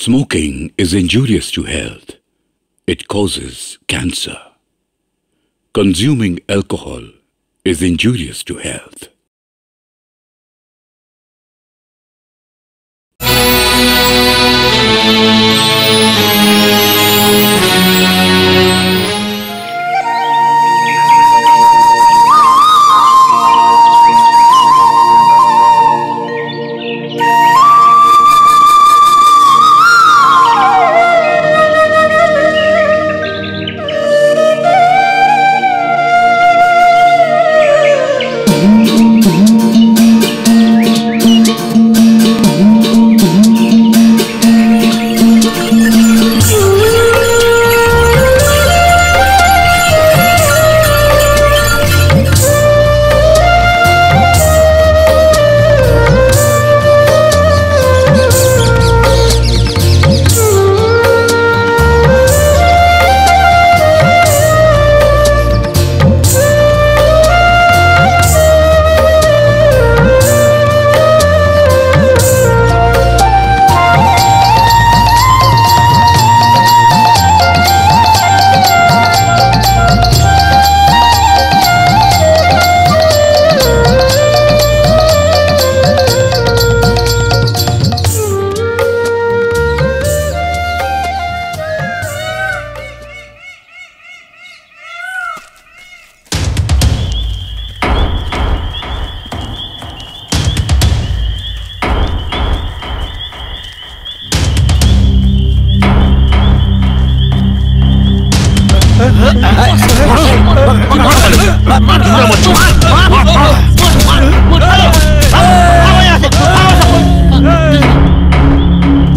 Smoking is injurious to health. It causes cancer. Consuming alcohol is injurious to health.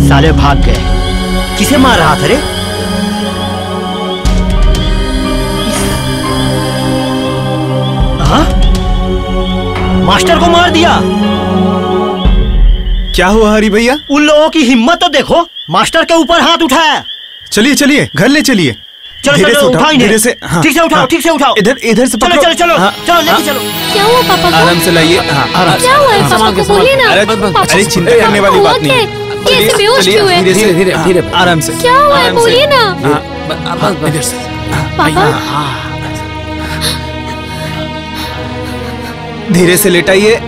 साले भाग गए। किसे मार रहा था रे? हाँ? मास्टर को मार दिया। क्या हुआ हरी भैया? उन लोगों की हिम्मत तो देखो, मास्टर के ऊपर हाथ उठाया। चलिए चलिए घर ले चलिए। चलो धीरे चलो से उठाओ इन्हें। धीरे से। हाँ, ठीक से उठाओ, हाँ, ठीक से उठाओ। इधर इधर से चलो पकड़ो। चलो चलो हाँ, चलो लेके चलो। क्या हुआ पापा को? आराम से लाइए। हाँ, आराम से। क्या हुआ है पापा को? बोलिए ना। अरे चिंता करने वाली बात नहीं है। ये ऐसे बेहोश क्यों है? धीरे धीरे धीरे आराम से। क्या हुआ है? बोलिए ना। इधर से। पापा धीरे से लेटाइए।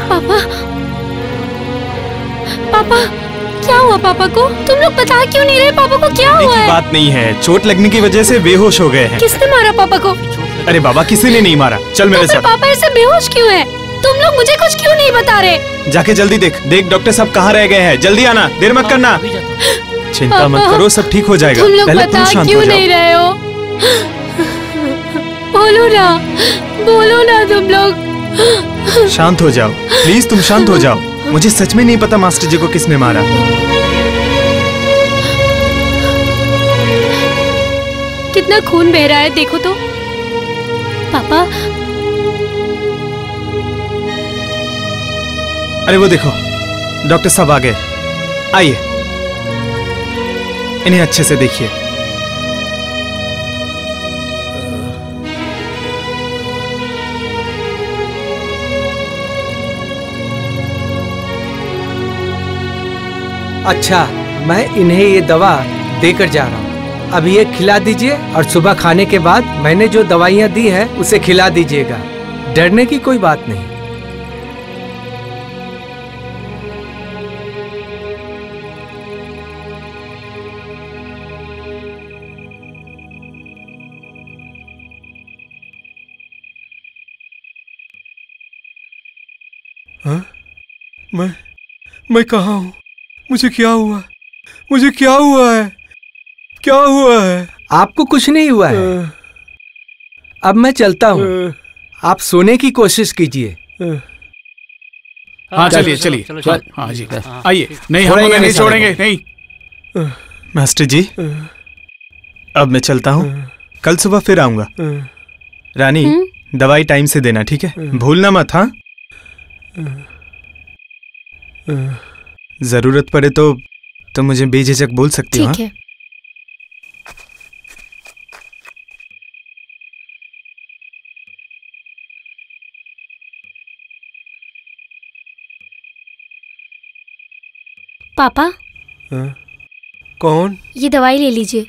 पापा पापा क्या हुआ पापा को? तुम लोग बता क्यों नहीं रहे पापा को क्या हुआ है? बात नहीं है, चोट लगने की वजह से बेहोश हो गए हैं। किसने मारा पापा को? अरे बाबा किसी ने नहीं मारा। चल मेरे तो साथ। पापा ऐसे बेहोश क्यों है? तुम लोग मुझे कुछ क्यों नहीं बता रहे? जाके जल्दी देख देख डॉक्टर साहब कहाँ रह गए हैं। जल्दी आना, देर मत करना। चिंता मत करो, सब ठीक हो जाएगा। तुम लोग पहले बता शांत क्यों हो जाओ। नहीं रहे हो? बोलो ना तुम लोग। शांत हो जाओ प्लीज, तुम शांत हो जाओ। मुझे सच में नहीं पता मास्टर जी को किसने मारा। कितना खून बह रहा है देखो तो। पापा अरे वो देखो डॉक्टर साहब आ गए। आइए इन्हें अच्छे से देखिए। अच्छा, मैं इन्हें ये दवा देकर जा रहा हूँ। अभी ये खिला दीजिए और सुबह खाने के बाद मैंने जो दवाइयाँ दी हैं उसे खिला दीजिएगा। डरने की कोई बात नहीं। हाँ? मैं कहाँ हूँ? मुझे क्या हुआ? मुझे क्या हुआ है? क्या हुआ है? आपको कुछ नहीं हुआ है। अब मैं चलता हूँ, आप सोने की कोशिश कीजिए। हाँ चलिए चलिए। हाँ जी आइए। नहीं हम नहीं छोड़ेंगे नहीं। मास्टर जी अब मैं चलता हूँ, कल सुबह फिर आऊंगा। रानी दवाई टाइम से देना, ठीक है? भूलना मत। हाँ जरूरत पड़े तो मुझे बेझिझक बोल सकती हो। ठीक है। पापा कौन? ये दवाई ले लीजिए।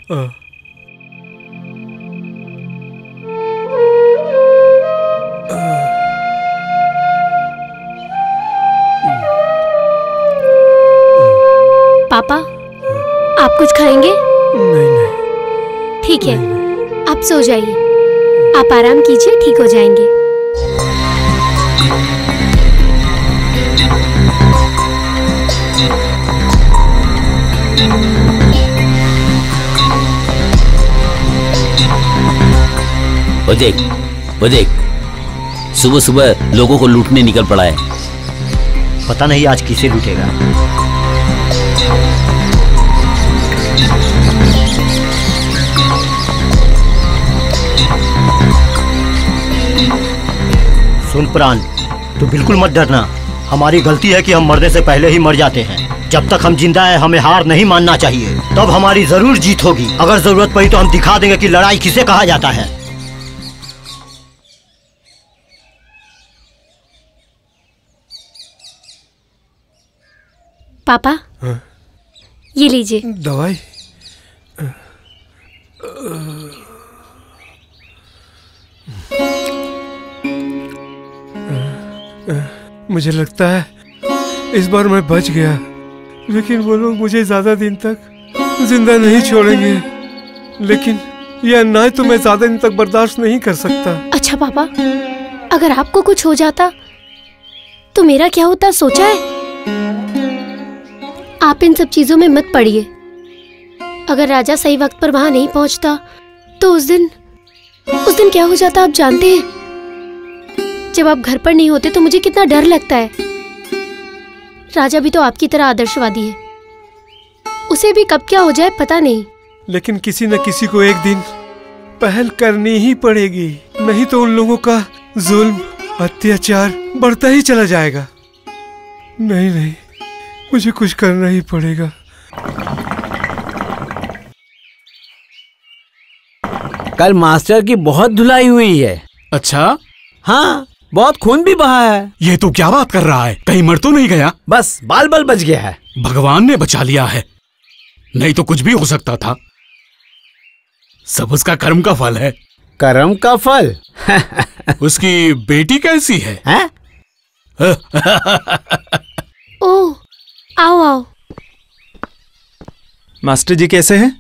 पापा, आप कुछ खाएंगे? नहीं। ठीक है, आप सो जाइए। आप आराम कीजिए, ठीक हो जाएंगे। वो देख, सुबह सुबह लोगों को लूटने निकल पड़ा है। पता नहीं आज किसे लूटेगा। सुन प्राण, तू बिल्कुल मत डरना। हमारी गलती है कि हम मरने से पहले ही मर जाते हैं। जब तक हम जिंदा हैं हमें हार नहीं मानना चाहिए। तब हमारी जरूर जीत होगी। अगर जरूरत पड़ी तो हम दिखा देंगे कि लड़ाई किसे कहा जाता है। पापा, ये लीजिए दवाई। मुझे लगता है इस बार मैं बच गया, लेकिन वो लोग मुझे ज्यादा दिन तक जिंदा नहीं छोड़ेंगे। लेकिन यह अन्याय तो मैं ज्यादा दिन तक बर्दाश्त नहीं कर सकता। अच्छा पापा, अगर आपको कुछ हो जाता तो मेरा क्या होता, सोचा है? आप इन सब चीजों में मत पड़िए। अगर राजा सही वक्त पर वहां नहीं पहुंचता तो उस दिन क्या हो जाता आप जानते हैं। जब आप घर पर नहीं होते तो मुझे कितना डर लगता है। राजा भी तो आपकी तरह आदर्शवादी है। उसे भी कब क्या हो जाए पता नहीं। लेकिन किसी न किसी को एक दिन पहल करनी ही पड़ेगी, नहीं तो उन लोगों का जुल्म अत्याचार बढ़ता ही चला जाएगा। नहीं, मुझे कुछ करना ही पड़ेगा। कल मास्टर की बहुत धुलाई हुई है। अच्छा? हाँ, बहुत खून भी बहा है। ये तो क्या बात कर रहा है? कहीं मर तो नहीं गया? बस बाल बच गया है। भगवान ने बचा लिया है, नहीं तो कुछ भी हो सकता था। सब उसका कर्म का फल है। कर्म का फल? उसकी बेटी कैसी है? ओह, आओ। मास्टर जी कैसे हैं?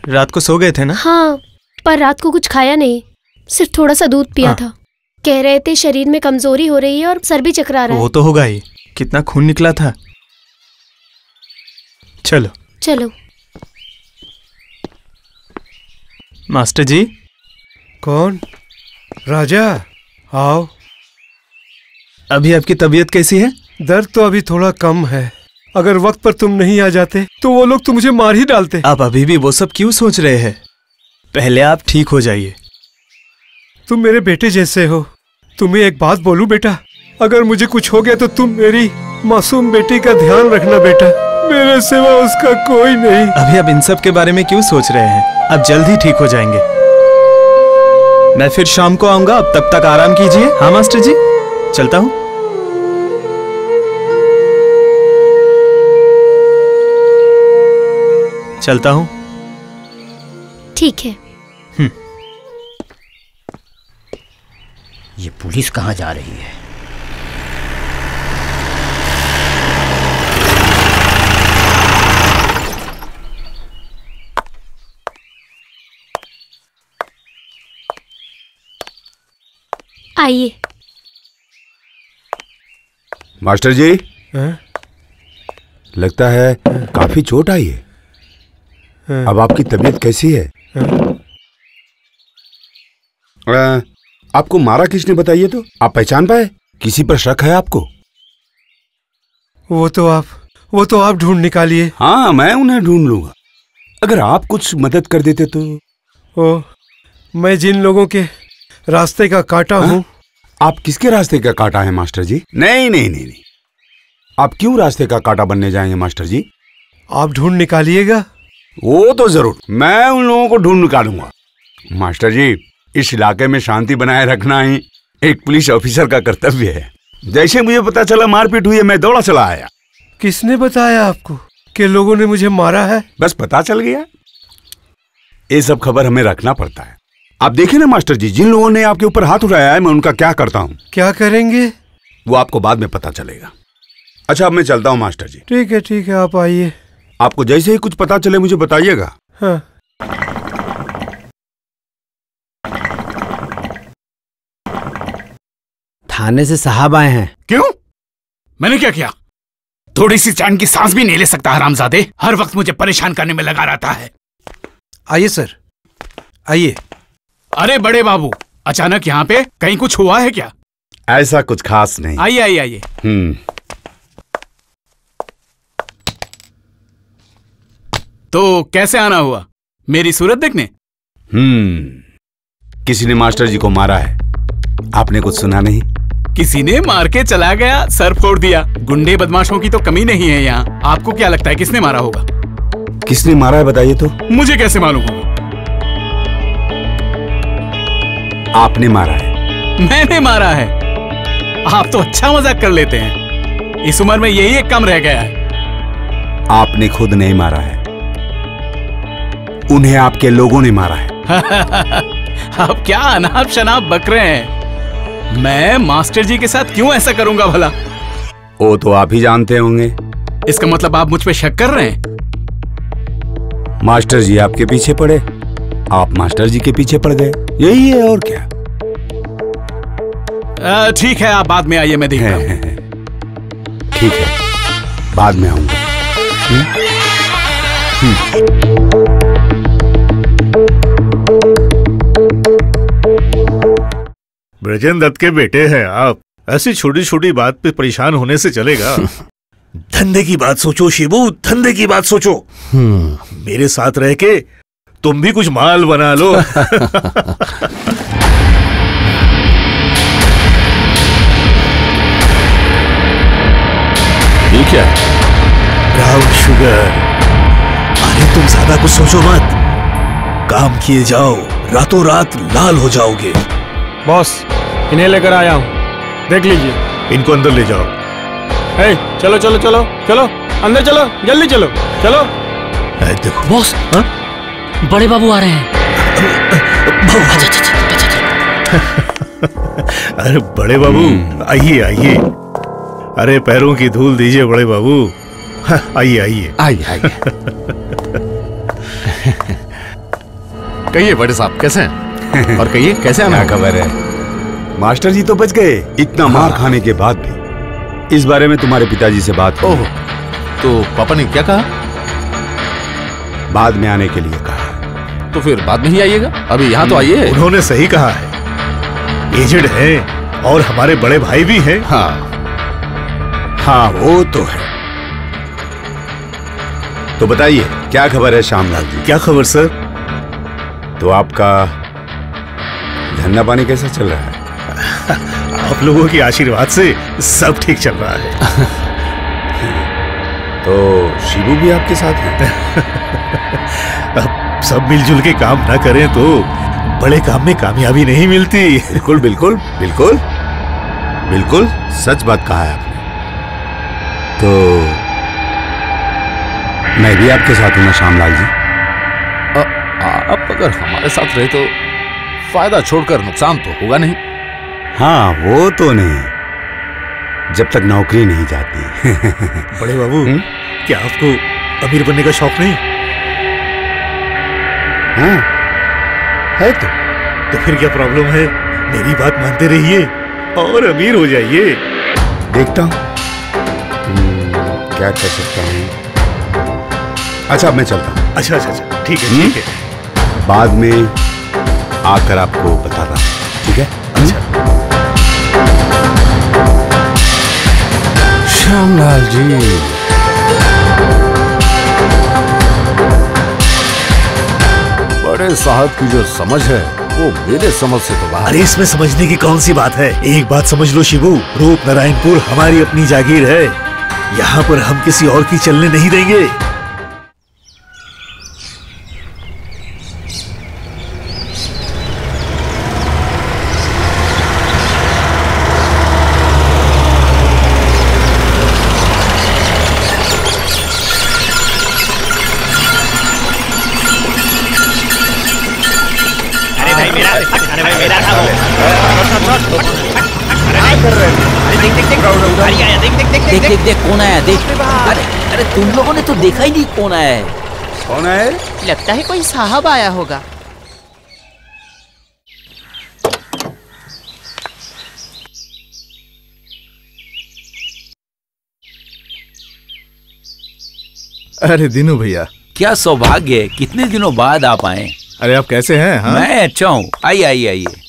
रात को सो गए थे ना? हाँ, पर रात को कुछ खाया नहीं, सिर्फ थोड़ा सा दूध पिया था। कह रहे थे शरीर में कमजोरी हो रही है और सर भी चकरा रहा है। वो तो होगा ही, कितना खून निकला था। चलो। मास्टर जी। कौन? राजा, आओ। अभी आपकी तबीयत कैसी है? दर्द तो अभी थोड़ा कम है। अगर वक्त पर तुम नहीं आ जाते तो वो लोग तो मुझे मार ही डालते। आप अभी भी वो सब क्यों सोच रहे हैं? पहले आप ठीक हो जाइए। तुम मेरे बेटे जैसे हो। तुम्हें एक बात बोलूं बेटा, अगर मुझे कुछ हो गया तो तुम मेरी मासूम बेटी का ध्यान रखना बेटा। मेरे सिवा उसका कोई नहीं। अभी आप इन सब के बारे में क्यों सोच रहे हैं? अब जल्द ही ठीक हो जाएंगे। मैं फिर शाम को आऊंगा, अब तब तक आराम कीजिए। हाँ मास्टर जी, चलता हूँ। ठीक है। ये पुलिस कहाँ जा रही है? आइए। मास्टर जी, लगता है काफी चोट आई है। अब आपकी तबीयत कैसी है? आपको मारा किसने बताइए तो? आप पहचान पाए? किसी पर शक है आपको? वो तो आप ढूंढ निकालिए। हाँ, मैं उन्हें ढूंढ लूंगा। अगर आप कुछ मदद कर देते तो। मैं जिन लोगों के रास्ते का कांटा हूँ। आप किसके रास्ते का कांटा है मास्टर जी? नहीं। आप क्यों रास्ते का कांटा बनने जाएंगे मास्टर जी? आप ढूंढ निकालिएगा। वो तो जरूर, मैं उन लोगों को ढूंढ निकालूंगा। मास्टर जी, इस इलाके में शांति बनाए रखना ही एक पुलिस ऑफिसर का कर्तव्य है। जैसे मुझे पता चला मारपीट हुई है, मैं दौड़ा चला आया। किसने बताया आपको? कि लोगों ने मुझे मारा है? बस पता चल गया। ये सब खबर हमें रखना पड़ता है। आप देखिए ना मास्टर जी, जिन लोगों ने आपके ऊपर हाथ उठाया है मैं उनका क्या करता हूँ। क्या करेंगे? वो आपको बाद में पता चलेगा। अच्छा अब मैं चलता हूँ मास्टर जी। ठीक है, आप आइए। आपको जैसे ही कुछ पता चले मुझे बताइएगा। हाँ। थाने से साहब आए हैं। क्यों? मैंने क्या किया? थोड़ी सी चैन की सांस भी नहीं ले सकता हरामजादे। हर वक्त मुझे परेशान करने में लगा रहता है। आइए सर, आइए। अरे बड़े बाबू, अचानक यहाँ पे कहीं कुछ हुआ है क्या? ऐसा कुछ खास नहीं। आइए। तो कैसे आना हुआ? मेरी सूरत देखने? किसी ने मास्टर जी को मारा है। आपने कुछ सुना नहीं? किसी ने मार के चला गया, सर फोड़ दिया। गुंडे बदमाशों की तो कमी नहीं है यहाँ। आपको क्या लगता है किसने मारा होगा? किसने मारा है बताइए तो। मुझे कैसे मालूम होगा? आपने मारा है। मैंने मारा है? आप तो अच्छा मजाक कर लेते हैं। इस उम्र में यही एक कम रह गया है। आपने खुद नहीं मारा है, उन्हें आपके लोगों ने मारा है। आप क्या अनाप शनाप बक रहे हैं? मैं मास्टर जी के साथ क्यों ऐसा करूंगा भला? वो तो आप ही जानते होंगे। इसका मतलब आप मुझ पे शक कर रहे हैं? मास्टर जी आपके पीछे पड़े, आप मास्टर जी के पीछे पड़ गए, यही है और क्या। ठीक है, आप बाद में आइए, मैं देखता हूं। ठीक है, बाद में आऊंगा। ब्रजेंद्र दत्त के बेटे हैं आप, ऐसी छोटी छोटी बात पे परेशान होने से चलेगा? धंधे की बात सोचो शिबू, धंधे की बात सोचो। मेरे साथ रह के तुम भी कुछ माल बना लो। ये क्या है? Brown sugar. अरे तुम ज्यादा कुछ सोचो मत, काम किए जाओ, रातों रात लाल हो जाओगे। बॉस, इन्हें लेकर आया हूँ, देख लीजिए। इनको अंदर ले जाओ। चलो चलो चलो चलो, अंदर चलो, जल्दी चलो, चलो। देखो बॉस, बड़े बाबू आ रहे हैं। अरे बड़े बाबू, आइए आइए। अरे पैरों की धूल दीजिए बड़े बाबू। आइए आइए आइए। कहिए बड़े साहब, कैसे हैं? और कहिए कैसे आना? क्या खबर है? मास्टर जी तो बच गए, इतना मार खाने के बाद भी। इस बारे में तुम्हारे पिताजी से बात हुई। तो पापा ने क्या कहा? बाद में आने के लिए कहा। तो फिर बाद में ही आइएगा, अभी यहाँ तो आइए। उन्होंने सही कहा है, एजेड हैं और हमारे बड़े भाई भी हैं। हाँ वो तो है। तो बताइए क्या खबर है श्यामलाल जी? क्या खबर सर? तो आपका धंधा पानी कैसा चल रहा है? आप लोगों के आशीर्वाद से सब ठीक चल रहा है। तो शिबू भी आपके साथ है? अब सब मिलजुल के काम ना करें तो बड़े काम में कामयाबी नहीं मिलती। बिल्कुल बिल्कुल बिल्कुल बिल्कुल सच बात कहा है आपने। तो मैं भी आपके साथ हूं ना श्यामलाल जी? आप अगर हमारे साथ रहे तो फायदा छोड़कर नुकसान तो होगा नहीं। हाँ वो तो नहीं, जब तक नौकरी नहीं जाती। बड़े बाबू, क्या आपको अमीर बनने का शौक नहीं? हाँ है तो फिर क्या प्रॉब्लम है? मेरी बात मानते रहिए और अमीर हो जाइए। देखता हूँ क्या कर सकता हूँ। अच्छा अब मैं चलता हूँ। अच्छा ठीक है ठीक है। बाद में आकर आपको बताता हूँ, ठीक है? अच्छा श्यामलाल जी, बड़े साहब की जो समझ है वो मेरे समझ से तो बाहर। अरे इसमें समझने की कौन सी बात है? एक बात समझ लो शिबू, रूप नारायणपुर हमारी अपनी जागीर है, यहाँ पर हम किसी और की चलने नहीं देंगे। देख देख देख गाड़ी आया, देख देख देख देख देख कौन आया, देख। अरे अरे तुम लोगों ने तो देखा ही नहीं कौन आया है। कौन है? लगता है कोई साहब आया होगा। अरे दिनू भैया, क्या सौभाग्य है, कितने दिनों बाद आप आए। अरे आप कैसे हैं? हाँ? मैं अच्छा हूँ, आइए आइए आइए।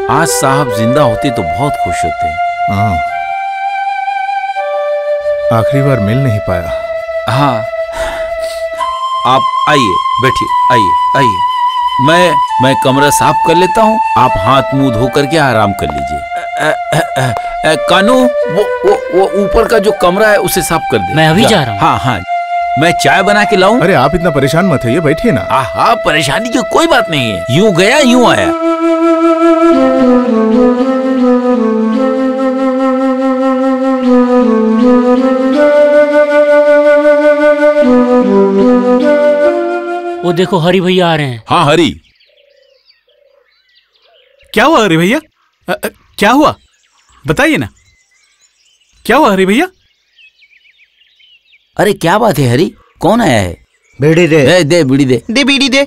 आज साहब जिंदा होते तो बहुत खुश होते। हाँ, आखिरी बार मिल नहीं पाया। हाँ, आप आइए, बैठिए, आइए आइए। मैं कमरा साफ कर लेता हूँ, आप हाथ मुंह धो करके आराम कर लीजिए। कानू, वो ऊपर का जो कमरा है उसे साफ कर दे। मैं अभी जा रहा हूँ। हाँ हाँ, मैं चाय बना के लाऊं? अरे आप इतना परेशान मत होइए, बैठिए ना। हाँ, परेशानी की कोई बात नहीं है, यूं गया यूं आया। वो देखो हरी भैया आ रहे हैं। हाँ हरी, क्या हुआ हरी भैया? क्या हुआ बताइए ना, क्या हुआ हरी भैया? अरे क्या बात है हरी, कौन आया है? बीड़ी दे। दे बीड़ी दे। दे बीड़ी दे।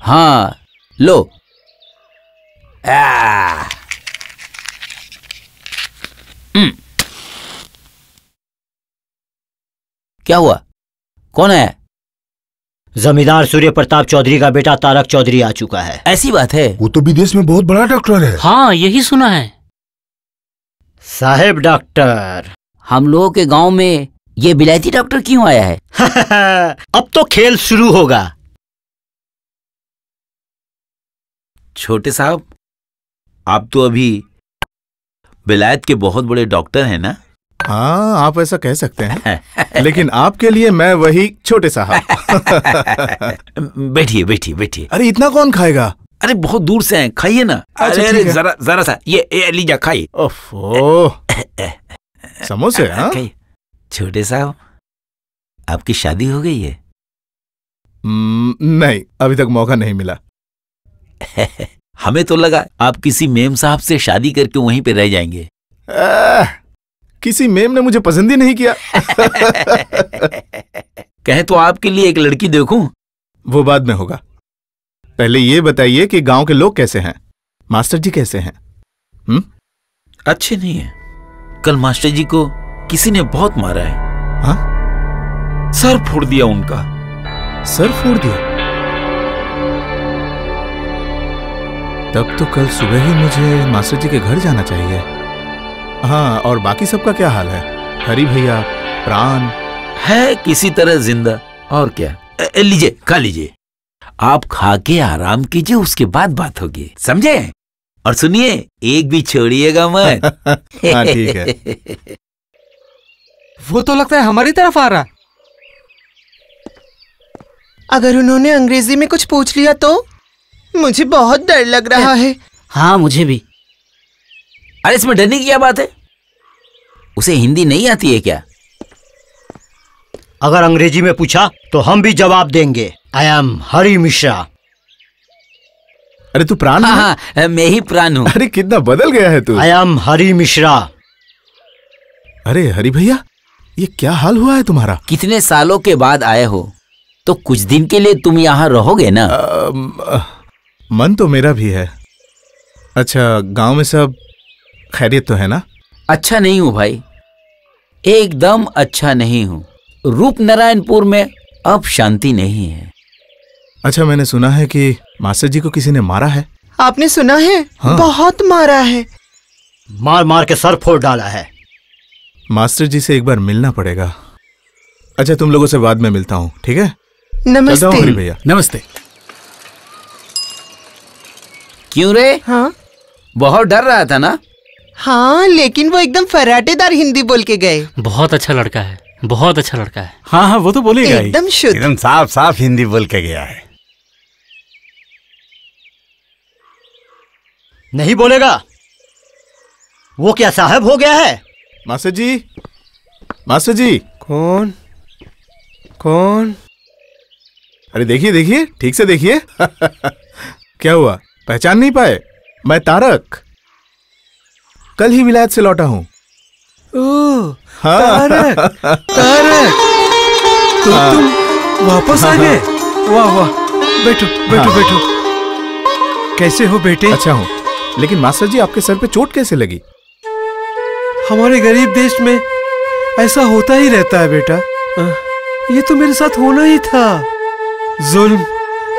हाँ लो। क्या हुआ, कौन है? जमींदार सूर्य प्रताप चौधरी का बेटा तारक चौधरी आ चुका है। ऐसी बात है? वो तो विदेश में बहुत बड़ा डॉक्टर है। हाँ यही सुना है। साहेब डॉक्टर, हम लोगों के गांव में ये बिलायती डॉक्टर क्यों आया है? अब तो खेल शुरू होगा। छोटे साहब, आप तो अभी बिलायत के बहुत बड़े डॉक्टर हैं ना? हाँ, आप ऐसा कह सकते हैं। लेकिन आपके लिए मैं वही छोटे साहब। बैठिए बैठिए बैठिए। अरे इतना कौन खाएगा? अरे बहुत दूर से हैं, खाइए ना। अरे जरा सा ये लीजिए, खाइए। ओफो, समोसे? हाँ, छोटे साहब, आपकी शादी हो गई है? नहीं, अभी तक मौका नहीं मिला। हमें तो लगा आप किसी मेम साहब से शादी करके वहीं पे रह जाएंगे। किसी मेम ने मुझे पसंद ही नहीं किया। कहे तो आपके लिए एक लड़की देखूं? वो बाद में होगा, पहले ये बताइए कि गांव के लोग कैसे हैं? मास्टर जी कैसे हैं? अच्छे नहीं है। कल मास्टर जी को किसी ने बहुत मारा है। हाँ? सर फोड़ दिया उनका। सर फोड़ दिया? तब तो कल सुबह ही मुझे मास्टर जी के घर जाना चाहिए। हाँ, और बाकी सबका क्या हाल है? हरी भैया, प्राण? है किसी तरह जिंदा, और क्या। लीजिए, खा लीजिए। आप खा के आराम कीजिए, उसके बाद बात होगी, समझे? और सुनिए, एक भी छोड़िएगा मत। हाँ ठीक है। वो तो लगता है हमारी तरफ आ रहा। अगर उन्होंने अंग्रेजी में कुछ पूछ लिया तो मुझे बहुत डर लग रहा है। हाँ मुझे भी। अरे इसमें डरने की क्या बात है? उसे हिंदी नहीं आती है क्या? अगर अंग्रेजी में पूछा तो हम भी जवाब देंगे। आई एम हरी मिश्रा। अरे तू प्राण? हाँ, मैं ही प्राण हूँ। अरे कितना बदल गया है तू। आई एम हरी मिश्रा। अरे हरी भैया, ये क्या हाल हुआ है तुम्हारा? कितने सालों के बाद आए हो, तो कुछ दिन के लिए तुम यहाँ रहोगे ना? मन तो मेरा भी है। अच्छा, गांव में सब खैरियत तो है ना? अच्छा नहीं हूँ भाई, एकदम अच्छा नहीं हूँ। रूपनारायणपुर में अब शांति नहीं है। अच्छा, मैंने सुना है कि मास्टर जी को किसी ने मारा है। आपने सुना है? हाँ। बहुत मारा है। मार मार के सर फोड़ डाला है। मास्टर जी से एक बार मिलना पड़ेगा। अच्छा तुम लोगों से बाद में मिलता हूँ, ठीक है? नमस्ते हरी भैया। नमस्ते। क्यों रे? हाँ बहुत डर रहा था ना? हाँ, लेकिन वो एकदम फराटेदार हिंदी बोल के गए। बहुत अच्छा लड़का है, बहुत अच्छा लड़का है। हाँ हाँ वो तो बोलेगा ही। एकदम शुद्ध, एकदम साफ साफ हिंदी बोल के गया है। नहीं बोलेगा? वो क्या साहब हो गया है? मास्टर जी, मास्टर जी। कौन कौन? अरे देखिए देखिए, ठीक से देखिए। क्या हुआ, पहचान नहीं पाए? मैं तारक, कल ही विलायत से लौटा हूँ। ओह हाँ। तारक, तारक, तो तुम वापस आ गए? वाह वाह, बैठो बैठो बैठो। कैसे हो बेटे? अच्छा हूँ, लेकिन मास्टर जी आपके सर पे चोट कैसे लगी? हमारे गरीब देश में ऐसा होता ही रहता है बेटा। ये तो मेरे साथ होना ही था। जुल्म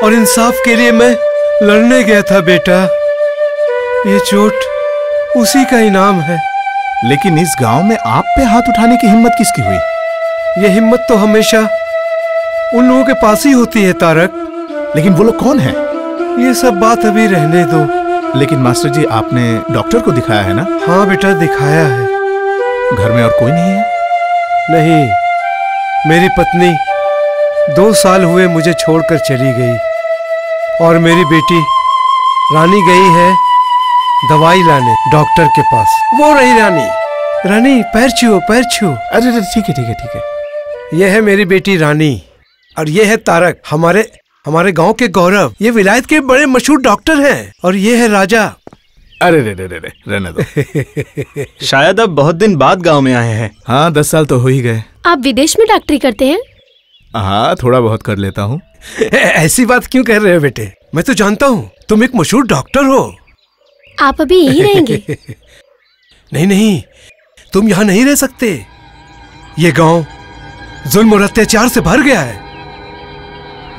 और इंसाफ के लिए मैं लड़ने गया था बेटा। ये चोट उसी का इनाम है। लेकिन इस गांव में आप पे हाथ उठाने की हिम्मत किसकी हुई? ये हिम्मत तो हमेशा उन लोगों के पास ही होती है तारक। लेकिन वो लोग कौन है? ये सब बात अभी रहने दो। लेकिन मास्टर जी आपने डॉक्टर को दिखाया है ना? हाँ बेटा, दिखाया है। घर में और कोई नहीं है? नहीं, मेरी पत्नी 2 साल हुए मुझे छोड़कर चली गई और मेरी बेटी रानी गई है दवाई लाने डॉक्टर के पास। वो रही रानी। रानी पैर छुओ, पैर छुओ। अरे ठीक है ठीक है ठीक है। ये है मेरी बेटी रानी और ये है तारक, हमारे गांव के गौरव। ये विलायत के बड़े मशहूर डॉक्टर हैं। और ये है राजा। अरे रे रहने दो। शायद अब बहुत दिन बाद गांव में आए हैं। हाँ 10 साल तो हो ही गए। आप विदेश में डॉक्टरी करते हैं? हाँ थोड़ा बहुत कर लेता हूँ। ऐसी बात क्यों कर रहे हो बेटे? मैं तो जानता हूँ तुम एक मशहूर डॉक्टर हो। आप अभी यहीं रहेंगे? नहीं नहीं, तुम यहाँ नहीं रह सकते। ये गांव जुल्म और अत्याचार से भर गया है।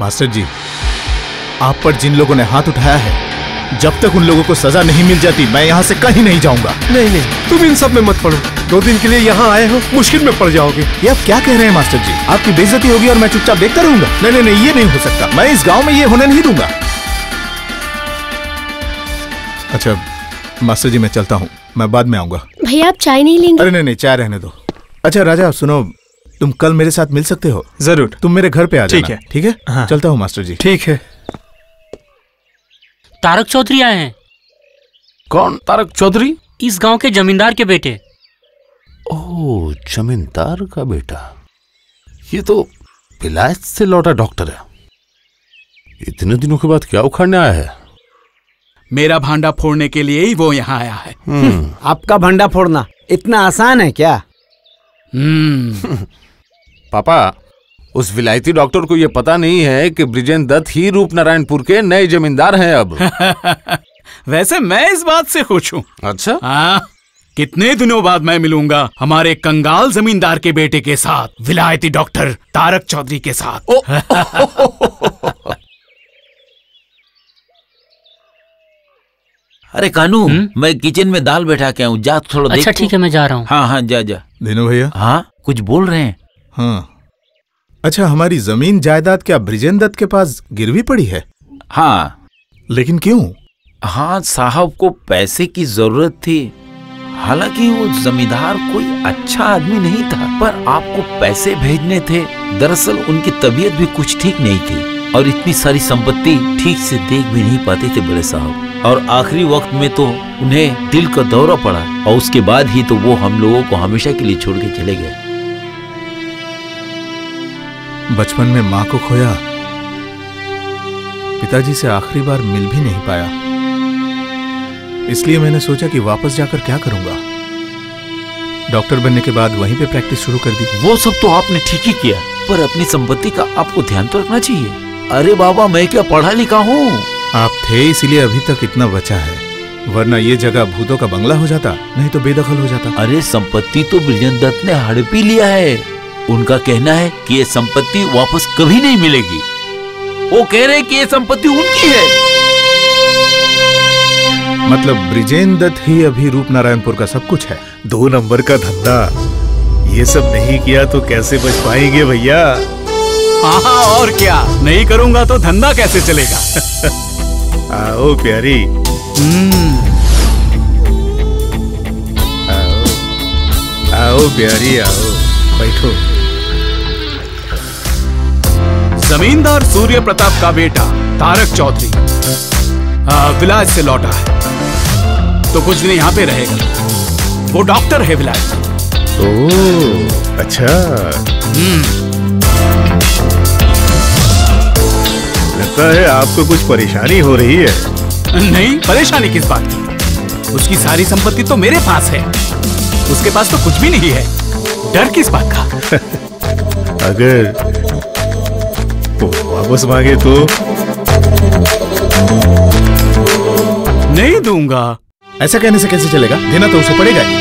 मास्टर जी, आप पर जिन लोगों ने हाथ उठाया है, जब तक उन लोगों को सजा नहीं मिल जाती मैं यहाँ से कहीं नहीं जाऊंगा। नहीं नहीं, तुम इन सब में मत पड़ो। 2 दिन के लिए यहाँ आए हो, मुश्किल में पड़ जाओगे। ये आप क्या कह रहे हैं मास्टर जी? आपकी बेइज्जती होगी और मैं चुपचाप देखता रहूंगा? नहीं नहीं, ये नहीं हो सकता। मैं इस गांव में ये होने नहीं दूंगा। अच्छा मास्टर जी, मैं चलता हूँ, मैं बाद में आऊंगा। भैया आप चाय नहीं लेंगे? अरे नहीं, चाय रहने दो। अच्छा राजा सुनो, तुम कल मेरे साथ मिल सकते हो? जरूर। तुम मेरे घर पे आ जाना। ठीक है। ठीक है? हाँ। चलता हूँ मास्टर जी। ठीक है। तारक चौधरी आए हैं। कौन तारक चौधरी? इस गांव के जमींदार के बेटे। ओह, जमींदार का बेटा। ये तो विलायत से लौटा डॉक्टर है। इतने दिनों के बाद क्या उखाड़ने आया है? मेरा भांडा फोड़ने के लिए ही वो यहाँ आया है। आपका भांडा फोड़ना इतना आसान है क्या? पापा, उस विलायती डॉक्टर को ये पता नहीं है कि बृजेंद्र दत्त ही रूपनारायणपुर के नए जमींदार हैं अब। वैसे मैं इस बात से खुश हूँ। अच्छा? हाँ, कितने दिनों बाद मैं मिलूंगा हमारे कंगाल जमींदार के बेटे के साथ, विलायती डॉक्टर तारक चौधरी के साथ। अरे कानू, मैं किचन में दाल बैठा के आऊँ, जा थोड़ा देख। अच्छा ठीक है, मैं जा रहा हूँ। हाँ हाँ जा जा। दिनू भैया। हाँ कुछ बोल रहे हैं? हाँ। अच्छा, हमारी जमीन जायदाद क्या बृजेंद्र दत्त के पास गिरवी पड़ी है? हाँ। लेकिन क्यों? हाँ, साहब को पैसे की जरूरत थी। हालांकि वो जमींदार कोई अच्छा आदमी नहीं था, पर आपको पैसे भेजने थे। दरअसल उनकी तबीयत भी कुछ ठीक नहीं थी और इतनी सारी संपत्ति ठीक से देख भी नहीं पाते थे बड़े साहब। और आखिरी वक्त में तो उन्हें दिल का दौरा पड़ा और उसके बाद ही तो वो हम लोगों को हमेशा के लिए छोड़ के चले गए। बचपन में माँ को खोया, पिताजी से आखिरी बार मिल भी नहीं पाया, इसलिए मैंने सोचा कि वापस जाकर क्या करूंगा। डॉक्टर बनने के बाद वहीं पे प्रैक्टिस शुरू कर दी। वो सब तो आपने ठीक ही किया, पर अपनी संपत्ति का आपको ध्यान तो रखना चाहिए। अरे बाबा, मैं क्या पढ़ा लिखा हूँ? आप थे इसलिए अभी तक इतना बचा है, वरना ये जगह भूतों का बंगला हो जाता, नहीं तो बेदखल हो जाता। अरे संपत्ति तो बृजेंद्र दत्त ने हड़पी लिया है। उनका कहना है कि ये संपत्ति वापस कभी नहीं मिलेगी। वो कह रहे हैं कि ये संपत्ति उनकी है। मतलब बृजेंद्र दत्त ही अभी रूपनारायणपुर का सब कुछ है? 2 नंबर का धंधा, ये सब नहीं किया तो कैसे बच पाएंगे भैया? हाँ और क्या, नहीं करूंगा तो धंधा कैसे चलेगा? आओ प्यारी, आओ प्यारी, आओ बैठो। जमींदार सूर्य प्रताप का बेटा तारक चौधरी विलायत से लौटा है, तो कुछ दिन यहाँ पे रहेगा। वो डॉक्टर है विलायत। ओह अच्छा। लगता है आपको कुछ परेशानी हो रही है। नहीं, परेशानी किस बात की? उसकी सारी संपत्ति तो मेरे पास है, उसके पास तो कुछ भी नहीं है। डर किस बात का? अगर वो वापस मांगे तो? नहीं दूंगा। ऐसा कहने से कैसे चलेगा? देना तो उसे पड़ेगा ही।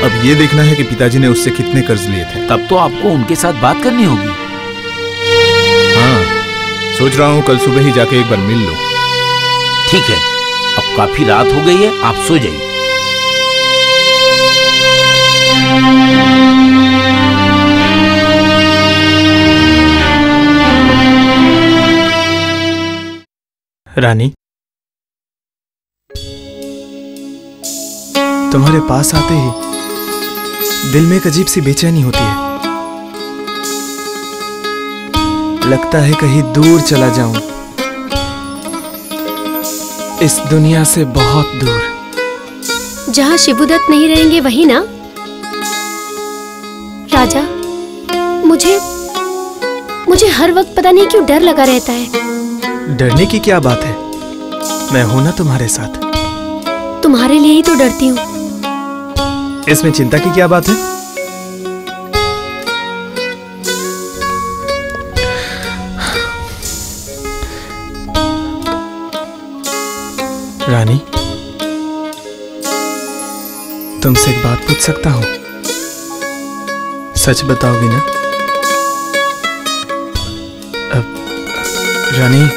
अब ये देखना है कि पिताजी ने उससे कितने कर्ज लिए थे। तब तो आपको उनके साथ बात करनी होगी। हाँ, सोच रहा हूँ कल सुबह ही जाके एक बार मिल लूं। ठीक है, अब काफी रात हो गई है, आप सो जाइए। रानी, तुम्हारे पास आते ही दिल में एक अजीब सी बेचैनी होती है। लगता है कहीं दूर चला जाऊं, इस दुनिया से बहुत दूर। जहाँ शिबुदत्त नहीं रहेंगे वही ना? राजा, मुझे हर वक्त पता नहीं क्यों डर लगा रहता है। डरने की क्या बात है? मैं हूं ना तुम्हारे साथ। तुम्हारे लिए ही तो डरती हूँ। इसमें चिंता की क्या बात है? रानी, तुमसे एक बात पूछ सकता हूं? सच बताओगी ना? रानी,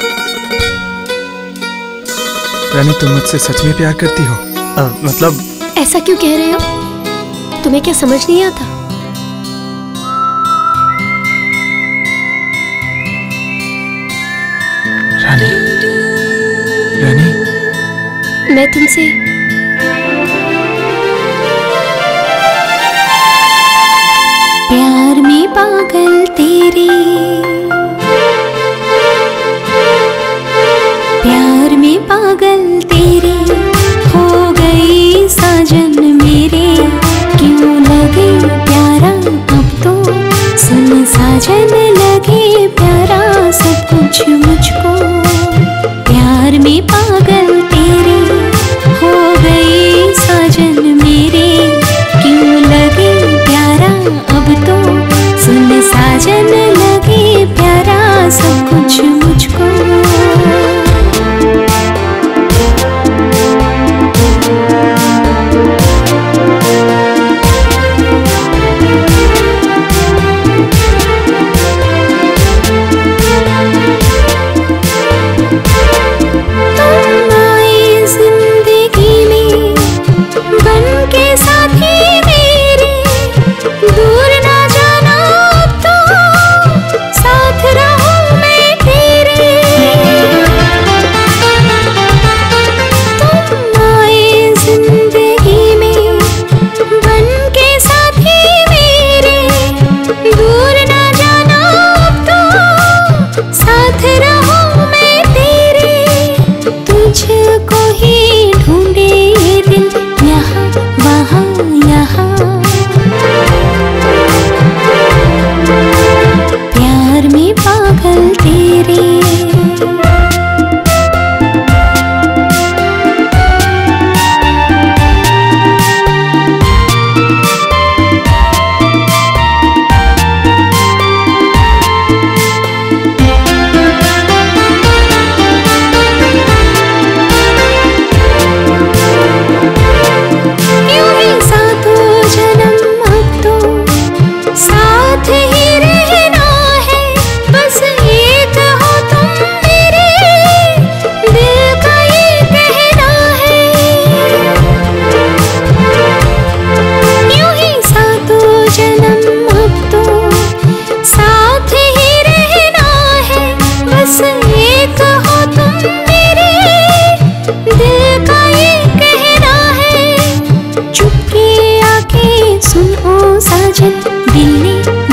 तुम मुझसे सच में प्यार करती हो? मतलब ऐसा क्यों कह रहे हो? तुम्हें क्या समझ नहीं आता? रानी, मैं तुमसे प्यार में पागल तेरे, प्यार में पागल तेरे हो गई साजन मेरे, क्यों लगे प्यारा अब तो सुन साजन, लगे प्यारा सब कुछ मुझको। प्यार में पागल तेरे हो गई साजन मेरे, क्यों लगे प्यारा अब तो सुन साजन, लगे प्यारा सब कुछ मुझको। साथी मेरे दूर ना जाना अब तो,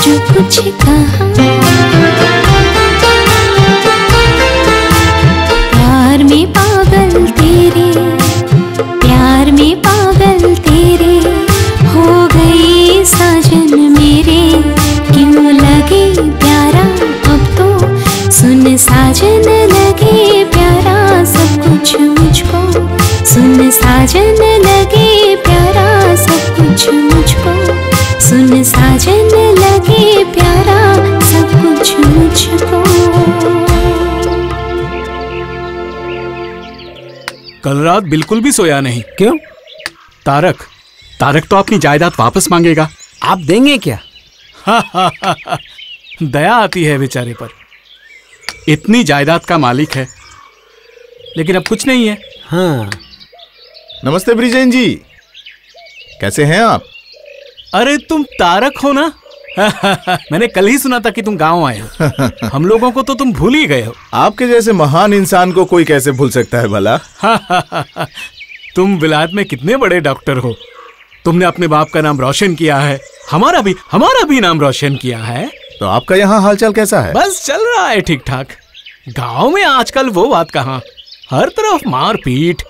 जो कुछ कहा। प्यार में पागल तेरे, प्यार में पागल तेरे, हो गई साजन मेरे, क्यों लगे प्यारा अब तो, सुन साजन लगे प्यारा सब कुछ मुझको, सुन साजन लगे प्यारा सब कुछ मुझको, सुन साजन लगे प्यारा सब कुछ मुझको। कल रात बिल्कुल भी सोया नहीं। क्यों? तारक तो अपनी जायदाद वापस मांगेगा। आप देंगे क्या? दया आती है बेचारे पर। इतनी जायदाद का मालिक है, लेकिन अब कुछ नहीं है। हाँ। नमस्ते ब्रिजेन जी, कैसे हैं आप? अरे तुम तारक हो ना? मैंने कल ही सुना था कि तुम गांव आए हो। हम लोगों को तो तुम भूल ही गए हो। आपके जैसे महान इंसान को कोई कैसे भूल सकता है भला? तुम विलायत में कितने बड़े डॉक्टर हो। तुमने अपने बाप का नाम रोशन किया है, हमारा भी नाम रोशन किया है। तो आपका यहाँ हालचाल कैसा है? बस चल रहा है ठीक ठाक। गांव में आजकल वो बात कहाँ, हर तरफ मार पीट।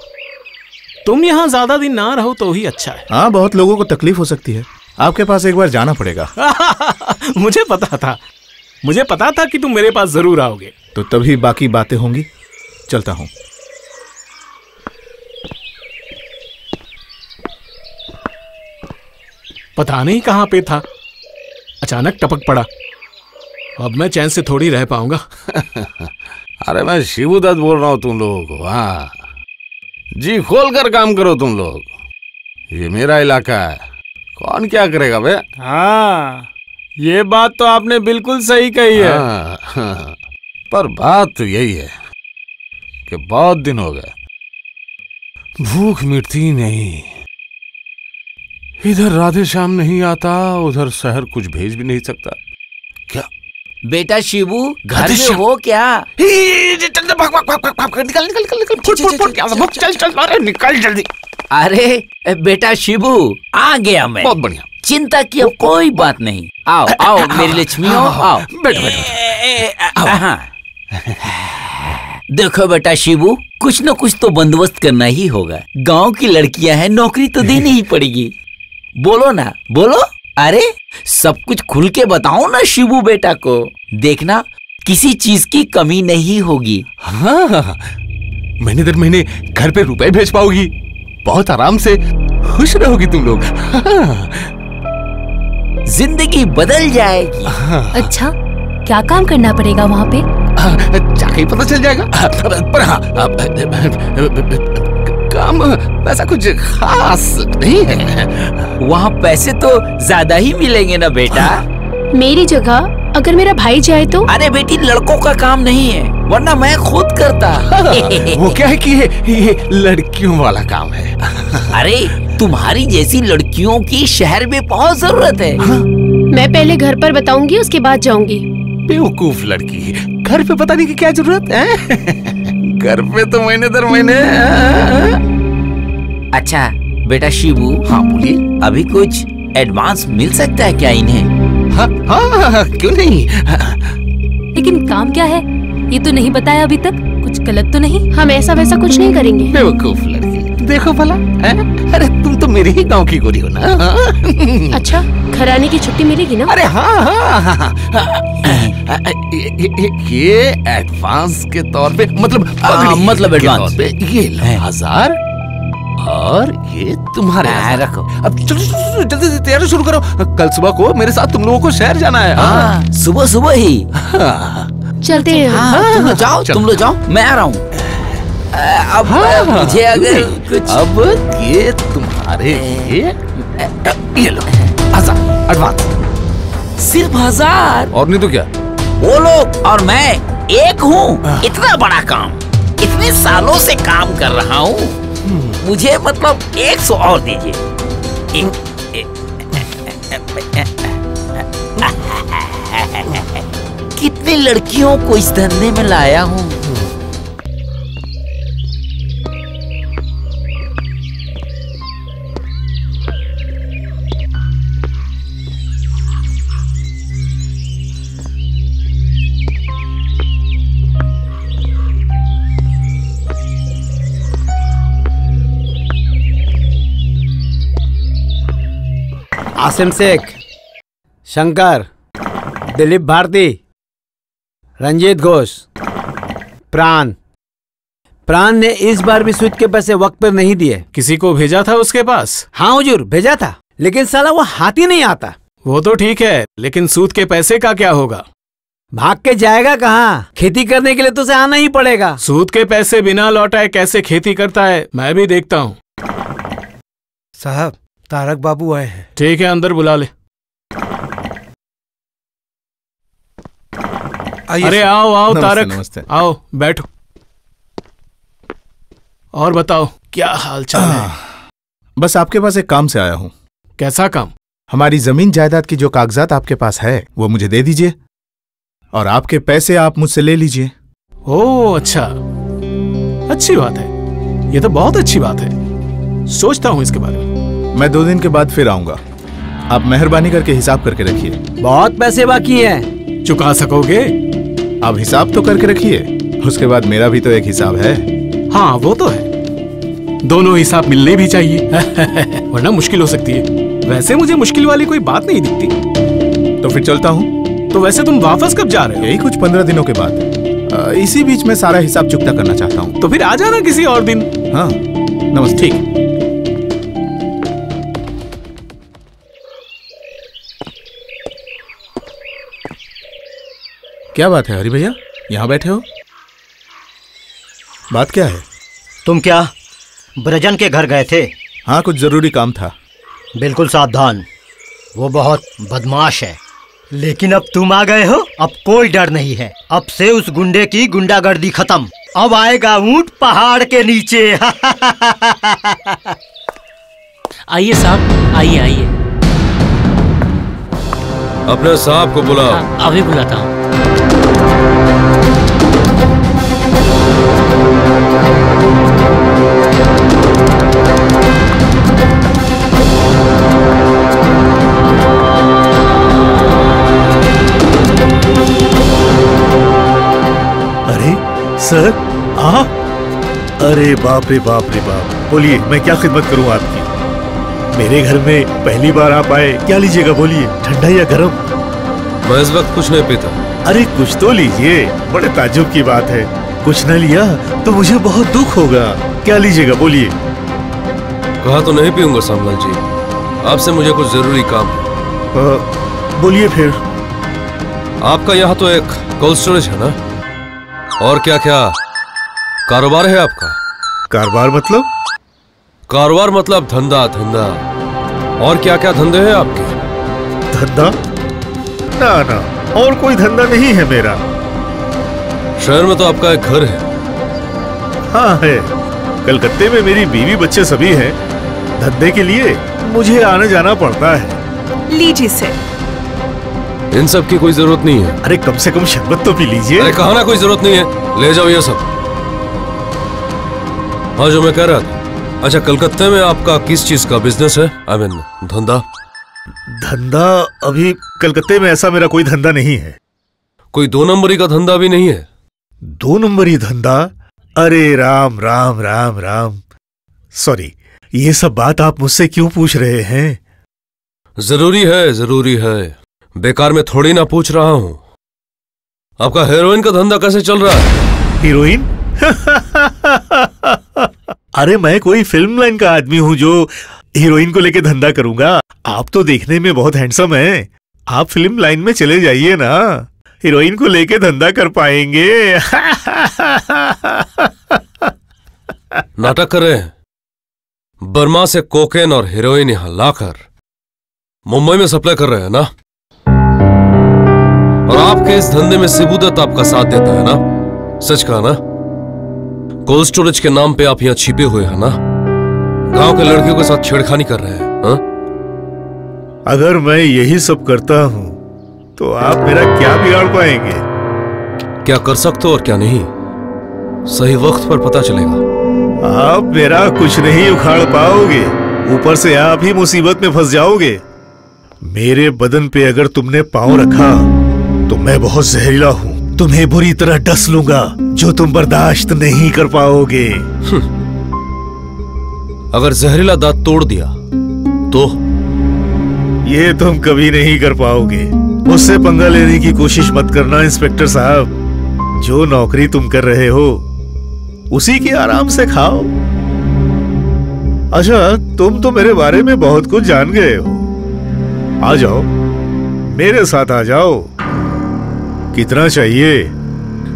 तुम यहाँ ज्यादा दिन ना रहो तो ही अच्छा है। हाँ, बहुत लोगों को तकलीफ हो सकती है। आपके पास एक बार जाना पड़ेगा। मुझे पता था कि तुम मेरे पास जरूर आओगे। तो तभी बाकी बातें होंगी। चलता हूँ। पता नहीं कहाँ पे था, अचानक टपक पड़ा। अब मैं चैन से थोड़ी रह पाऊंगा। अरे मैं शिबू दत्त बोल रहा हूँ तुम लोगों को। हाँ, जी खोल कर काम करो तुम लोग। ये मेरा इलाका है, कौन क्या करेगा बे? हाँ, ये बात तो आपने बिल्कुल सही कही है। हाँ, पर बात तो यही है कि बहुत दिन हो गए, भूख मिटती नहीं। इधर राधे श्याम नहीं आता, उधर शहर कुछ भेज भी नहीं सकता। क्या बेटा शिबू घर में हो क्या? निकल जल्दी। अरे बेटा शिबू आ गया मैं। बहुत बढ़िया, चिंता की अब कोई बात नहीं। आओ आओ मेरी लक्ष्मी, आओ बैठो बैठो। हाँ। देखो बेटा शिबू, कुछ न कुछ तो बंदोबस्त करना ही होगा। गांव की लड़कियां हैं, नौकरी तो देनी ही पड़ेगी। बोलो ना, बोलो। अरे सब कुछ खुल के बताओ ना शिबू बेटा को, देखना किसी चीज की कमी नहीं होगी। हाँ, महीने दर महीने घर पे रुपए भेज पाओगी, बहुत आराम से खुश रहोगी तुम लोग। हाँ। जिंदगी बदल जाएगी। हाँ। अच्छा, क्या काम करना पड़ेगा वहाँ पे? जाके ही पता चल जाएगा। पर हाँ, काम वैसा कुछ खास नहीं है। वहाँ पैसे तो ज्यादा ही मिलेंगे ना बेटा। मेरी जगह अगर मेरा भाई जाए तो? अरे बेटी, लड़कों का काम नहीं है, वरना मैं खुद करता। वो क्या है कि ये लड़कियों वाला काम है। अरे तुम्हारी जैसी लड़कियों की शहर में बहुत जरूरत है। मैं पहले घर पर बताऊंगी, उसके बाद जाऊंगी। बेवकूफ लड़की, घर पे पता नहीं कि क्या जरूरत है। घर पे तो महीने दर महीने। अच्छा बेटा शिबू। हाँ बोलिए। अभी कुछ एडवांस मिल सकता है क्या इन्हें? हाँ हाँ, क्यों नहीं। लेकिन काम क्या है ये तो नहीं बताया अभी तक, कुछ गलत तो नहीं? हम ऐसा वैसा कुछ नहीं करेंगे। बेवकूफ लड़की, देखो भला। अरे तुम तो मेरे ही गांव की गोरी हो ना। अच्छा, घर आने की छुट्टी मिलेगी ना? अरे हाँ, ये एडवांस के तौर पे, मतलब एडवांस पे ये 1000 और ये तुम्हारे। रखो। अब चलो जल्दी से तैयारी शुरू करो, कल सुबह को मेरे साथ तुम लोगों को शहर जाना है। हाँ, सुबह सुबह ही। चलते हैं। हाँ, तुम लोग जाओ, मैं आ रहा हूँ। अब मुझे अगर कुछ, अब ये तुम्हारे ये लो 1000 एडवांस। सिर्फ 1000? और नहीं तो क्या। वो लोग और मैं एक हूँ। इतना बड़ा काम, इतने सालों से काम कर रहा हूँ, मुझे मतलब 100 और दीजिए। कितनी लड़कियों को इस धंधे में लाया हूँ। आसिम शेख, शंकर, दिलीप भारती, रंजीत घोष, प्राण। प्राण ने इस बार भी सूद के पैसे वक्त पर नहीं दिए। किसी को भेजा था उसके पास? हाँ हुजूर, भेजा था, लेकिन साला वो हाथ ही नहीं आता। वो तो ठीक है, लेकिन सूद के पैसे का क्या होगा? भाग के जाएगा कहाँ? खेती करने के लिए तो उसे आना ही पड़ेगा। सूद के पैसे बिना लौटाए कैसे खेती करता है, मैं भी देखता हूँ। साहब, तारक बाबू आए हैं। ठीक है, अंदर बुला ले। अरे आओ आओ तारक, नमस्ते। आओ बैठो। और बताओ क्या हाल चाल है? बस आपके पास एक काम से आया हूँ। कैसा काम? हमारी जमीन जायदाद की जो कागजात आपके पास है वो मुझे दे दीजिए, और आपके पैसे आप मुझसे ले लीजिए। ओह अच्छा, अच्छी बात है, ये तो बहुत अच्छी बात है। सोचता हूँ इसके बारे में। मैं 2 दिन के बाद फिर आऊंगा। आप मेहरबानी करके हिसाब करके रखिए। बहुत पैसे बाकी हैं। चुका सकोगे? आप हिसाब तो करके रखिए, उसके बाद मेरा भी तो एक हिसाब है। हाँ वो तो है, दोनों हिसाब मिलने भी चाहिए वरना मुश्किल हो सकती है। वैसे मुझे मुश्किल वाली कोई बात नहीं दिखती। तो फिर चलता हूँ। तो वैसे तुम वापस कब जा रहे हो? यही कुछ 15 दिनों के बाद। इसी बीच में सारा हिसाब चुकता करना चाहता हूँ। तो फिर आ जाना किसी और दिन। हाँ नमस्ते। ठीक। क्या बात है हरि भैया, यहाँ बैठे हो? बात क्या है? तुम क्या ब्रजन के घर गए थे? हाँ, कुछ जरूरी काम था। बिल्कुल सावधान, वो बहुत बदमाश है। लेकिन अब तुम आ गए हो, अब कोई डर नहीं है। अब से उस गुंडे की गुंडागर्दी खत्म। अब आएगा ऊंट पहाड़ के नीचे आइए साहब, आइए आइए। अपने साहब को बुलाओ। अभी बुलाता हूँ। अरे सर आप? अरे बाप रे बाप रे बाप। बोलिए, मैं क्या खिदमत करूं आपकी? मेरे घर में पहली बार आप आए, क्या लीजिएगा बोलिए, ठंडा या गर्म? मैं इस वक्त कुछ नहीं पीता। अरे कुछ तो लीजिए, बड़े ताज्जुब की बात है। कुछ न लिया तो मुझे बहुत दुख होगा। क्या लीजिएगा बोलिए? कहा तो नहीं पीऊंगा सामलाल जी, आपसे मुझे कुछ जरूरी काम है। बोलिए फिर। आपका यहाँ तो एक कोल्ड स्टोरेज है ना? और क्या क्या कारोबार है आपका? कारोबार मतलब? कारोबार मतलब धंधा। धंधा और क्या क्या धंधे हैं आपके? धंधा? ना ना, और कोई धंधा नहीं है मेरा। शहर में तो आपका एक घर है। हाँ है, कलकत्ते में मेरी बीवी बच्चे सभी हैं। धंधे के लिए मुझे आने जाना पड़ता है। लीजिए सर। इन सब की कोई जरूरत नहीं है। अरे कम से कम शरबत तो पी लीजिए। अरे कहा ना कोई जरूरत नहीं है, ले जाओ ये सब। हाँ जो मैं कह रहा था, अच्छा कलकत्ते में आपका किस चीज का बिजनेस है? आई मीन धंधा। धंधा? अभी कलकत्ते में ऐसा मेरा कोई धंधा नहीं है। कोई 2 नंबरी का धंधा भी नहीं है? 2 नंबरी धंधा? अरे राम राम राम राम, सॉरी, ये सब बात आप मुझसे क्यों पूछ रहे हैं? जरूरी है, जरूरी है, बेकार में थोड़ी ना पूछ रहा हूं। आपका हेरोइन का धंधा कैसे चल रहा है? हीरोइन? अरे मैं कोई फिल्म लाइन का आदमी हूं जो हीरोइन को लेके धंधा करूंगा? आप तो देखने में बहुत हैंडसम हैं। आप फिल्म लाइन में चले जाइए ना, हीरोइन को लेके धंधा कर पाएंगे। नाटक कर रहे हैं? बर्मा से कोकेन और हीरोइन यहां लाकर मुंबई में सप्लाई कर रहे हैं ना? और आपके इस धंधे में सिबूदत आपका साथ देता है ना? सच कहा ना? कोल्ड स्टोरेज के नाम पे आप यहाँ छिपे हुए हैं ना? गांव के लड़कियों के साथ छेड़खानी कर रहे हैं हा? अगर मैं यही सब करता हूं तो आप मेरा क्या बिगाड़ पाएंगे? क्या कर सकते हो और क्या नहीं, सही वक्त पर पता चलेगा। आप मेरा कुछ नहीं उखाड़ पाओगे, ऊपर से आप ही मुसीबत में फंस जाओगे। मेरे बदन पे अगर तुमने पांव रखा तो मैं बहुत जहरीला हूं, तुम्हें बुरी तरह डस लूंगा जो तुम बर्दाश्त नहीं कर पाओगे। अगर जहरीला दांत तोड़ दिया तो ये तुम कभी नहीं कर पाओगे। मुझसे पंगा लेने की कोशिश मत करना इंस्पेक्टर साहब। जो नौकरी तुम कर रहे हो उसी की आराम से खाओ। अच्छा, तुम तो मेरे बारे में बहुत कुछ जान गए हो। आ जाओ, मेरे साथ आ जाओ। कितना चाहिए?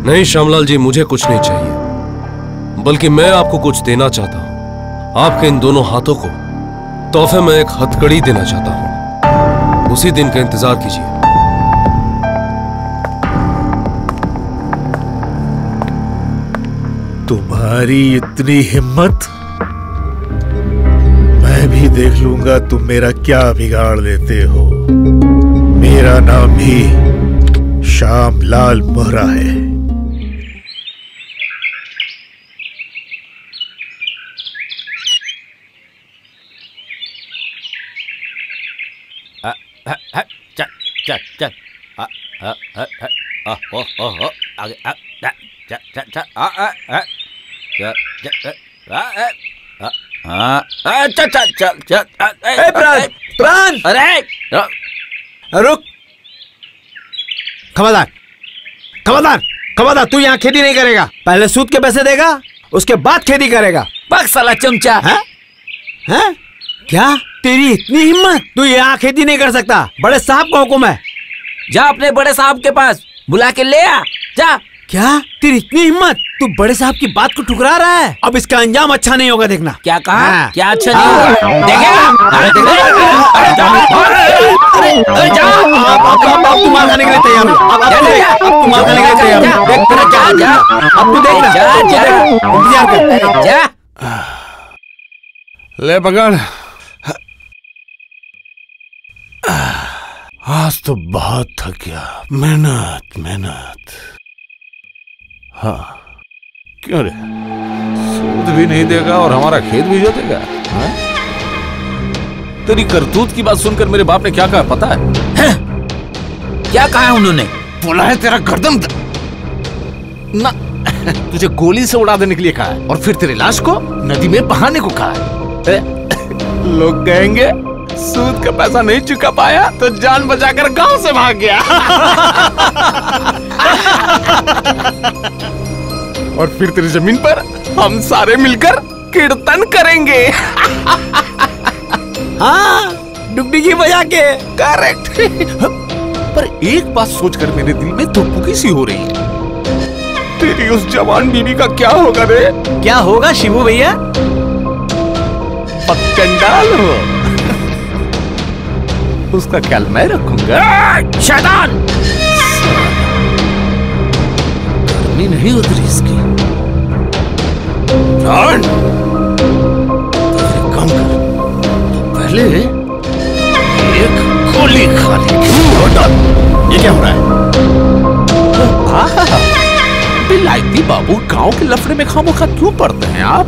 नहीं श्यामलाल जी, मुझे कुछ नहीं चाहिए, बल्कि मैं आपको कुछ देना चाहता हूं। आपके इन दोनों हाथों को तोहफे में एक हथकड़ी देना चाहता हूं। उसी दिन का इंतजार कीजिए। तुम्हारी इतनी हिम्मत, मैं भी देख लूंगा तुम मेरा क्या बिगाड़ देते हो। मेरा नाम भी श्यामलाल मोहरा है। चल चल आगे प्राण, प्राण, अरे रुक। खबरदार, खबरदार, खबरदार, तू यहाँ खेती नहीं करेगा। पहले सूद के पैसे देगा, उसके बाद खेती करेगा। बक साला चमचा। हैं? हैं? क्या तेरी इतनी हिम्मत? तू यहाँ खेती नहीं कर सकता। बड़े साहब का हुक्म है। जा अपने बड़े साहब के पास बुला के ले आ। जा। क्या तेरी इतनी हिम्मत? तू बड़े साहब की बात को ठुकरा रहा है। अब इसका अंजाम अच्छा नहीं होगा, देखना। क्या कहा? क्या अच्छा नहीं होगा? देखेगा? अब तू मार खाने के लिए तैयार हो। अब तू मार खाने के लिए तैयार हो। देख तेरा क्या, जा अब तू देखना। इंतजार कर। जा। ले पकड़। आज तो बहुत थक गया। मेहनत मेहनत। हाँ, क्यों रे? सूद भी नहीं देगा और हमारा खेत भी जोतेगा? तेरी करतूत की बात सुनकर मेरे बाप ने क्या कहा पता है? क्या कहा उन्होंने? बोला है तेरा गर्दन ना तुझे गोली से उड़ा देने के लिए कहा है, और फिर तेरी लाश को नदी में बहाने को कहा है। लोग कहेंगे सूद का पैसा नहीं चुका पाया तो जान बचाकर गांव से भाग गया। और फिर तेरी जमीन पर हम सारे मिलकर कीर्तन करेंगे। हाँ, डुगडुगी बजा के। करेक्ट। पर एक बात सोचकर मेरे दिल में धुकपुकी सी हो रही है। तेरी उस जवान बीवी का क्या होगा रे? क्या होगा शिबू भैया? पक्कंडाल हो। उसका ख्याल मैं रखूंगा। शैतान! गर्मी नहीं उतरी इसकी। प्राण, तो एक काम कर, तो पहले एक गोली खा ले। ये क्या हो रहा है? बिलायती बाबू, गांव के लफड़े में खामोखा क्यों पड़ते हैं आप?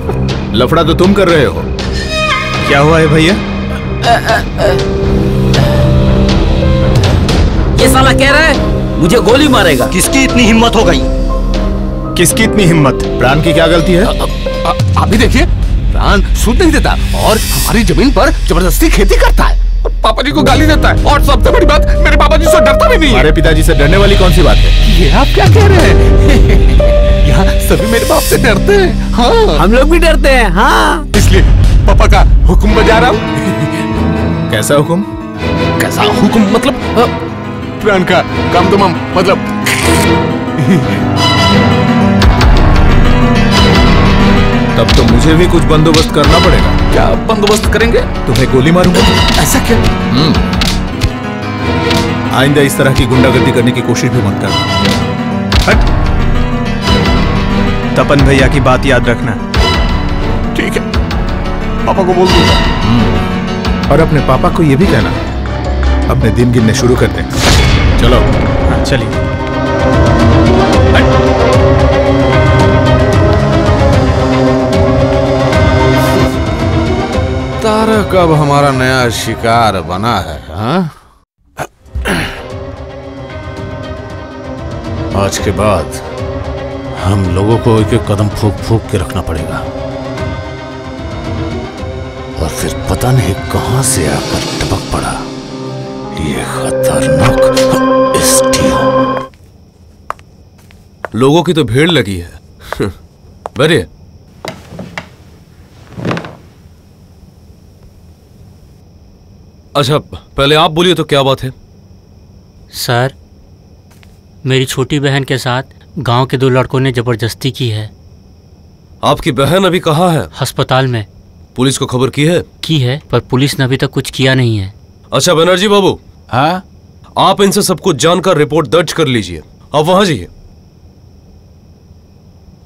लफड़ा तो तुम कर रहे हो। क्या हुआ है भैया? ये साला कह रहा है मुझे गोली मारेगा। किसकी इतनी हिम्मत हो गई? किसकी इतनी हिम्मत? प्राण की क्या गलती है? अभी देखिए, प्राण सूद नहीं देता और हमारी जमीन पर जबरदस्ती खेती करता है। पापा जी को गाली देता है, और सबसे बड़ी बात, मेरे पापा जी से डरता भी नहीं है। हमारे पिताजी से डरने वाली कौन सी बात है? ये आप क्या कह रहे हैं? यहाँ सभी मेरे बाप से डरते हैं। हाँ, हम लोग भी डरते हैं। हाँ, इसलिए पापा का हुक्म बजा रहा हूँ। कैसा हुक्म? कैसा हुक्म मतलब? प्राण का काम तमाम मतलब। तब तो मुझे भी कुछ बंदोबस्त करना पड़ेगा। क्या बंदोबस्त करेंगे? तुम्हें गोली मारूंगा। ऐसा क्या? आइंदा इस तरह की गुंडागर्दी करने की कोशिश भी मत करना। तपन भैया की बात याद रखना। ठीक है, पापा को बोल दूंगा। और अपने पापा को ये भी कहना अपने दिन गिनने शुरू कर दें। चलो। हाँ, चलिए। तारक अब हमारा नया शिकार बना है। हाँ? आज के बाद हम लोगों को एक एक कदम फूक फूक के रखना पड़ेगा, और फिर पता नहीं कहां से आकर टपक पड़ा। ये खतरनाक एसटीओ। लोगों की तो भीड़ लगी है। बैठिए। अच्छा, पहले आप बोलिए तो क्या बात है? सर, मेरी छोटी बहन के साथ गांव के 2 लड़कों ने जबरदस्ती की है। आपकी बहन अभी कहाँ है? अस्पताल में। पुलिस को खबर की है? की है, पर पुलिस ने अभी तक कुछ किया नहीं है। अच्छा बनर्जी बाबू। हाँ? आप इनसे सब कुछ जानकर रिपोर्ट दर्ज कर लीजिए। आप वहां जाइए।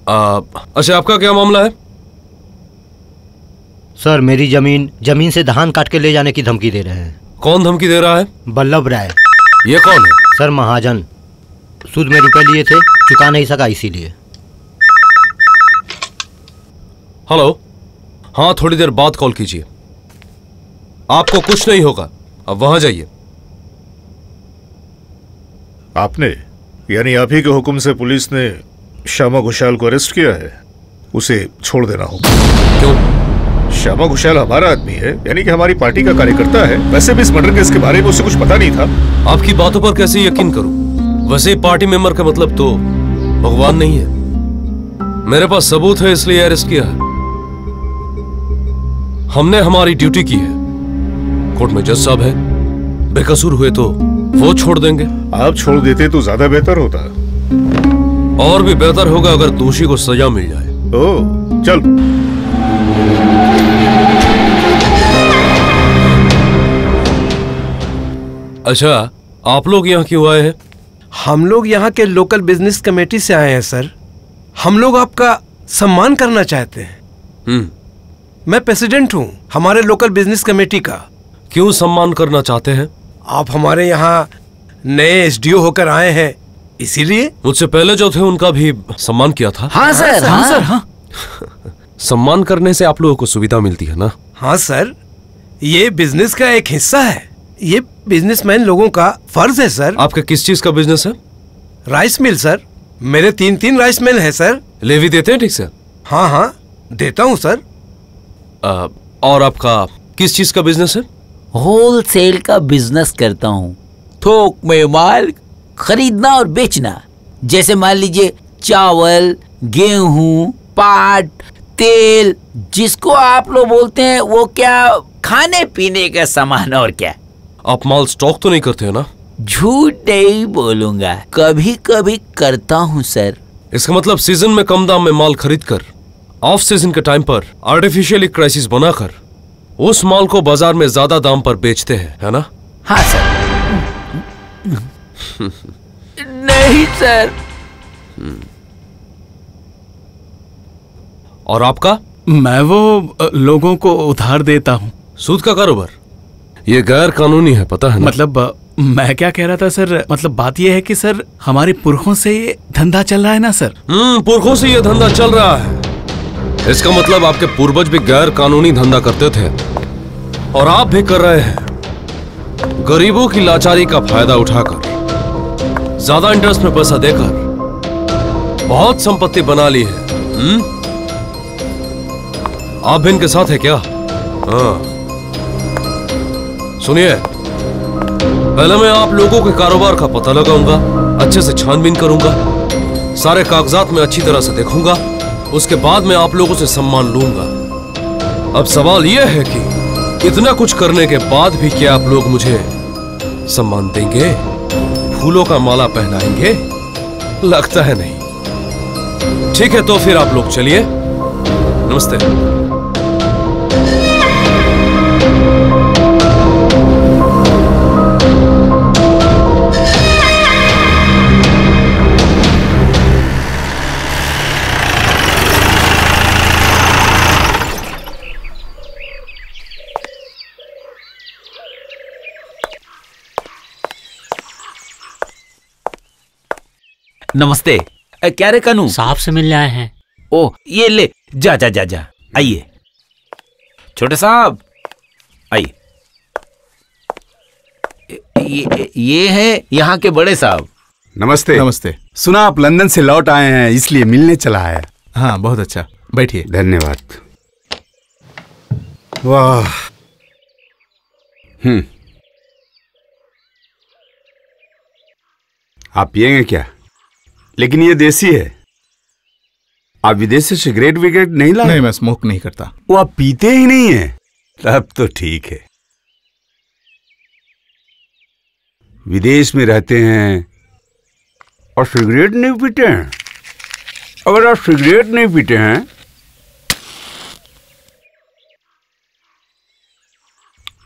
अच्छा, आपका क्या मामला है? सर, मेरी जमीन से धान काट के ले जाने की धमकी दे रहे हैं। कौन धमकी दे रहा है? बल्लभ राय। ये कौन है? सर, महाजन। सूद में रुपए लिए थे, चुका नहीं सका इसीलिए। हेलो। हाँ, थोड़ी देर बाद कॉल कीजिए। आपको कुछ नहीं होगा, अब वहां जाइए। आपने, यानी आप ही के हुक्म से पुलिस ने श्यामा घोषाल को अरेस्ट किया है? उसे छोड़ देना होगा। क्यों? श्यामा घोषाल हमारा आदमी है, यानी कि हमारी पार्टी का कार्यकर्ता है। वैसे भी इस मर्डर केस के बारे में उसे कुछ पता नहीं था। आपकी बातों पर कैसे यकीन करूं? वैसे ही पार्टी मेंबर का मतलब तो भगवान नहीं है। मेरे पास सबूत है, इसलिए अरेस्ट किया है। हमने हमारी ड्यूटी की है। कोर्ट में जज साहब है, बेकसूर हुए तो वो छोड़ देंगे। आप छोड़ देते तो ज्यादा बेहतर होता। और भी बेहतर होगा अगर दोषी को सजा मिल जाए। ओह, चल। अच्छा, आप लोग यहाँ क्यों आए हैं? हम लोग यहाँ के लोकल बिजनेस कमेटी से आए हैं सर। हम लोग आपका सम्मान करना चाहते हैं। मैं प्रेसिडेंट हूँ हमारे लोकल बिजनेस कमेटी का। क्यों सम्मान करना चाहते हैं? आप हमारे यहाँ नए एसडीओ होकर आए हैं, इसीलिए। मुझसे पहले जो थे उनका भी सम्मान किया था। हाँ सर, हाँ सर, हाँ। सम्मान करने से आप लोगों को सुविधा मिलती है ना? हाँ सर, ये बिजनेस का एक हिस्सा है। ये बिजनेसमैन लोगों का फर्ज है सर। आपका किस चीज का बिजनेस है? Rice mill sir. मेरे 3 राइस मिल है सर। लेवी देते हैं ठीक से? हाँ हाँ, देता हूँ सर। और आपका किस चीज का बिजनेस है? होलसेल का बिजनेस करता हूँ। थोक में माल खरीदना और बेचना। जैसे मान लीजिए चावल, गेहूं, पाट, तेल, जिसको आप लोग बोलते हैं वो क्या, खाने पीने का सामान। और क्या? आप माल स्टॉक तो नहीं करते हो ना? झूठ नहीं बोलूंगा, कभी कभी करता हूँ सर। इसका मतलब सीजन में कम दाम में माल खरीद कर ऑफ सीजन के टाइम पर आर्टिफिशियली क्राइसिस बनाकर उस माल को बाजार में ज्यादा दाम पर बेचते हैं, है ना? हाँ सर। नहीं सर। और आपका? मैं वो लोगों को उधार देता हूँ। सूद का कारोबार? ये गैर कानूनी है, पता है ना? मतलब मैं क्या कह रहा था सर, मतलब बात ये है कि सर हमारे पुरखों से ये धंधा चल रहा है ना सर। पुरखों से ये धंधा चल रहा है। इसका मतलब आपके पूर्वज भी गैर कानूनी धंधा करते थे और आप भी कर रहे हैं। गरीबों की लाचारी का फायदा उठाकर ज्यादा इंटरेस्ट में पैसा देकर बहुत संपत्ति बना ली है। आप भी इनके साथ है क्या? हाँ, सुनिए, पहले मैं आप लोगों के कारोबार का पता लगाऊंगा, अच्छे से छानबीन करूंगा, सारे कागजात में अच्छी तरह से देखूंगा, उसके बाद मैं आप लोगों से सम्मान लूंगा। अब सवाल यह है कि इतना कुछ करने के बाद भी क्या आप लोग मुझे सम्मान देंगे? फूलों का माला पहनाएंगे? लगता है नहीं। ठीक है, तो फिर आप लोग चलिए। नमस्ते। नमस्ते। क्या रे कानू? साहब से मिलने आए हैं। ओह, ये ले, जा जा जा जा, आइए। छोटे साहब आइए। ये है यहाँ के बड़े साहब। नमस्ते। नमस्ते। सुना आप लंदन से लौट आए हैं, इसलिए मिलने चला है। हाँ, बहुत अच्छा, बैठिए। धन्यवाद। वाह। आप पिएंगे क्या? लेकिन ये देसी है। आप विदेश से सिगरेट विगरेट नहीं लाए? नहीं, मैं स्मोक नहीं करता। वो आप पीते ही नहीं है? तब तो ठीक है। विदेश में रहते हैं और सिगरेट नहीं पीते हैं? अगर आप सिगरेट नहीं पीते हैं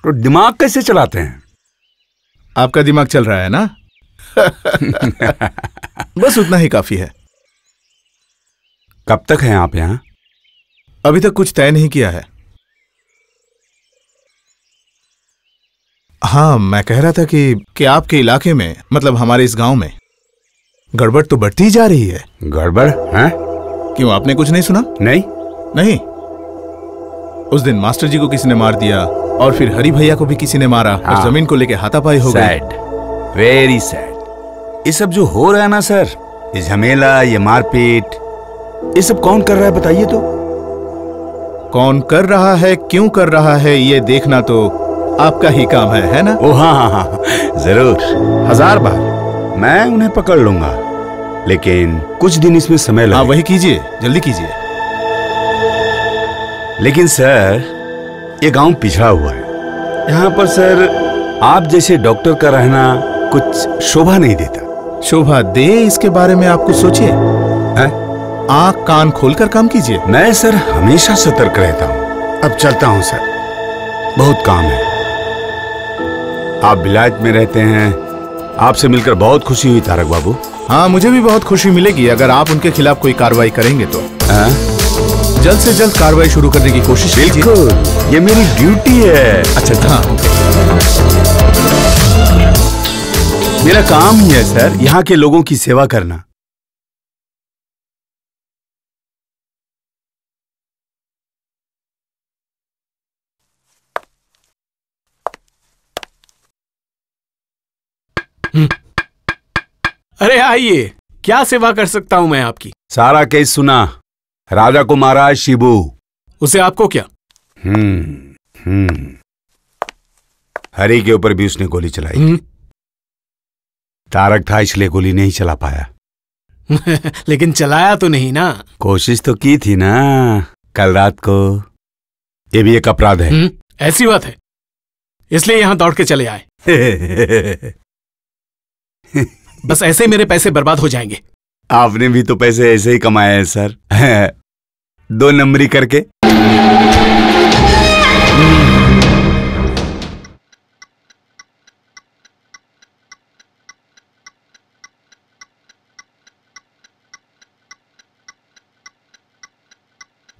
तो दिमाग कैसे चलाते हैं? आपका दिमाग चल रहा है ना? बस उतना ही काफी है। कब तक हैं आप यहाँ? अभी तक कुछ तय नहीं किया है। हाँ, मैं कह रहा था कि आपके इलाके में, मतलब हमारे इस गांव में गड़बड़ तो बढ़ती ही जा रही है। गड़बड़ है? क्यों, आपने कुछ नहीं सुना? नहीं। उस दिन मास्टर जी को किसी ने मार दिया और फिर हरी भैया को भी किसी ने मारा। हाँ। और जमीन को लेके हाथापाई हो गई। Sad, very sad. ये सब जो हो रहा है ना सर, ये झमेला, ये मारपीट, ये सब कौन कर रहा है बताइए तो? कौन कर रहा है, क्यों कर रहा है, ये देखना तो आपका ही काम है ना? ओ हाँ, जरूर, 1000 बार मैं उन्हें पकड़ लूंगा, लेकिन कुछ दिन इसमें समय लगेगा। वही कीजिए, जल्दी कीजिए। लेकिन सर, ये गांव पिछड़ा हुआ है। यहाँ पर सर आप जैसे डॉक्टर का रहना कुछ शोभा नहीं देता। शोभा दे, इसके बारे में आप कुछ सोचिए। आंख कान खोलकर काम कीजिए। मैं सर हमेशा सतर्क रहता हूँ। अब चलता हूँ सर, बहुत काम है। आप विलायत में रहते हैं, आपसे मिलकर बहुत खुशी हुई तारक बाबू। हाँ, मुझे भी बहुत खुशी मिलेगी अगर आप उनके खिलाफ कोई कार्रवाई करेंगे तो। जल्द से जल्द कार्रवाई शुरू करने की कोशिश कीजिए। बिल्कुल, ये मेरी ड्यूटी है। अच्छा, हाँ, मेरा काम ही है सर यहाँ के लोगों की सेवा करना। अरे आइए, क्या सेवा कर सकता हूं मैं आपकी? सारा केस सुना, राजा को मारा शिबू। उसे आपको क्या? हरी के ऊपर भी उसने गोली चलाई। तारक था इसलिए गोली नहीं चला पाया। लेकिन चलाया तो नहीं ना? कोशिश तो की थी ना कल रात को। ये भी एक अपराध है। ऐसी बात है, इसलिए यहां दौड़ के चले आए। बस ऐसे मेरे पैसे बर्बाद हो जाएंगे। आपने भी तो पैसे ऐसे ही कमाए हैं सर, 2 नंबरी करके।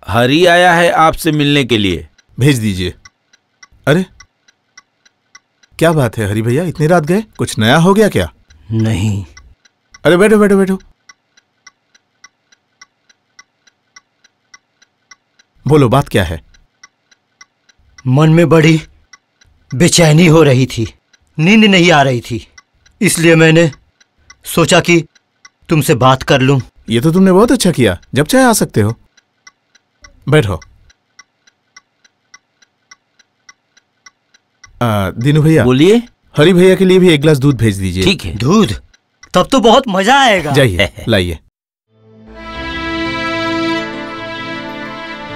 हरी आया है आपसे मिलने के लिए। भेज दीजिए। अरे क्या बात है हरी भैया, इतनी रात गए? कुछ नया हो गया क्या? नहीं। अरे बैठो बैठो बैठो, बोलो बात क्या है? मन में बड़ी बेचैनी हो रही थी, नींद नहीं आ रही थी, इसलिए मैंने सोचा कि तुमसे बात कर लूं। ये तो तुमने बहुत अच्छा किया, जब चाहे आ सकते हो। बैठो। दीनू भैया बोलिए। हरी भैया के लिए भी 1 गिलास दूध भेज दीजिए। ठीक है। दूध? तब तो बहुत मजा आएगा। जाइए लाइए।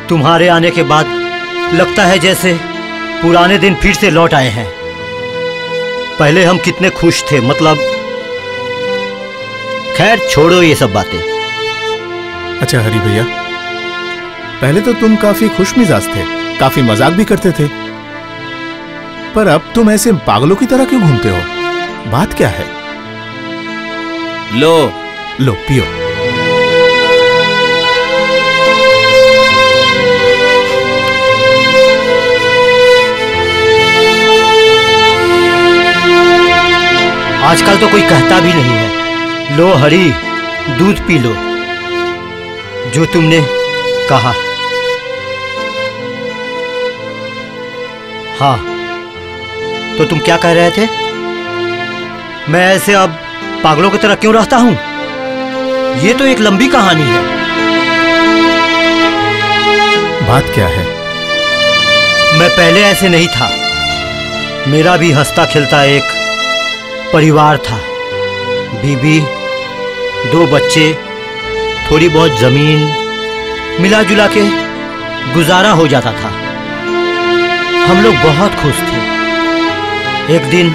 तुम्हारे आने के बाद लगता है जैसे पुराने दिन फिर से लौट आए हैं। पहले हम कितने खुश थे, मतलब खैर छोड़ो ये सब बातें। अच्छा हरी भैया, पहले तो तुम काफी खुश मिजाज थे, काफी मजाक भी करते थे, पर अब तुम ऐसे पागलों की तरह क्यों घूमते हो? बात क्या है? लो पियो। आजकल तो कोई कहता भी नहीं है। लो हरी, दूध पी लो। जो तुमने कहा। हाँ, तो तुम क्या कह रहे थे? मैं ऐसे अब पागलों की तरह क्यों रहता हूं? ये तो एक लंबी कहानी है। बात क्या है? मैं पहले ऐसे नहीं था। मेरा भी हंसता खेलता एक परिवार था। बीबी, 2 बच्चे, थोड़ी बहुत जमीन, मिला जुला के गुजारा हो जाता था। हम लोग बहुत खुश थे। एक दिन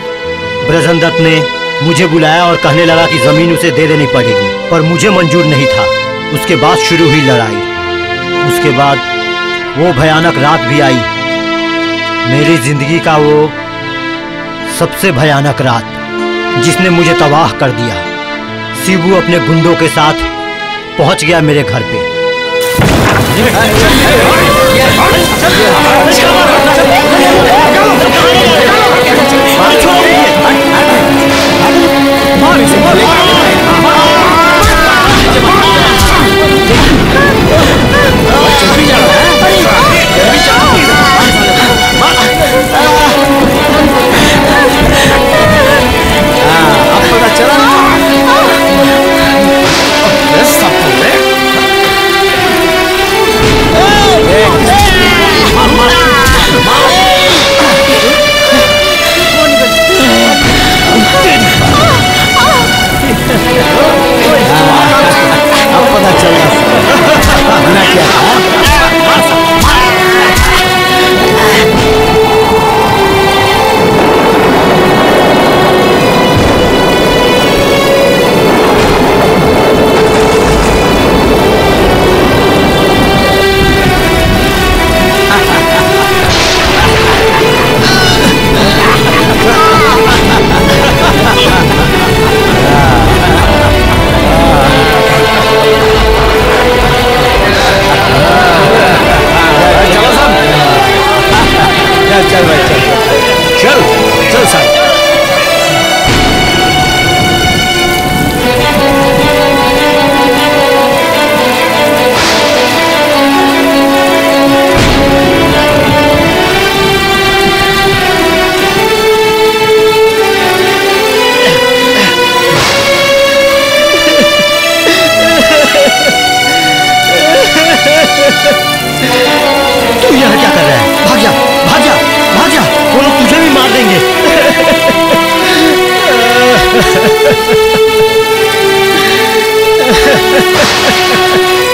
ब्रजन दत्त ने मुझे बुलाया और कहने लगा कि जमीन उसे दे देनी पड़ेगी, पर मुझे मंजूर नहीं था। उसके बाद शुरू हुई लड़ाई। उसके बाद वो भयानक रात भी आई, मेरी जिंदगी का वो सबसे भयानक रात, जिसने मुझे तबाह कर दिया। शिबू अपने गुंडों के साथ पहुंच गया मेरे घर पे।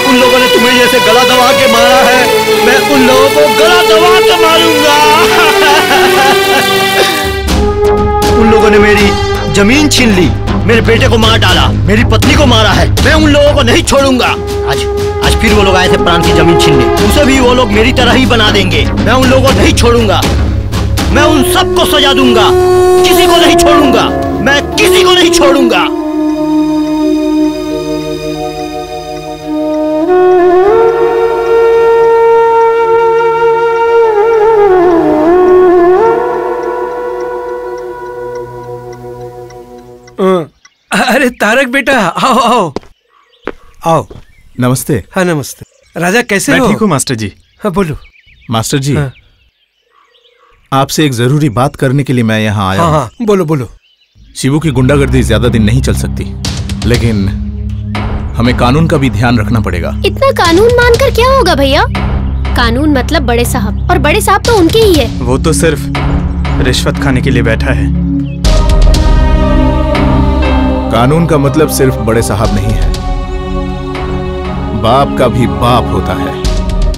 उन लोगों ने तुम्हें जैसे गला दबा के मारा है, मैं उन लोगों को गला दबा के मारूंगा। उन लोगों ने मेरी जमीन छीन ली, मेरे बेटे को मार डाला, मेरी पत्नी को मारा है। मैं उन लोगों को नहीं छोड़ूंगा। आज फिर वो लोग आए थे प्राण की जमीन छीनने, उसे भी वो लोग मेरी तरह ही बना देंगे। मैं उन लोगों को नहीं छोड़ूंगा, मैं उन सबको सजा दूंगा, किसी को नहीं छोड़ूंगा, मैं किसी को नहीं छोड़ूंगा। अरे तारक बेटा, आओ आओ आओ। नमस्ते। हाँ नमस्ते। राजा कैसे हो? मैं ठीक हूँ मास्टर जी। हाँ बोलो। मास्टर जी, हाँ। आपसे एक जरूरी बात करने के लिए मैं यहाँ आया हाँ हूँ। हाँ बोलो बोलो। शिबू की गुंडागर्दी ज्यादा दिन नहीं चल सकती, लेकिन हमें कानून का भी ध्यान रखना पड़ेगा। इतना कानून मानकर क्या होगा भैया? कानून मतलब बड़े साहब, और बड़े साहब तो उनके ही है। वो तो सिर्फ रिश्वत खाने के लिए बैठा है। कानून का मतलब सिर्फ बड़े साहब नहीं है, बाप का भी बाप होता है।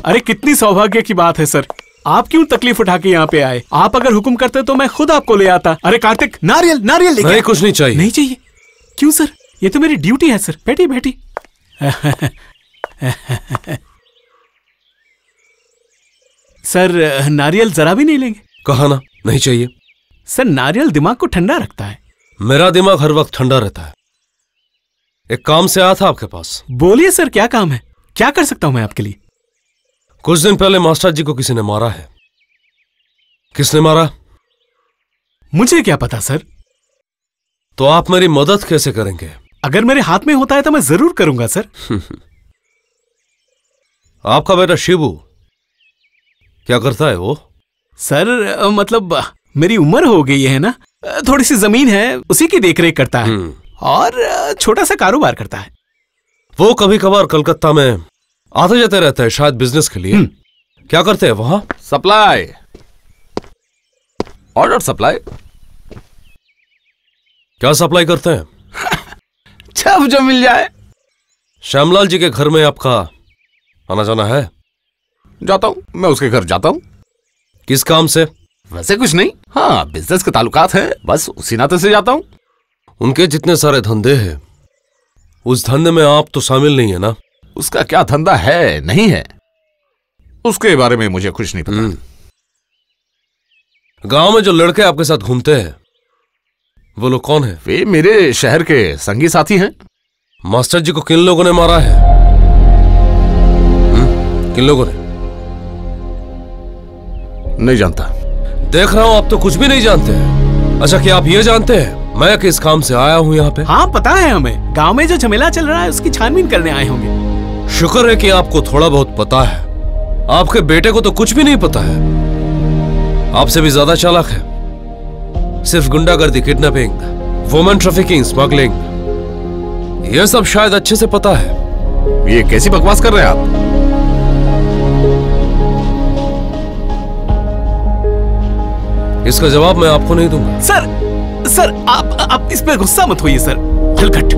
अरे कितनी सौभाग्य की बात है सर, आप क्यों तकलीफ उठा के यहाँ पे आए? आप अगर हुक्म करते तो मैं खुद आपको ले आता। अरे कार्तिक, नारियल नारियल लेके। नहीं, कुछ नहीं चाहिए। नहीं चाहिए? क्यों सर? ये तो मेरी ड्यूटी है सर। बैठी बैठी। सर नारियल जरा भी नहीं लेंगे? कहा ना नहीं चाहिए। सर नारियल दिमाग को ठंडा रखता है। मेरा दिमाग हर वक्त ठंडा रहता है। एक काम से आया था आपके पास। बोलिए सर, क्या काम है? क्या कर सकता हूं मैं आपके लिए? कुछ दिन पहले मास्टर जी को किसी ने मारा है। किसने मारा? मुझे क्या पता सर। तो आप मेरी मदद कैसे करेंगे? अगर मेरे हाथ में होता है तो मैं जरूर करूंगा सर। आपका बेटा शिबू क्या करता है वो? सर मतलब मेरी उम्र हो गई है ना, थोड़ी सी जमीन है, उसी की देखरेख करता है और छोटा सा कारोबार करता है। वो कभी कभार कलकत्ता में आते जाते रहता है, शायद बिजनेस के लिए। क्या करते हैं वहां? Supply, order supply. क्या सप्लाई करते हैं? जब जो मिल जाए। श्यामलाल जी के घर में आपका आना जाना है? जाता हूँ, मैं उसके घर जाता हूँ। किस काम से? वैसे कुछ नहीं, हाँ बिजनेस के ताल्लुकात है, बस उसी नाते से जाता हूँ। उनके जितने सारे धंधे हैं, उस धंधे में आप तो शामिल नहीं है ना? उसका क्या धंधा है नहीं है, उसके बारे में मुझे कुछ नहीं पता। गांव में जो लड़के आपके साथ घूमते हैं वो लोग कौन है? वे मेरे शहर के संगी साथी हैं। मास्टर जी को किन लोगों ने मारा है? किन लोगों ने? नहीं जानता। देख रहा हूं आप तो कुछ भी नहीं जानते हैं। अच्छा, क्या आप ये जानते हैं मैं किस काम से आया हूं यहाँ पे? हाँ पता है हमें, गांव में जो झमेला चल रहा है उसकी छानबीन करने आए होंगे। शुक्र है कि आपको थोड़ा बहुत पता है। आपके बेटे को तो कुछ भी नहीं पता है, आपसे भी ज्यादा चालाक है। सिर्फ गुंडागर्दी, किडनैपिंग, वुमेन ट्रैफिकिंग, स्मगलिंग, ये सब शायद अच्छे से पता है। ये कैसी बकवास कर रहे हैं आप? इसका जवाब मैं आपको नहीं दूंगा। सर आप इस पे गुस्सा मत होइए सर। हलकट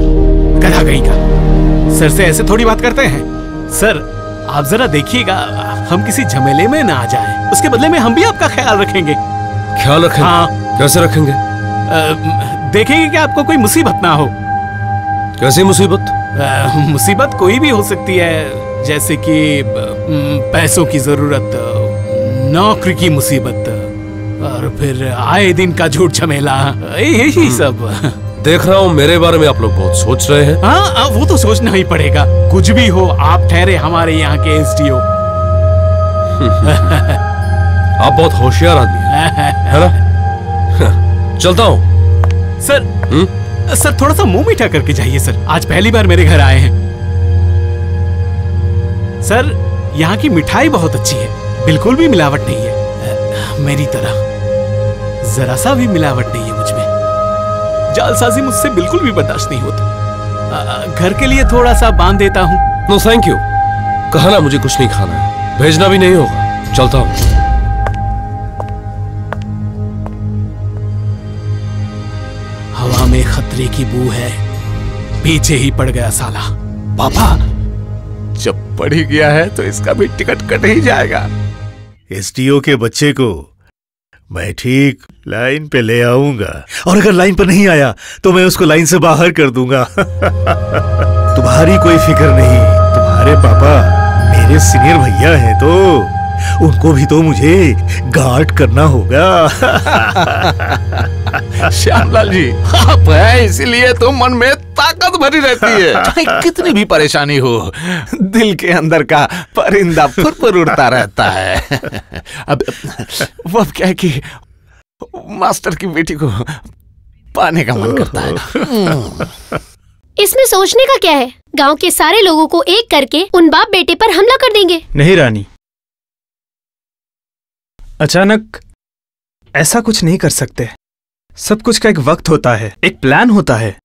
गधा कहीं का, सर से ऐसे थोड़ी बात करते हैं। सर आप जरा देखिएगा हम किसी झमेले में ना आ जाएं, उसके बदले में हम भी आपका ख्याल रखेंगे। ख्याल रखेंगे? हाँ। कैसे रखेंगे? देखेंगे कि आपको कोई मुसीबत ना हो। कैसी मुसीबत? मुसीबत कोई भी हो सकती है, जैसे कि पैसों की जरूरत, नौकरी की मुसीबत, और फिर आए दिन का झूठ झमेला, यही सब। देख रहा हूँ मेरे बारे में आप लोग बहुत सोच रहे हैं। हाँ वो तो सोचना ही पड़ेगा, कुछ भी हो आप ठहरे हमारे यहाँ के एसडीओ। आप बहुत होशियार आदमी है ना? चलता हूँ। सर थोड़ा सा मुंह मीठा करके जाइए सर, आज पहली बार मेरे घर आए हैं। सर यहाँ की मिठाई बहुत अच्छी है, बिल्कुल भी मिलावट नहीं है। मेरी तरह जरा सा भी मिलावट नहीं है मुझ में। जालसाजी मुझसे बिल्कुल भी बर्दाश्त नहीं होती। घर के लिए थोड़ा सा बांध देता हूँ। नो थैंक यू, कहा ना मुझे कुछ नहीं खाना है, भेजना भी नहीं होगा। चलता हूँ। हवा में खतरे की बू है, पीछे ही पड़ गया साला। पापा जब पड़ ही गया है तो इसका भी टिकट कट ही जाएगा। एसडीओ के बच्चे को मैं ठीक लाइन पे ले आऊंगा, और अगर लाइन पर नहीं आया तो मैं उसको लाइन से बाहर कर दूंगा। तुम्हारी कोई फिक्र नहीं, तुम्हारे पापा मेरे सीनियर भैया हैं तो उनको भी तो मुझे गार्ड करना होगा। श्यामलाल जी आप हैं इसीलिए तो मन में ताकत भरी रहती है। चाहे कितनी भी परेशानी हो, दिल के अंदर का परिंदा फुरफुर उड़ता रहता है। अब वो अब क्या है कि मास्टर की बेटी को पाने का मन करता है। इसमें सोचने का क्या है? गांव के सारे लोगों को एक करके उन बाप बेटे पर हमला कर देंगे। नहीं रानी, अचानक ऐसा कुछ नहीं कर सकते। सब कुछ का एक वक्त होता है, एक प्लान होता है।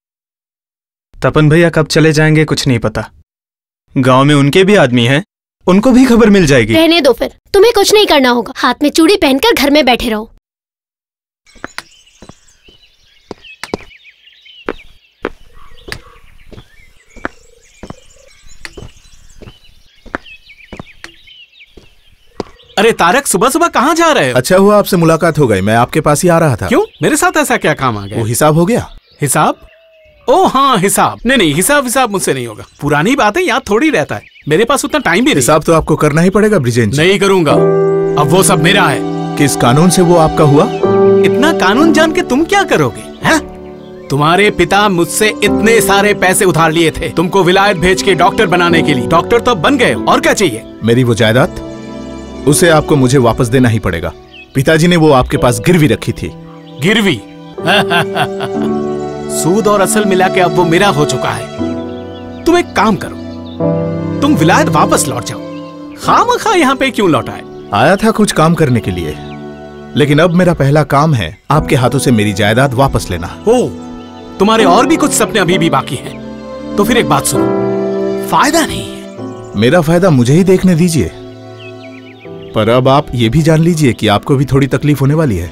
तपन भैया कब चले जाएंगे कुछ नहीं पता। गांव में उनके भी आदमी हैं, उनको भी खबर मिल जाएगी। रहने दो फिर, तुम्हें कुछ नहीं करना होगा। हाथ में चूड़ी पहनकर घर में बैठे रहो। अरे तारक, सुबह सुबह कहाँ जा रहे हो? अच्छा हुआ आपसे मुलाकात हो गई, मैं आपके पास ही आ रहा था। क्यों, मेरे साथ ऐसा क्या काम आ गया? वो हिसाब हो गया? हिसाब? ओ हाँ हिसाब। नहीं हिसाब मुझसे नहीं होगा। पुरानी बातें याद थोड़ी रहता है, मेरे पास उतना टाइम भी नहीं। हिसाब तो आपको करना ही पड़ेगा ब्रिजेन जी। नहीं करूंगा, अब वो सब मेरा है। किस कानून से वो आपका हुआ? इतना कानून जान के तुम क्या करोगे? है? तुम्हारे पिता मुझसे इतने सारे पैसे उधार लिए थे तुमको विलायत भेज के डॉक्टर बनाने के लिए। डॉक्टर तो बन गए, और क्या चाहिए? मेरी वो जायदाद, उसे आपको मुझे वापस देना ही पड़ेगा। पिताजी ने वो आपके पास गिरवी रखी थी। गिरवी? सूद और असल मिला के अब वो मेरा हो चुका है। तुम एक काम करो, तुम विलायत वापस लौट जाओ। खामखा यहाँ पे क्यों लौटा है? आया था कुछ काम करने के लिए, लेकिन अब मेरा पहला काम है आपके हाथों से मेरी जायदाद वापस लेना। ओ, तुम्हारे और भी कुछ सपने अभी भी बाकी हैं। तो फिर एक बात सुनो, फायदा नहीं है। मेरा फायदा मुझे ही देखने दीजिए, पर अब आप ये भी जान लीजिए कि आपको भी थोड़ी तकलीफ होने वाली है।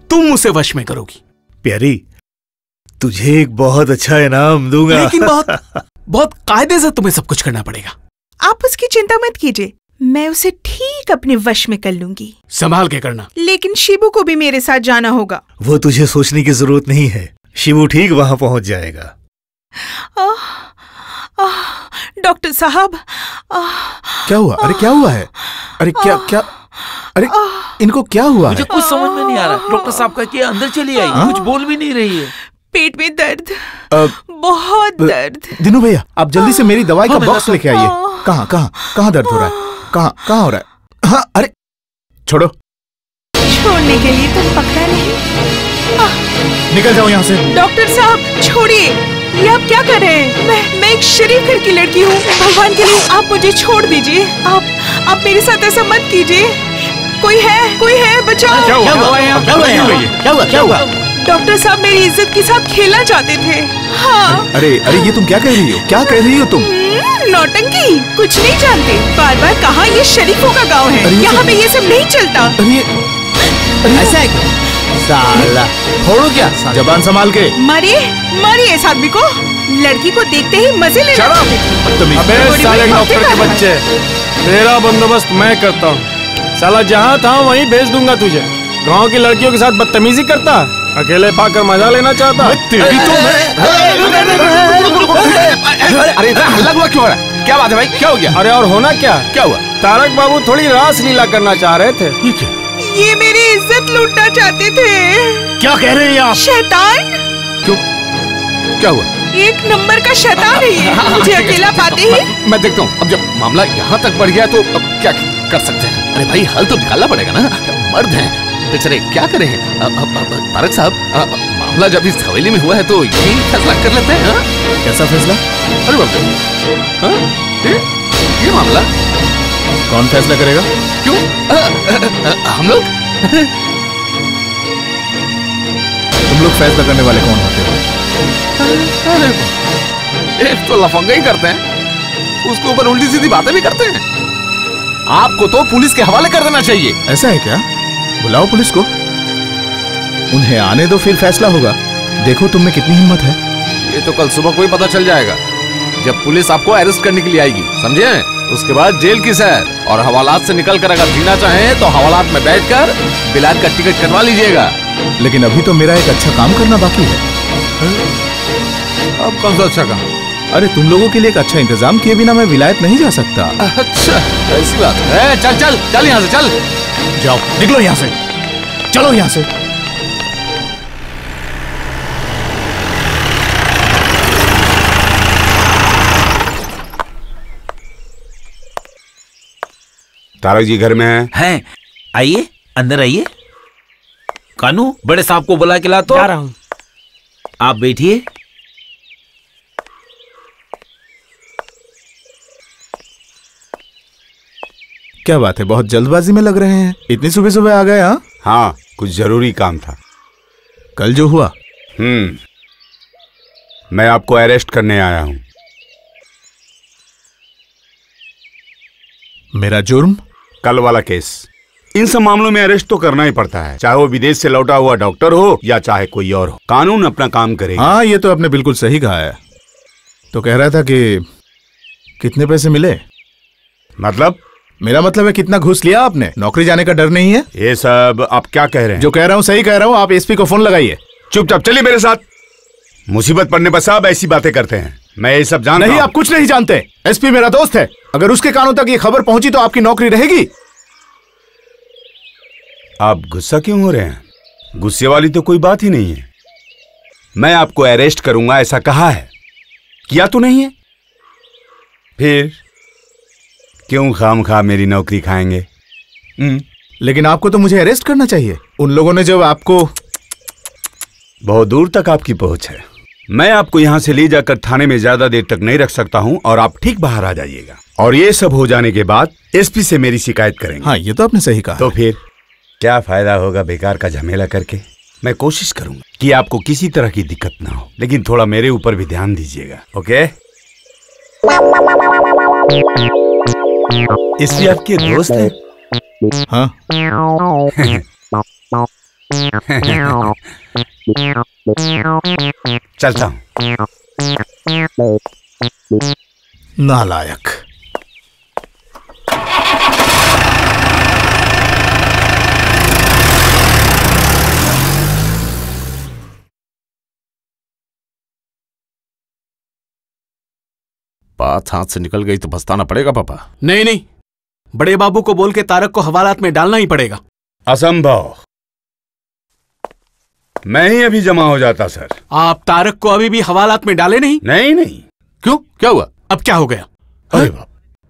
तुम उसे वश में करोगी। प्यारी, तुझे एक बहुत अच्छा इनाम दूंगा। लेकिन बहुत कायदे से तुम्हें सब कुछ करना पड़ेगा। आप उसकी चिंता मत कीजिए, मैं उसे ठीक अपने वश में कर लूंगी। संभाल के करना। लेकिन शिबू को भी मेरे साथ जाना होगा। वो तुझे सोचने की जरूरत नहीं है, शिबू ठीक वहां पहुंच जाएगा। डॉक्टर साहब। क्या हुआ? अरे क्या हुआ है? अरे क्या अरे इनको क्या हुआ? मुझे कुछ समझ में नहीं आ रहा। डॉक्टर साहब का कि अंदर चली आई, कुछ बोल भी नहीं रही है। पेट में दर्द, बहुत दर्द। दिनू भैया, आप जल्दी से मेरी दवाई का बॉक्स लेके आइए। कहाँ दर्द हो रहा है? कहाँ हो रहा है? हाँ, अरे छोड़ो। छोड़ने के लिए तुम पकड़ा नहीं। निकल जाओ यहाँ से। डॉक्टर साहब छोड़िए, ये आप क्या कर रहे हैं? मैं एक शरीफ घर की लड़की हूँ, भगवान के लिए आप मुझे छोड़ दीजिए। आप मेरे साथ ऐसा मत कीजिए। कोई है बचाओ। क्या हुआ? डॉक्टर साहब मेरी इज्जत के साथ खेलना चाहते थे। हाँ। अरे ये तुम क्या कह रही हो? तुम नौटंकी, कुछ नहीं जानते। बार बार कहा ये शरीफों का गांव है, यहाँ पे ये सब नहीं चलता। ऐसा है क्या? साला छोड़ो क्या? जबान संभाल के। मारिए इस आदमी को। लड़की को देखते ही मजे ले रहा है। अबे साले डॉक्टर के बच्चे, तेरा बंदोबस्त मैं करता हूँ। साला जहाँ था वहीं भेज दूंगा तुझे। गांव की लड़कियों के साथ बदतमीजी करता, अकेले पाकर मजा लेना चाहता। अरे इतना हल्ला हुआ क्यों हो रहा है? क्या बात है भाई, क्या हो गया? अरे और होना क्या हुआ? तारक बाबू थोड़ी रास लीला करना चाह रहे थे। ये मेरी इज्जत लूटना चाहते थे। क्या कह रहे हैं आप? शैतान। क्यों? क्या हुआ? एक नंबर का शैतान है ये। मुझे अकेला पाते ही। मैं देखता हूँ। अब जब मामला यहाँ तक बढ़ गया तो अब क्या कर सकते हैं? अरे भाई हल तो निकालना पड़ेगा ना, मर्द हैं बेचारे, क्या करें? तारक साहब, मामला जब इस हवेली में हुआ है तो यही फैसला कर लेते हैं। कैसा फैसला? अरे बाप रे, ये मामला कौन फैसला करेगा? क्यों? हम लोग। तुम लोग फैसला करने वाले कौन होते हो? एक तो लफंगा ही करते हैं, उसके ऊपर उल्टी सीधी बातें भी करते हैं। आपको तो पुलिस के हवाले कर देना चाहिए। ऐसा है क्या? बुलाओ पुलिस को, उन्हें आने दो, फिर फैसला होगा। देखो तुम में कितनी हिम्मत है। ये तो कल सुबह को ही पता चल जाएगा, जब पुलिस आपको अरेस्ट करने के लिए आएगी, समझे? उसके बाद जेल की सैर, और हवालात से निकलकर अगर जीना चाहें तो हवालात में बैठकर बिलात का टिकट कटवा लीजिएगा। लेकिन अभी तो मेरा एक अच्छा काम करना बाकी है। अब कौन सा अच्छा काम? अरे तुम लोगों के लिए एक अच्छा इंतजाम किए बिना मैं विलायत नहीं जा सकता। अच्छा ऐसी बात है। चल यहाँ से, चल। जाओ, निकलो यहाँ से, चलो यहाँ से। तारक जी घर में हैं? आइए, अंदर आइए। कानू, बड़े साहब को बुला के ला तो। जा रहा हूं। आप बैठिए। क्या बात है, बहुत जल्दबाजी में लग रहे हैं, इतनी सुबह सुबह आ गए? हाँ, कुछ जरूरी काम था। कल जो हुआ? मैं आपको अरेस्ट करने आया हूं। मेरा जुर्म? कल वाला केस। इन सब मामलों में अरेस्ट तो करना ही पड़ता है, चाहे वो विदेश से लौटा हुआ डॉक्टर हो या चाहे कोई और हो। कानून अपना काम करेगा। हाँ, ये तो आपने बिल्कुल सही कहा है। तो कह रहा था कि कितने पैसे मिले? मतलब? मेरा मतलब है कितना घूस लिया आपने? नौकरी जाने का डर नहीं है? ये सब आप क्या कह रहे हैं? जो कह रहा हूँ सही कह रहा हूँ। आप एसपी को फोन लगाइए। चुपचाप चलिए मेरे साथ। मुसीबत पड़ने पर सब ऐसी बातें करते हैं, मैं ये सब जानता हूं। नहीं, आप कुछ नहीं जानते। एसपी मेरा दोस्त है, अगर उसके कानों तक ये खबर पहुंची तो आपकी नौकरी रहेगी। आप गुस्सा क्यों हो रहे हैं? गुस्से वाली तो कोई बात ही नहीं है। मैं आपको अरेस्ट करूंगा ऐसा कहा है, किया तो नहीं है? फिर क्यों खामखा मेरी नौकरी खाएंगे? लेकिन आपको तो मुझे अरेस्ट करना चाहिए। उन लोगों ने जब आपको... बहुत दूर तक आपकी पहुंच है। मैं आपको यहां से ले जाकर थाने में ज्यादा देर तक नहीं रख सकता हूं और आप ठीक बाहर आ जाइएगा। और ये सब हो जाने के बाद एसपी से मेरी शिकायत करेंगे। हाँ, ये तो आपने सही कहा। तो फिर क्या फायदा होगा बेकार का झमेला करके? मैं कोशिश करूंगा कि आपको किसी तरह की दिक्कत ना हो, लेकिन थोड़ा मेरे ऊपर भी ध्यान दीजिएगा, ओके? इसलिए आपके दोस्त है? हाँ। चलता हूं। नालायक। बात हाथ से निकल गई तो पछताना पड़ेगा पापा। नहीं नहीं, बड़े बाबू को बोल के तारक को हवालात में डालना ही पड़ेगा। असंभव। मैं ही अभी जमा हो जाता सर। आप तारक को अभी भी हवालात में डाले नहीं? नहीं नहीं। क्यों, क्या हुआ? अब क्या हो गया? अरे बाप,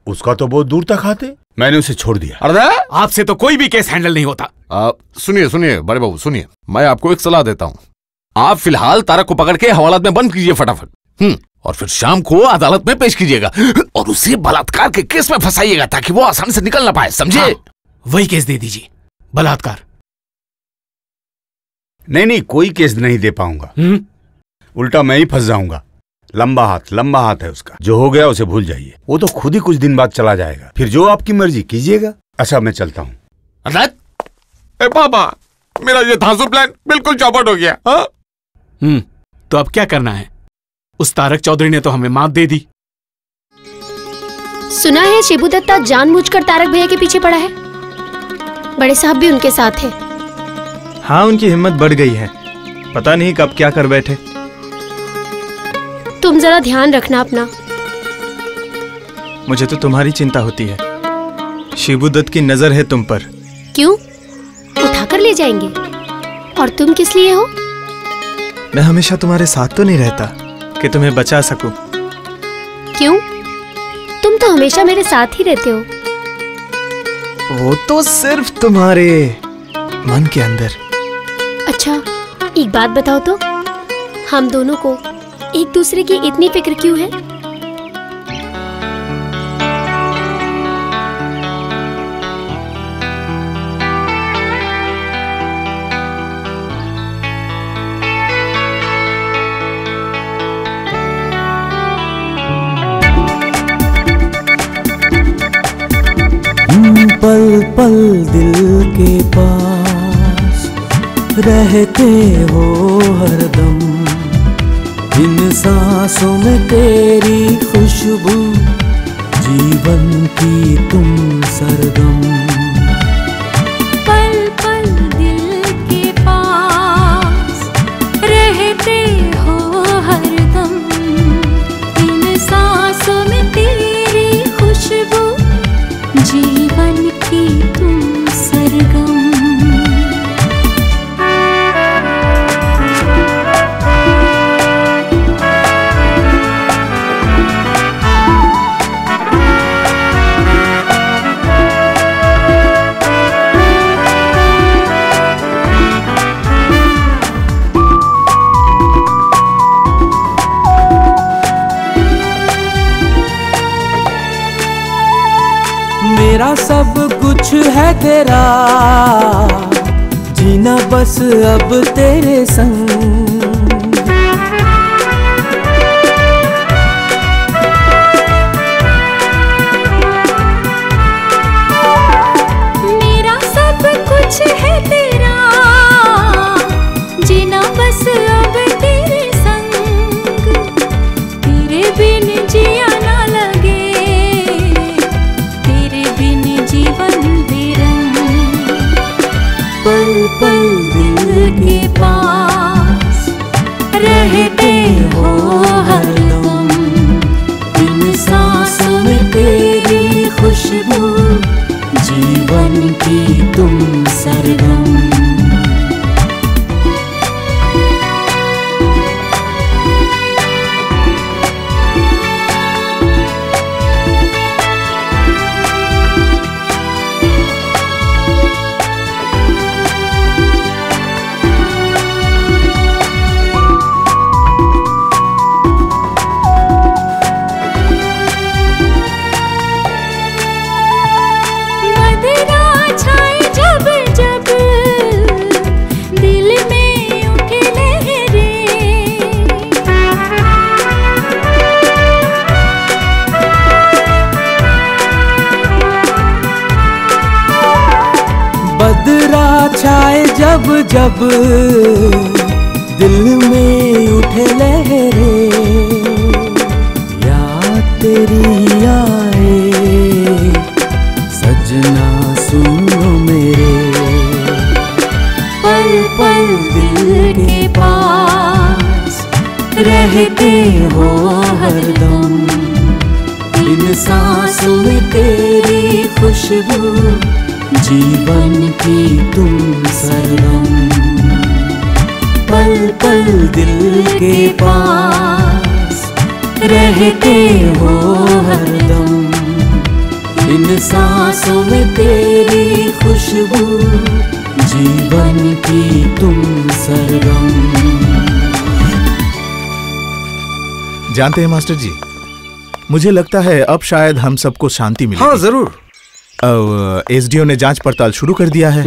उसका तो बहुत दूर तक हाथ है। मैंने उसे छोड़ दिया। अरे आपसे तो कोई भी केस हैंडल नहीं होता। सुनिए सुनिए बड़े बाबू सुनिए, मैं आपको एक सलाह देता हूँ। आप फिलहाल तारक को पकड़ के हवालात में बंद कीजिए फटाफट। और फिर शाम को अदालत में पेश कीजिएगा और उसे बलात्कार के केस में फंसाइएगा ताकि वो आसानी से निकल ना पाए, समझे? हाँ, वही केस दे दीजिए, बलात्कार। नहीं नहीं, कोई केस नहीं दे पाऊंगा। उल्टा मैं ही फंस जाऊंगा। लंबा हाथ है उसका। जो हो गया उसे भूल जाइए। वो तो खुद ही कुछ दिन बाद चला जाएगा। फिर जो आपकी मर्जी कीजिएगा। अच्छा मैं चलता हूँ। पापा, मेरा ये धांसू प्लान बिल्कुल चौपट हो गया। तो अब क्या करना है? उस तारक चौधरी ने तो हमें मात दे दी। सुना है शिबू दत्ता जानबूझकर तारक भैया के पीछे पड़ा है। बड़े साहब भी उनके साथ है। हाँ, उनकी हिम्मत बढ़ गई है। पता नहीं कब क्या कर बैठे। तुम जरा ध्यान रखना अपना। मुझे तो तुम्हारी चिंता होती है। शिबू दत्त की नजर है तुम पर। क्यों? उठा कर ले जाएंगे। और तुम किस लिए हो? मैं हमेशा तुम्हारे साथ तो नहीं रहता कि तुम्हें बचा सकूं। क्यों? तुम तो हमेशा मेरे साथ ही रहते हो। वो तो सिर्फ तुम्हारे मन के अंदर। अच्छा, एक बात बताओ तो, हम दोनों को एक दूसरे की इतनी फिक्र क्यों है? पल पल दिल के पास रहते हो हरदम। इन सांसों में तेरी खुशबू, जीवन की तुम सरगम। पल पल दिल के पास रहते हो हरदम। इन सांसों में तेरी खुशबू, जीवन की तुम सरगम। मेरा सब कुछ है तेरा, जीना बस अब तेरे संग। मेरा सब कुछ है तेरा, जीना बस अब तेरे संग। तेरे बिन जिया ना लगे, जीवन बेरंग। पल पल दिल के पास रहते हो हरदम। इन सांसों में तेरी खुशबू, जीवन की तुम सरगम। बदरा छाए जब जब दिल में लहरे याद तेरी आए, सजना सुनो मेरे। पल पल दिल के पास रहते हो हरदम, इन सांसों में तेरी खुशबू, जीवन की तुम सरगम। पल पल दिल के पास रहते हो हरदम, इन सांसों में तेरी खुशबू, जीवन की तुम सरगम। जानते हैं मास्टर जी, मुझे लगता है अब शायद हम सबको शांति मिलेगी। हाँ जरूर। एसडीओ ने जांच पड़ताल शुरू कर दिया है।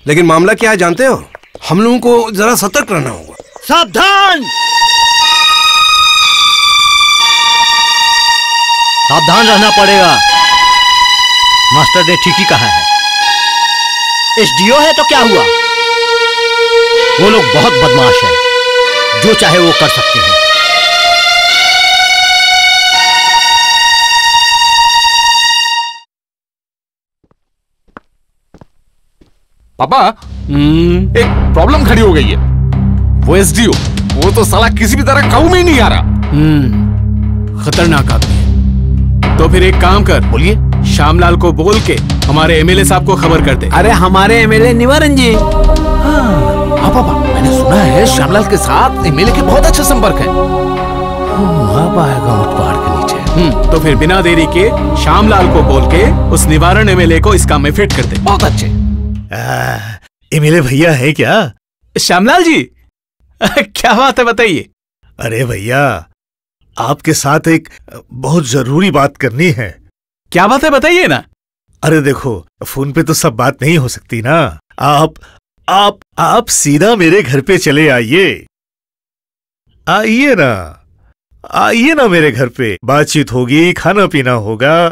लेकिन मामला क्या है जानते हो? हम लोगों को जरा सतर्क रहना होगा। सावधान! सावधान रहना पड़ेगा। मास्टर ने ठीक ही कहा है। एसडीओ है तो क्या हुआ? वो लोग बहुत बदमाश हैं, जो चाहे वो कर सकते हैं। पापा, एक प्रॉब्लम खड़ी हो गई है। वो एसडीओ, वो तो साला किसी भी तरह काबू में ही नहीं आ रहा। खतरनाक आदमी है। तो फिर एक काम कर, बोलिए। श्यामलाल को बोल के हमारे एमएलए साहब को खबर कर दे। अरे हमारे एमएलए निवारण जी। हाँ पापा, मैंने सुना है श्यामलाल के साथ एमएलए के बहुत अच्छे संपर्क है। अब आएगा ऊंट पहाड़ के नीचे। तो फिर बिना देरी के श्यामलाल को बोल के उस निवारण एमएलए को इस काम में फिट कर दे। बहुत अच्छे। एमएलए भैया है क्या? श्यामलाल जी क्या बात है, बताइए। अरे भैया, आपके साथ एक बहुत जरूरी बात करनी है। क्या बात है, बताइए ना। अरे देखो, फोन पे तो सब बात नहीं हो सकती ना। आप सीधा मेरे घर पे चले आइए। आइए ना मेरे घर पे। बातचीत होगी, खाना पीना होगा।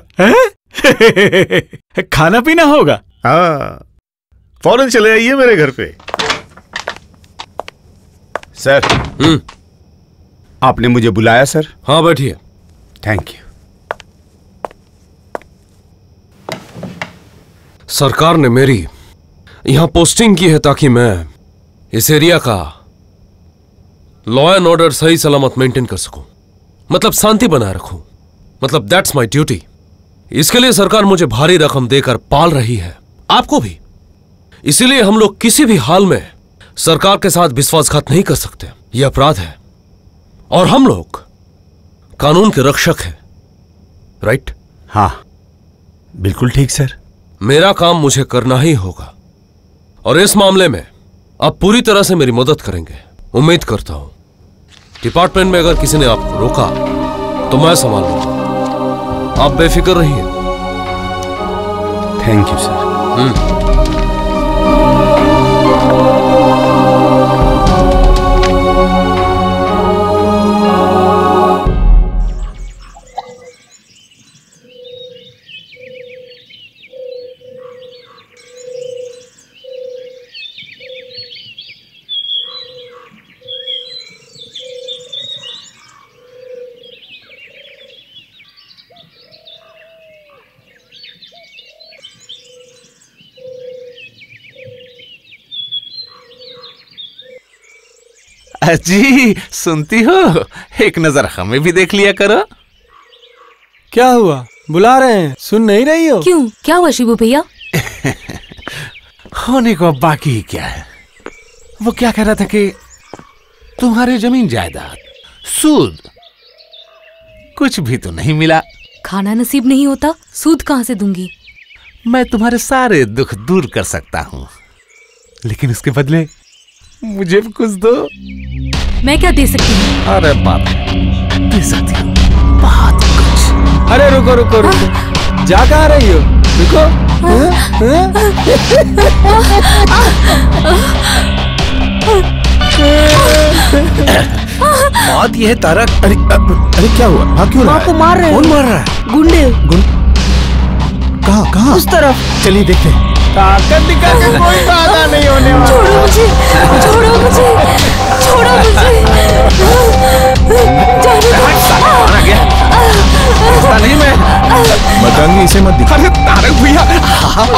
खाना पीना होगा? हाँ, फौरन चले आइए मेरे घर पे। सर, आपने मुझे बुलाया सर? हाँ बैठिए। Thank you. सरकार ने मेरी यहां पोस्टिंग की है ताकि मैं इस एरिया का लॉ एंड ऑर्डर सही सलामत मेंटेन कर सकूं, मतलब शांति बनाए रखूं, मतलब दैट्स माय ड्यूटी। इसके लिए सरकार मुझे भारी रकम देकर पाल रही है, आपको भी। इसीलिए हम लोग किसी भी हाल में सरकार के साथ विश्वासघात नहीं कर सकते, यह अपराध है। और हम लोग कानून के रक्षक हैं, राइट? हाँ बिल्कुल ठीक सर। मेरा काम मुझे करना ही होगा और इस मामले में आप पूरी तरह से मेरी मदद करेंगे, उम्मीद करता हूं। डिपार्टमेंट में अगर किसी ने आपको रोका तो मैं संभाल लूंगा, आप बेफिक्र रहिए। Thank you sir. जी सुनती हो, एक नजर हमें भी देख लिया करो। क्या हुआ, बुला रहे हैं, सुन नहीं रही हो? क्यों, क्या हुआ शिबू भैया? होने को बाकी ही क्या है। वो क्या कह रहा था कि तुम्हारी जमीन जायदाद, सूद, कुछ भी तो नहीं मिला। खाना नसीब नहीं होता, सूद कहां से दूंगी? मैं तुम्हारे सारे दुख दूर कर सकता हूँ, लेकिन उसके बदले मुझे भी कुछ दो। मैं क्या दे सकती हूँ? अरे बाप, दे सकती हूँ बहुत कुछ। अरे रुको रुको रुको, जा कहाँ रही हो? रुको। बात यह है तारक। अरे क्या हुआ? भाग क्यों रहा है? को मार रहे हैं। कौन मार रहा है? गुंडे। कहाँ? उस तरफ। चलिए देखते हैं। ताकत दिखा के कोई बाधा नहीं होने वाला। छोड़ो मुझे, छोड़ो मुझे। छोड़ो मुझे। नहीं मैं मतंगी, इसे मत दिखा। अरे तारक भैया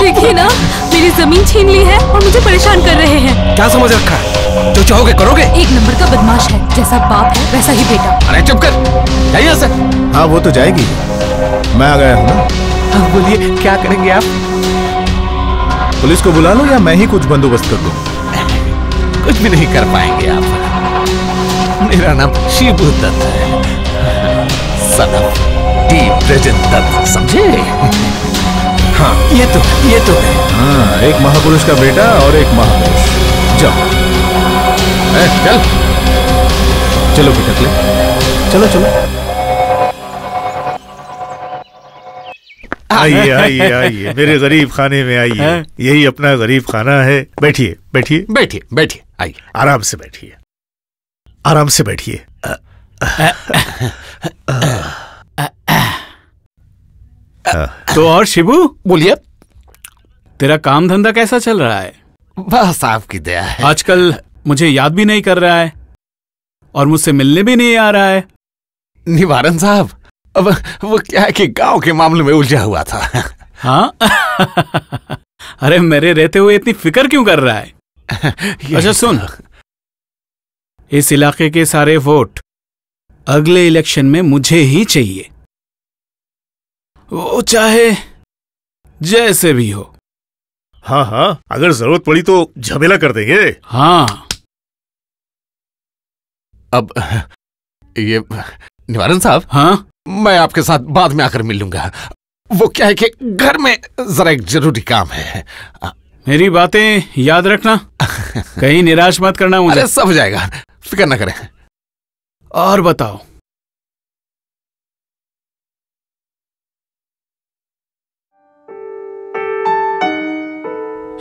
देखिए ना, मेरी जमीन छीन ली है और मुझे परेशान कर रहे हैं। क्या समझ रखा है? जो चाहोगे करोगे। एक नंबर का बदमाश है, जैसा बाप है वैसा ही बेटा। अरे चुप कर, जाइए यहाँ से। हाँ वो तो जाएगी, मैं आ गया हूँ ना। हाँ बोलिए, क्या करेंगे आप? पुलिस को बुला लो या मैं ही कुछ बंदोबस्त कर दूं? कुछ भी नहीं कर पाएंगे आप। मेरा नाम शिबू दत्त है, son of D Brijen Dutt, समझे? हाँ ये तो है। हाँ, एक महापुरुष का बेटा और एक महापुरुष। जाओ चल चलो पिटकले, चलो चलो। आइए आइए आइए, मेरे गरीब खाने में आइए। यही अपना गरीब खाना है। बैठिए बैठिए बैठिए बैठिए, आइए आराम से बैठिए, आराम से बैठिए। तो और शिबू, बोलिए, तेरा काम धंधा कैसा चल रहा है? बस आपकी दया है। आजकल मुझे याद भी नहीं कर रहा है और मुझसे मिलने भी नहीं आ रहा है। निवारण साहब, अब वो क्या है कि गांव के मामले में उलझा हुआ था। हाँ अरे मेरे रहते हुए इतनी फिक्र क्यों कर रहा है? अच्छा सुन, इस इलाके के सारे वोट अगले इलेक्शन में मुझे ही चाहिए, वो चाहे जैसे भी हो। हाँ हाँ, अगर जरूरत पड़ी तो झमेला कर देंगे। हाँ अब ये निवारण साहब, हाँ मैं आपके साथ बाद में आकर मिल लूंगा। वो क्या है कि घर में जरा एक जरूरी काम है। मेरी बातें याद रखना, कहीं निराश मत करना मुझे। अरे सब हो जाएगा, फिक्र ना करें। और बताओ,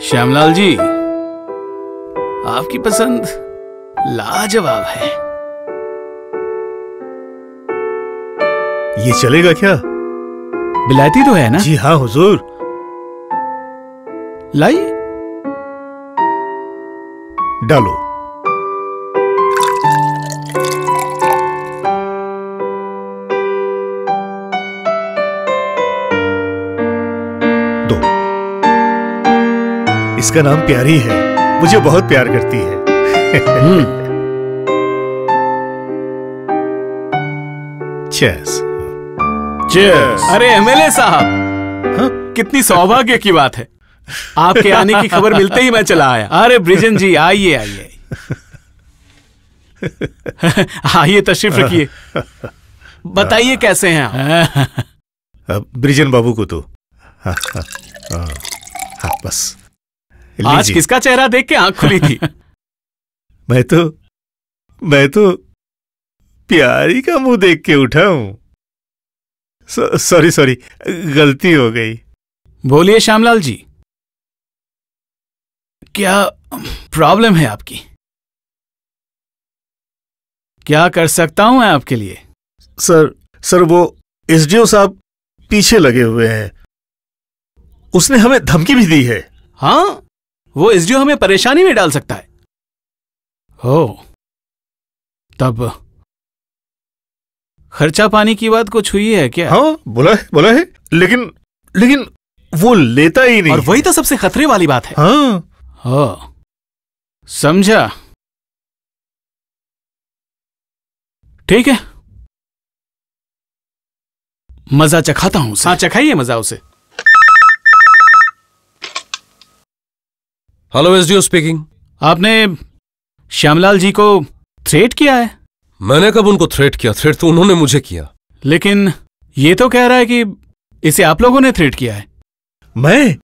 श्यामलाल जी, आपकी पसंद लाजवाब है। ये चलेगा क्या? बिलायती तो है ना? जी हाँ हुजूर। लाइए, डालो। दो। इसका नाम प्यारी है, मुझे बहुत प्यार करती है। चेस। चेस। अरे एमएलए साहब, हाँ? कितनी सौभाग्य की बात है, आपके आने की खबर मिलते ही मैं चला आया। अरे ब्रिजेन जी, आइए आइए आइए, तशरीफ रखिए। बताइए कैसे हैं आप? ब्रिजेन बाबू को तो बस आज किसका चेहरा देख के आंख खुली थी? मैं तो प्यारी का मुंह देख के उठा हूं। सॉरी, गलती हो गई। बोलिए श्यामलाल जी, क्या प्रॉब्लम है आपकी? क्या कर सकता हूं मैं आपके लिए? सर वो एसडीओ साहब पीछे लगे हुए हैं, उसने हमें धमकी भी दी है। हाँ, वो एसडीओ हमें परेशानी में डाल सकता है। हो, तब खर्चा पानी की बात कुछ हुई है क्या? हाँ बोला है, लेकिन वो लेता ही नहीं। और वही तो सबसे खतरे वाली बात है। हाँ समझा। ठीक है, मजा चखाता हूं उसे। हाँ, चखाइए मजा उसे। Hello SDO speaking. आपने श्यामलाल जी को थ्रेट किया है? मैंने कब उनको थ्रेट किया? थ्रेट तो उन्होंने मुझे किया। लेकिन ये तो कह रहा है कि इसे आप लोगों ने थ्रेट किया है। मैं?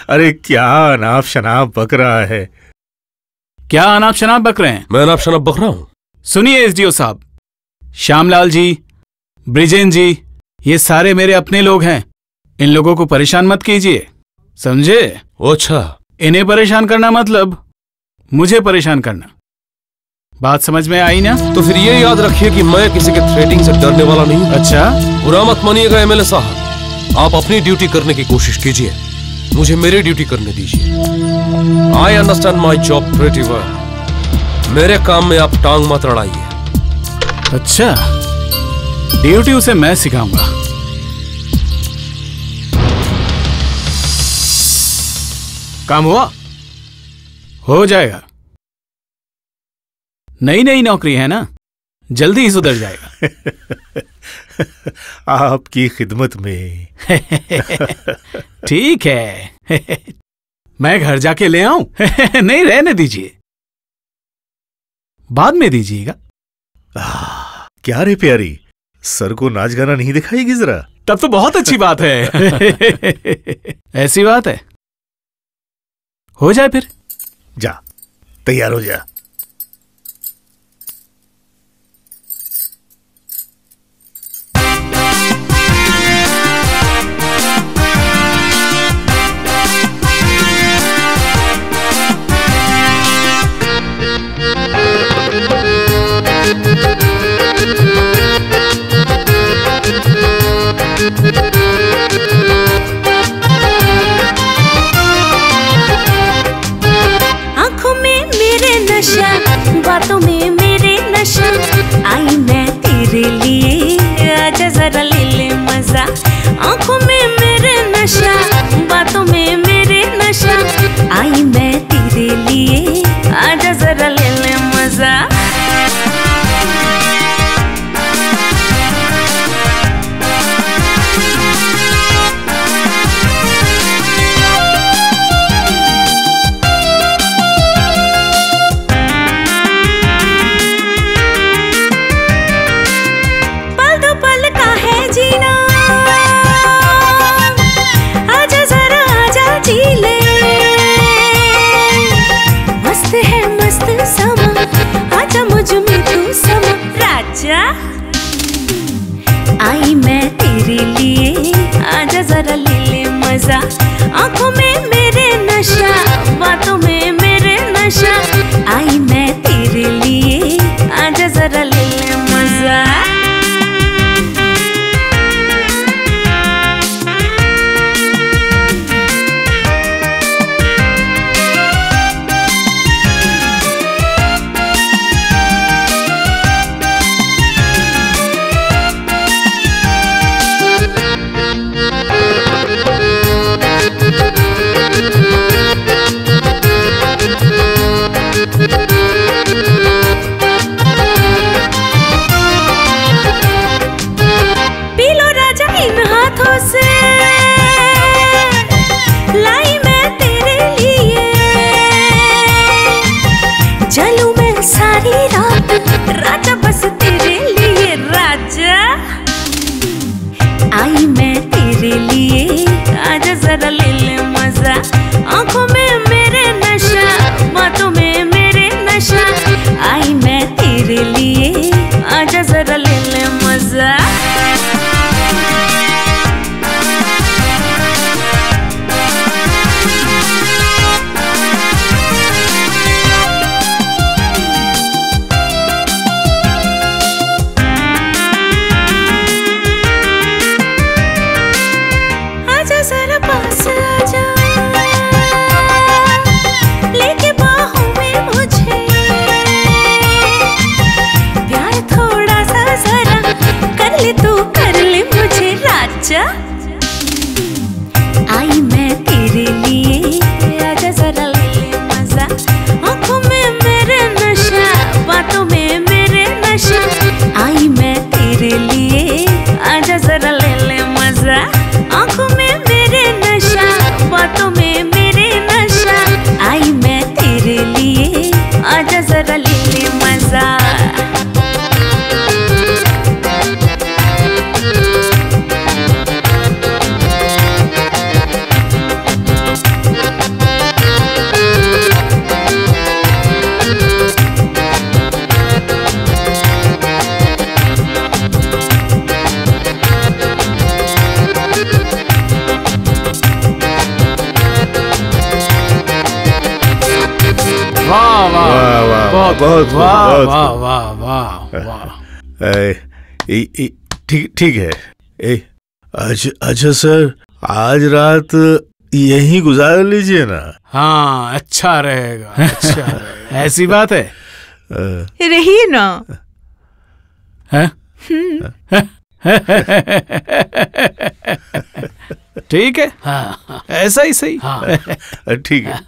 अरे क्या अनाप शनाप बक रहा है। क्या अनाप शनाप बक रहे हैं? मैं अनाप शनाप बक रहा हूं? सुनिए एसडीओ साहब, श्यामलाल जी, ब्रिजेन जी, ये सारे मेरे अपने लोग हैं। इन लोगों को परेशान मत कीजिए, समझे? अच्छा। इन्हें परेशान करना मतलब मुझे परेशान करना। बात समझ में आई ना? तो फिर ये याद रखिए कि मैं किसी के थ्रेटिंग से डरने वाला नहीं। अच्छा, बुरा मत मानिएगा एमएलए साहब, आप अपनी ड्यूटी करने की कोशिश कीजिए, मुझे मेरी ड्यूटी करने दीजिए। I understand my job pretty well. मेरे काम में आप टांग मत अड़ाइए। अच्छा, ड्यूटी उसे मैं सिखाऊंगा। काम हुआ? हो जाएगा। नई नई नौकरी है ना, जल्दी ही सुधर जाएगा। आपकी खिदमत में। ठीक है। मैं घर जाके ले आऊं? नहीं, रहने दीजिए, बाद में दीजिएगा। क्या रे प्यारी, सर को नाच गाना नहीं दिखाएगी जरा? तब तो बहुत अच्छी बात है। ऐसी बात है, हो जाए फिर। जा, तैयार हो जा। आंखों में मेरे नशा, बातों में मेरे नशा, आई मैं तेरे लिए, आजा जरा ले ले मजा। आंखों में मेरे नशा, बातों में मेरे नशा, आई मैं तेरे लिए, आजा जरा ले ले मजा। पल दो पल का है जीना, आजा जरा आजा जी ले, मस्त है मस्त समा, आजा मुझ में तू समा। राजा आई मैं तेरे लिए, आजा जरा ले ले मजा। आंखों में मेरे नशा, बातों में मेरे नशा, आई मैं तेरे लिए, आजा जरा ले ले मजा। पी लो राजा इन हाथों से, लाई मैं तेरे लिए, चलूं मैं सारी रात, राजा बस तेरे लिए। राजा आई मैं तेरे लिए, आजा जरा ले ले मजा। आंखों में मेरे नशा, बातों में मेरे नशा, आई मैं तेरे लिए, आजा जरा ले ले मजा। आजा जरा पास आजा, लेके बाहों में मुझे, प्यार थोड़ा सा जरा कर ले तू, कर ले मुझे। राजा आई मैं तेरे लिए, आजा जरा ले ले मजा। आंखों में मेरे नशा, बातों में मेरे नशा, आई मैं तेरे लिए, आजा जरा ले ले मजा। आंखों में मेरे नशा, बातों में मेरे नशा, आई मैं तेरे लिए, आजा जरा ले ले मजा। वाह वाह वाह वाह, बहुत बहुत वाह बहुत वाह वाह वाह वाह। ठीक है। अच्छा सर, आज रात यहीं गुजार लीजिए ना। हाँ, अच्छा रहेगा, अच्छा रहेगा। ऐसी बात है। रहिए ना। हैं? ठीक है, ऐसा ही सही। ठीक है,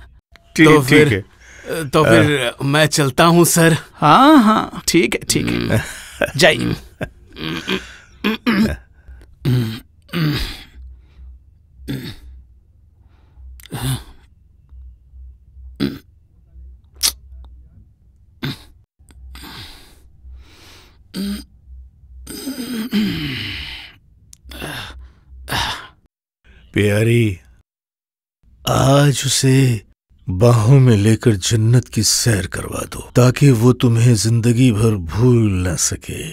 तो ठीक है। तो फिर मैं चलता हूँ सर। हाँ हाँ ठीक है, ठीक है, जाइए। प्यारी, आज उसे बाहों में लेकर जन्नत की सैर करवा दो, ताकि वो तुम्हें जिंदगी भर भूल न सके।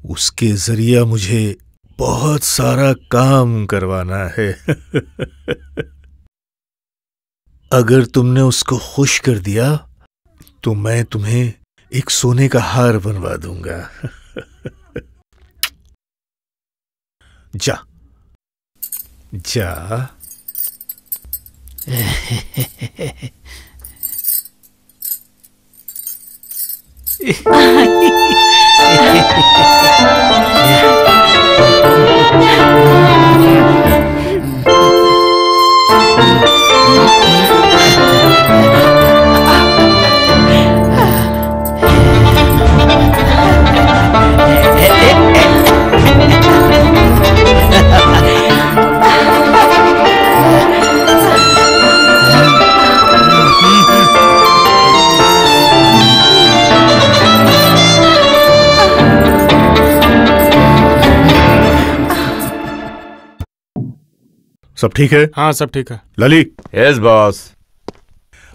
उसके जरिया मुझे बहुत सारा काम करवाना है। अगर तुमने उसको खुश कर दिया तो मैं तुम्हें एक सोने का हार बनवा दूंगा। जा जा। सब ठीक है? हाँ सब ठीक है। लली। Yes boss.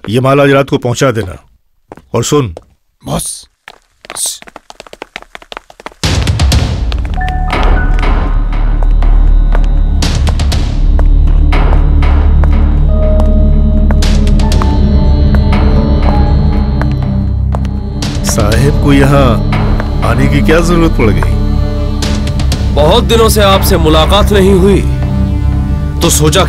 ये माल आज रात को पहुंचा देना। और सुन बॉस, साहेब को यहाँ आने की क्या जरूरत पड़ गई? बहुत दिनों से आपसे मुलाकात नहीं हुई, तो सोचा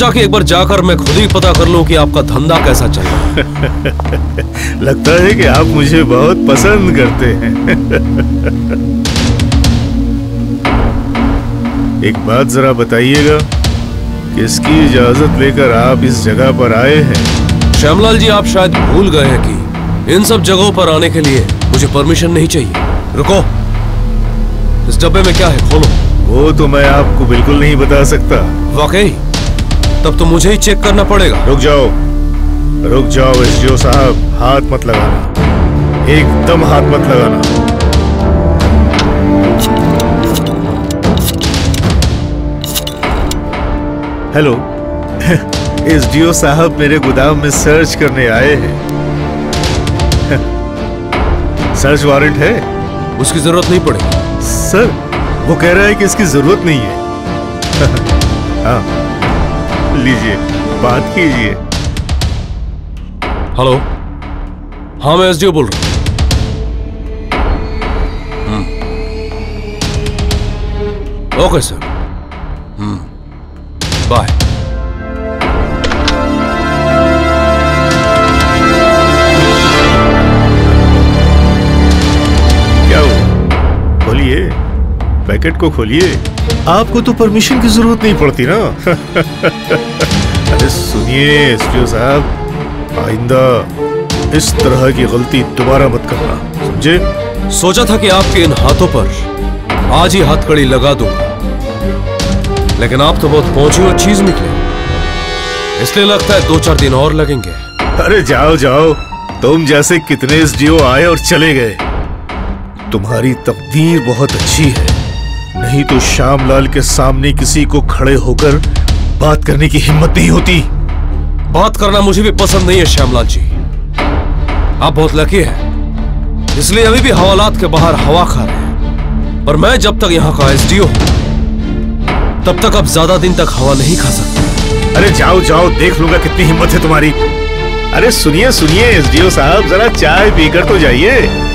कि एक बार जाकर मैं खुद ही पता कर लूं कि आपका धंधा कैसा चल रहा है। लगता है कि आप मुझे बहुत पसंद करते हैं। एक बात जरा बताइएगा, किसकी इजाजत लेकर आप इस जगह पर आए हैं? श्यामलाल जी, आप शायद भूल गए हैं कि इन सब जगहों पर आने के लिए मुझे परमिशन नहीं चाहिए। रुको, इस डब्बे में क्या है, खोलो। वो तो मैं आपको बिल्कुल नहीं बता सकता। वाकई? तब तो मुझे ही चेक करना पड़ेगा। रुक जाओ एसडीओ साहब, हाथ मत लगाना, एकदम हाथ मत लगाना। हेलो, एसडीओ साहब मेरे गोदाम में सर्च करने आए हैं। सर्च वारंट है? उसकी जरूरत नहीं पड़ेगी सर। वो कह रहा है कि इसकी जरूरत नहीं है। हाँ लीजिए, बात कीजिए। हेलो, हाँ मैं एसडीओ बोल रहा हूँ। Okay sir, bye. क्या हुआ? खोलिए, पैकेट को खोलिए। आपको तो परमिशन की जरूरत नहीं पड़ती ना। अरे सुनिए एसडीओ साहब, आइंदा इस तरह की गलती दोबारा मत करना, समझे? सोचा था कि आपके इन हाथों पर आज ही हथकड़ी लगा दूंगा, लेकिन आप तो बहुत पहुंची हुई चीज निकले, इसलिए लगता है 2-4 दिन और लगेंगे। अरे जाओ, तुम जैसे कितने एसडीओ आए और चले गए। तुम्हारी तकदीर बहुत अच्छी है, नहीं तो श्यामलाल के सामने किसी को खड़े होकर बात करने की हिम्मत नहीं होती। बात करना मुझे भी पसंद नहीं है श्यामलाल जी, आप बहुत लकी हैं, इसलिए अभी भी हवालात के बाहर हवा खा रहे हैं। पर मैं जब तक यहाँ का एसडीओ हूं, तब तक आप ज्यादा दिन तक हवा नहीं खा सकते। अरे जाओ, देख लूंगा कितनी हिम्मत है तुम्हारी। अरे सुनिए एसडीओ साहब, जरा चाय पीकर तो जाइए।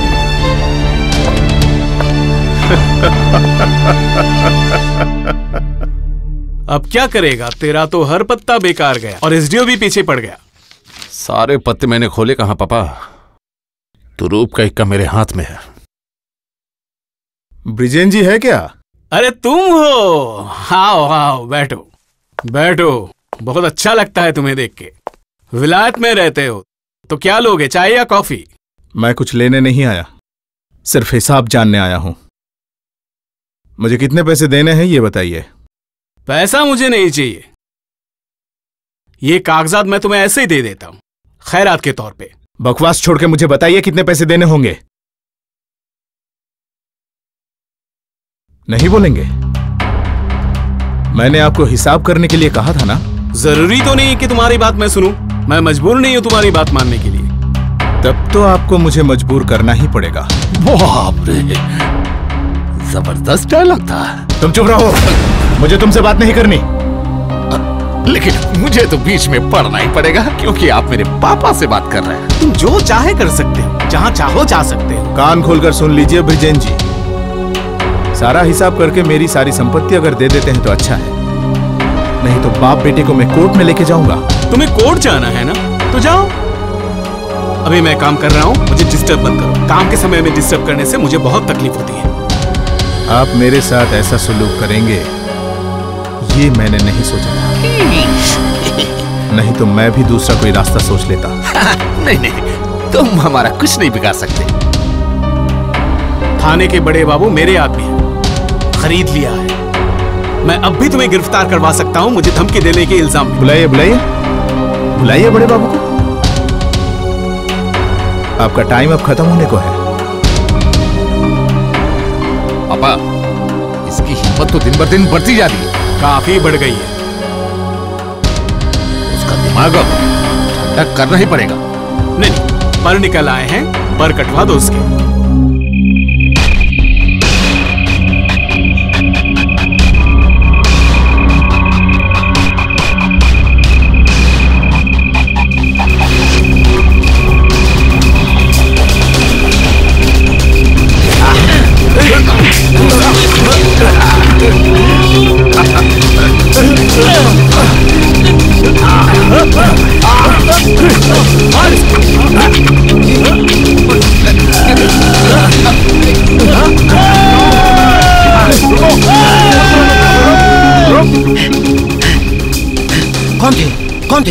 अब क्या करेगा, तेरा तो हर पत्ता बेकार गया और एसडीओ भी पीछे पड़ गया। सारे पत्ते मैंने खोले कहां पापा? तो रूप का इक्का मेरे हाथ में है। ब्रिजेन जी है क्या? अरे तुम हो? आओ आओ, बैठो बैठो। बहुत अच्छा लगता है तुम्हें देख के। विलायत में रहते हो तो क्या लोगे, चाय या कॉफी? मैं कुछ लेने नहीं आया, सिर्फ हिसाब जानने आया हूं। मुझे कितने पैसे देने हैं ये बताइए। पैसा मुझे नहीं चाहिए, ये कागजात मैं तुम्हें ऐसे ही दे देता हूं, खैरात के तौर पे। बकवास छोड़ के मुझे बताइए कितने पैसे देने होंगे। नहीं बोलेंगे? मैंने आपको हिसाब करने के लिए कहा था ना। जरूरी तो नहीं कि तुम्हारी बात मैं सुनूं, मैं मजबूर नहीं हूं तुम्हारी बात मानने के लिए। तब तो आपको मुझे मजबूर करना ही पड़ेगा। बाप रे, जबरदस्त डायलॉग था। तुम चुप रहो, मुझे तुमसे बात नहीं करनी। लेकिन मुझे तो बीच में पढ़ना ही पड़ेगा क्योंकि आप मेरे पापा से बात कर रहे हैं। तुम जो चाहे कर सकते हो, जहां चाहो जा सकते हो। कान खोलकर सुन लीजिए ब्रिजेन जी, सारा हिसाब करके मेरी सारी संपत्ति अगर दे देते हैं तो अच्छा है, नहीं तो बाप बेटे को मैं कोर्ट में लेके जाऊंगा। तुम्हें कोर्ट जाना है ना, तो जाओ। अभी मैं काम कर रहा हूं, मुझे डिस्टर्ब मत करो। काम के समय में डिस्टर्ब करने से मुझे बहुत तकलीफ होती है। आप मेरे साथ ऐसा सलूक करेंगे ये मैंने नहीं सोचा था। नहीं तो मैं भी दूसरा कोई रास्ता सोच लेता। नहीं नहीं, तुम हमारा कुछ नहीं बिगाड़ सकते। थाने के बड़े बाबू मेरे आदमी हैं, खरीद लिया है। मैं अब भी तुम्हें गिरफ्तार करवा सकता हूं मुझे धमकी देने के इल्जाम में। बुलाइए बुलाइए बुलाइए बड़े बाबू को। आपका टाइम अब खत्म होने को है। पापा, इसकी हिम्मत तो दिन ब दिन बढ़ती जा रही है। काफी बढ़ गई है। उसका दिमाग अब ठंडा करना ही पड़ेगा। नहीं, पर निकल आए हैं, पर कटवा दो उसके।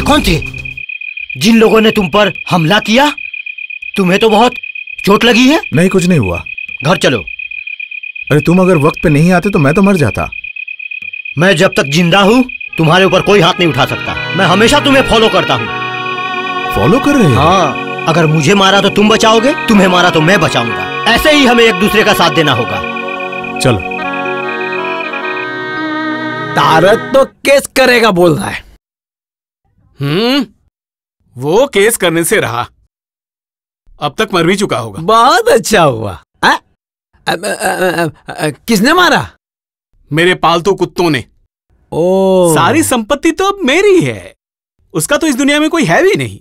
कौन थे जिन लोगों ने तुम पर हमला किया? तुम्हें तो बहुत चोट लगी है। नहीं, कुछ नहीं हुआ। घर चलो। अरे तुम अगर वक्त पे नहीं आते तो मैं तो मर जाता। मैं जब तक जिंदा हूँ तुम्हारे ऊपर कोई हाथ नहीं उठा सकता। मैं हमेशा तुम्हें फॉलो करता हूँ। फॉलो कर रहे हो? हाँ, अगर मुझे मारा तो तुम बचाओगे, तुम्हें मारा तो मैं बचाऊंगा। ऐसे ही हमें एक दूसरे का साथ देना होगा। चलो। तारक तो केस करेगा बोल रहा है। वो केस करने से रहा, अब तक मर भी चुका होगा। बहुत अच्छा हुआ। किसने मारा? मेरे पालतू कुत्तों ने। ओ, सारी संपत्ति तो अब मेरी है, उसका तो इस दुनिया में कोई है भी नहीं।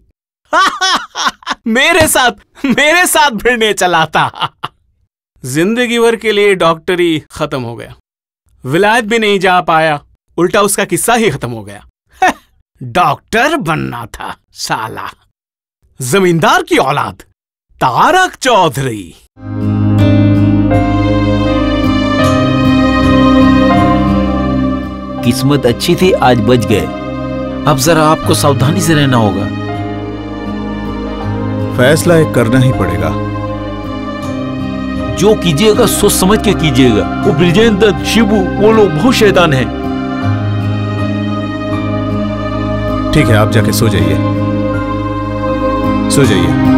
मेरे साथ भिड़ने चला था। जिंदगी भर के लिए डॉक्टरी खत्म हो गया, विलायत भी नहीं जा पाया, उल्टा उसका किस्सा ही खत्म हो गया। डॉक्टर बनना था साला, जमींदार की औलाद तारक चौधरी। किस्मत अच्छी थी, आज बच गए। अब जरा आपको सावधानी से रहना होगा। फैसला एक करना ही पड़ेगा। जो कीजिएगा सोच समझ के कीजिएगा। वो ब्रिजेन दत्त, शिबू, वो लोग बहुत शैतान हैं। ठीक है, आप जाके सो जाइए, सो जाइए।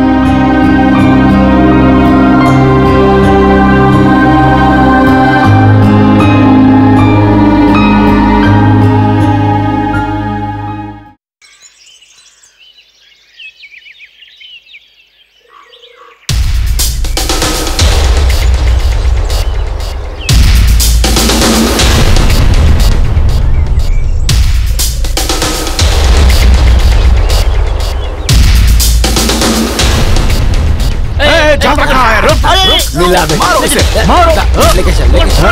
कपड़ा कहाँ है? रुक, रुक, मिला दे। मारो इसे, मारो। लेके चल, लेके चल।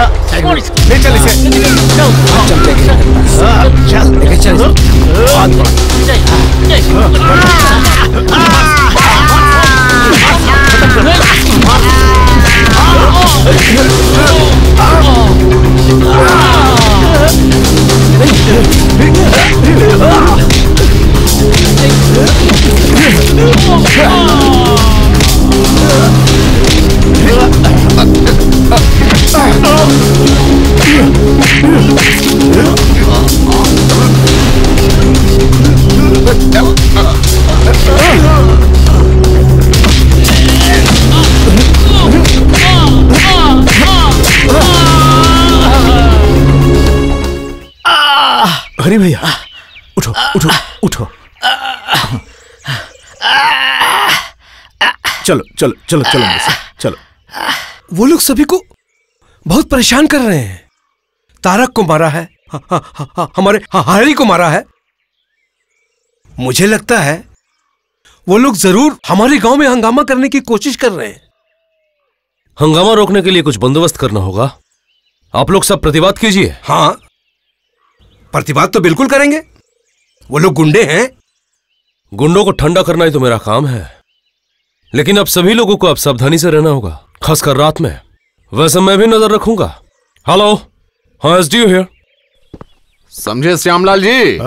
ले चल इसे। चल लेके चल, लेके चल। हरी भैया उठो उठो उठो। चलो चलो चलो चलो मेरे साथ, चलो। वो लोग सभी को बहुत परेशान कर रहे हैं। तारक को मारा है, हमारे हरी को मारा है। मुझे लगता है वो लोग जरूर हमारे गांव में हंगामा करने की कोशिश कर रहे हैं। हंगामा रोकने के लिए कुछ बंदोबस्त करना होगा। आप लोग सब प्रतिवाद कीजिए। हाँ, प्रतिवाद तो बिल्कुल करेंगे। वो लोग गुंडे हैं। गुंडों को ठंडा करना ही तो मेरा काम है, लेकिन अब सभी लोगों को अब सावधानी से रहना होगा, खासकर रात में। वैसे मैं भी नजर रखूंगा। हेलो, हाँ एसडीओ हियर। समझे श्यामलाल जी?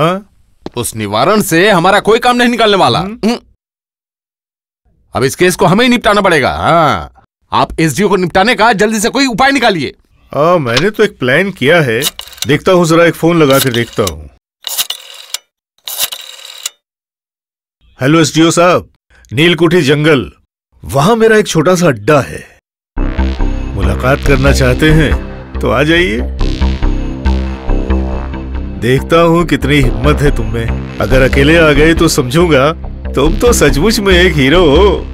उस निवारण से हमारा कोई काम नहीं निकलने वाला। अब इस केस को हमें ही निपटाना पड़ेगा। हाँ, आप एसडीओ को निपटाने का जल्दी से कोई उपाय निकालिए। मैंने तो एक प्लान किया है, देखता हूँ, जरा एक फोन लगा कर देखता हूँ। हेलो एसडीओ साहब, नीलकुठी जंगल, वहां मेरा एक छोटा सा अड्डा है। मुलाकात करना चाहते हैं तो आ जाइए। देखता हूँ कितनी हिम्मत है तुम में। अगर अकेले आ गए तो समझूंगा तुम तो सचमुच में एक हीरो हो।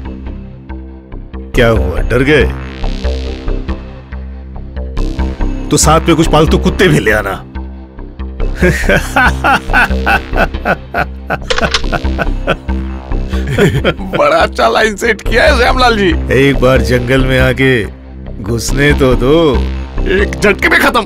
क्या हुआ, डर गए? तो साथ में कुछ पालतू कुत्ते भी ले आना। बड़ा अच्छा लाइन सेट किया है श्यामलाल जी। एक बार जंगल में आके घुसने तो दो, एक झटके में खत्म।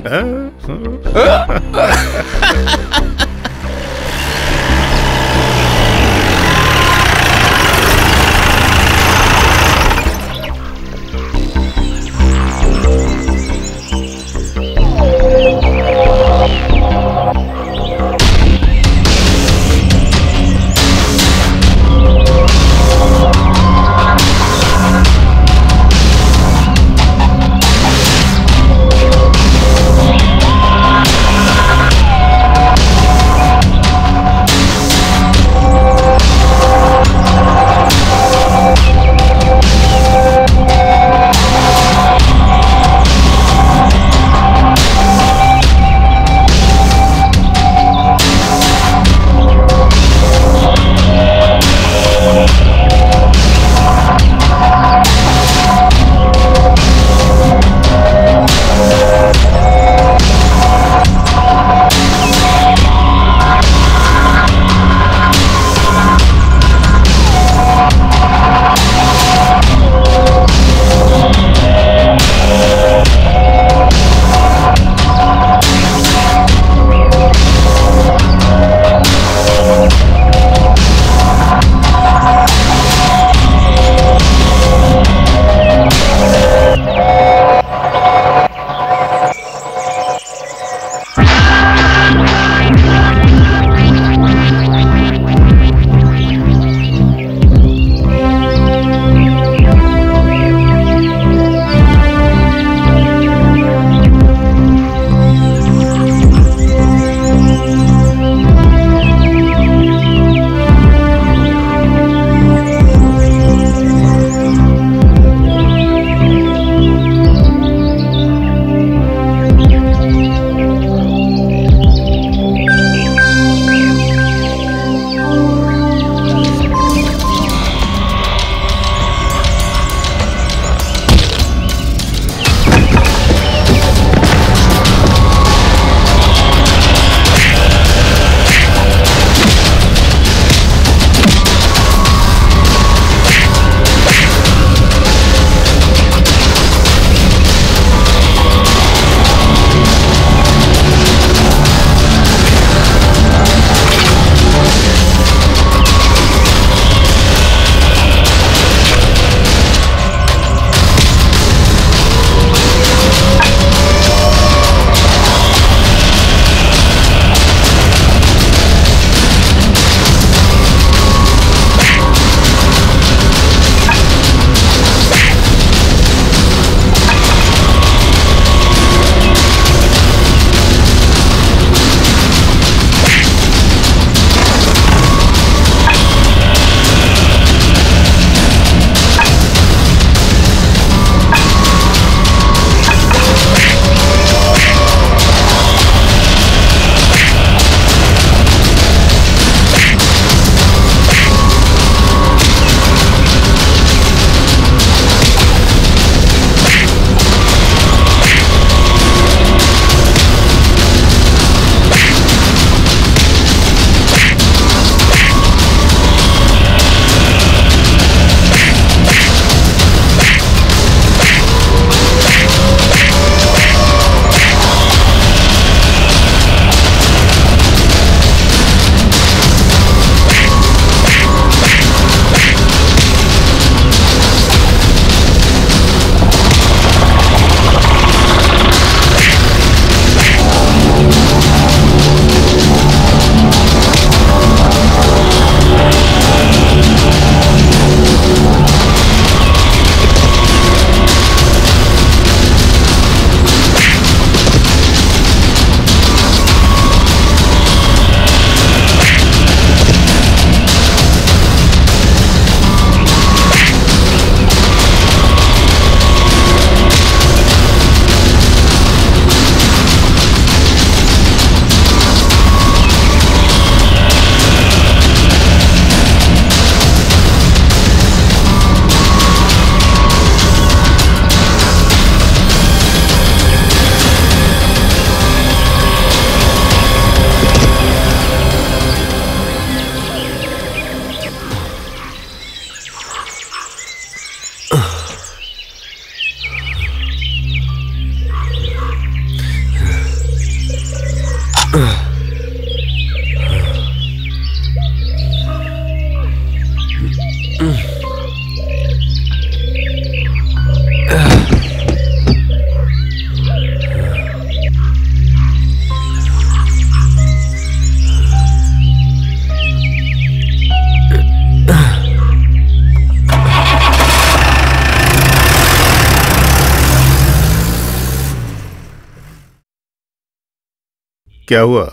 क्या हुआ?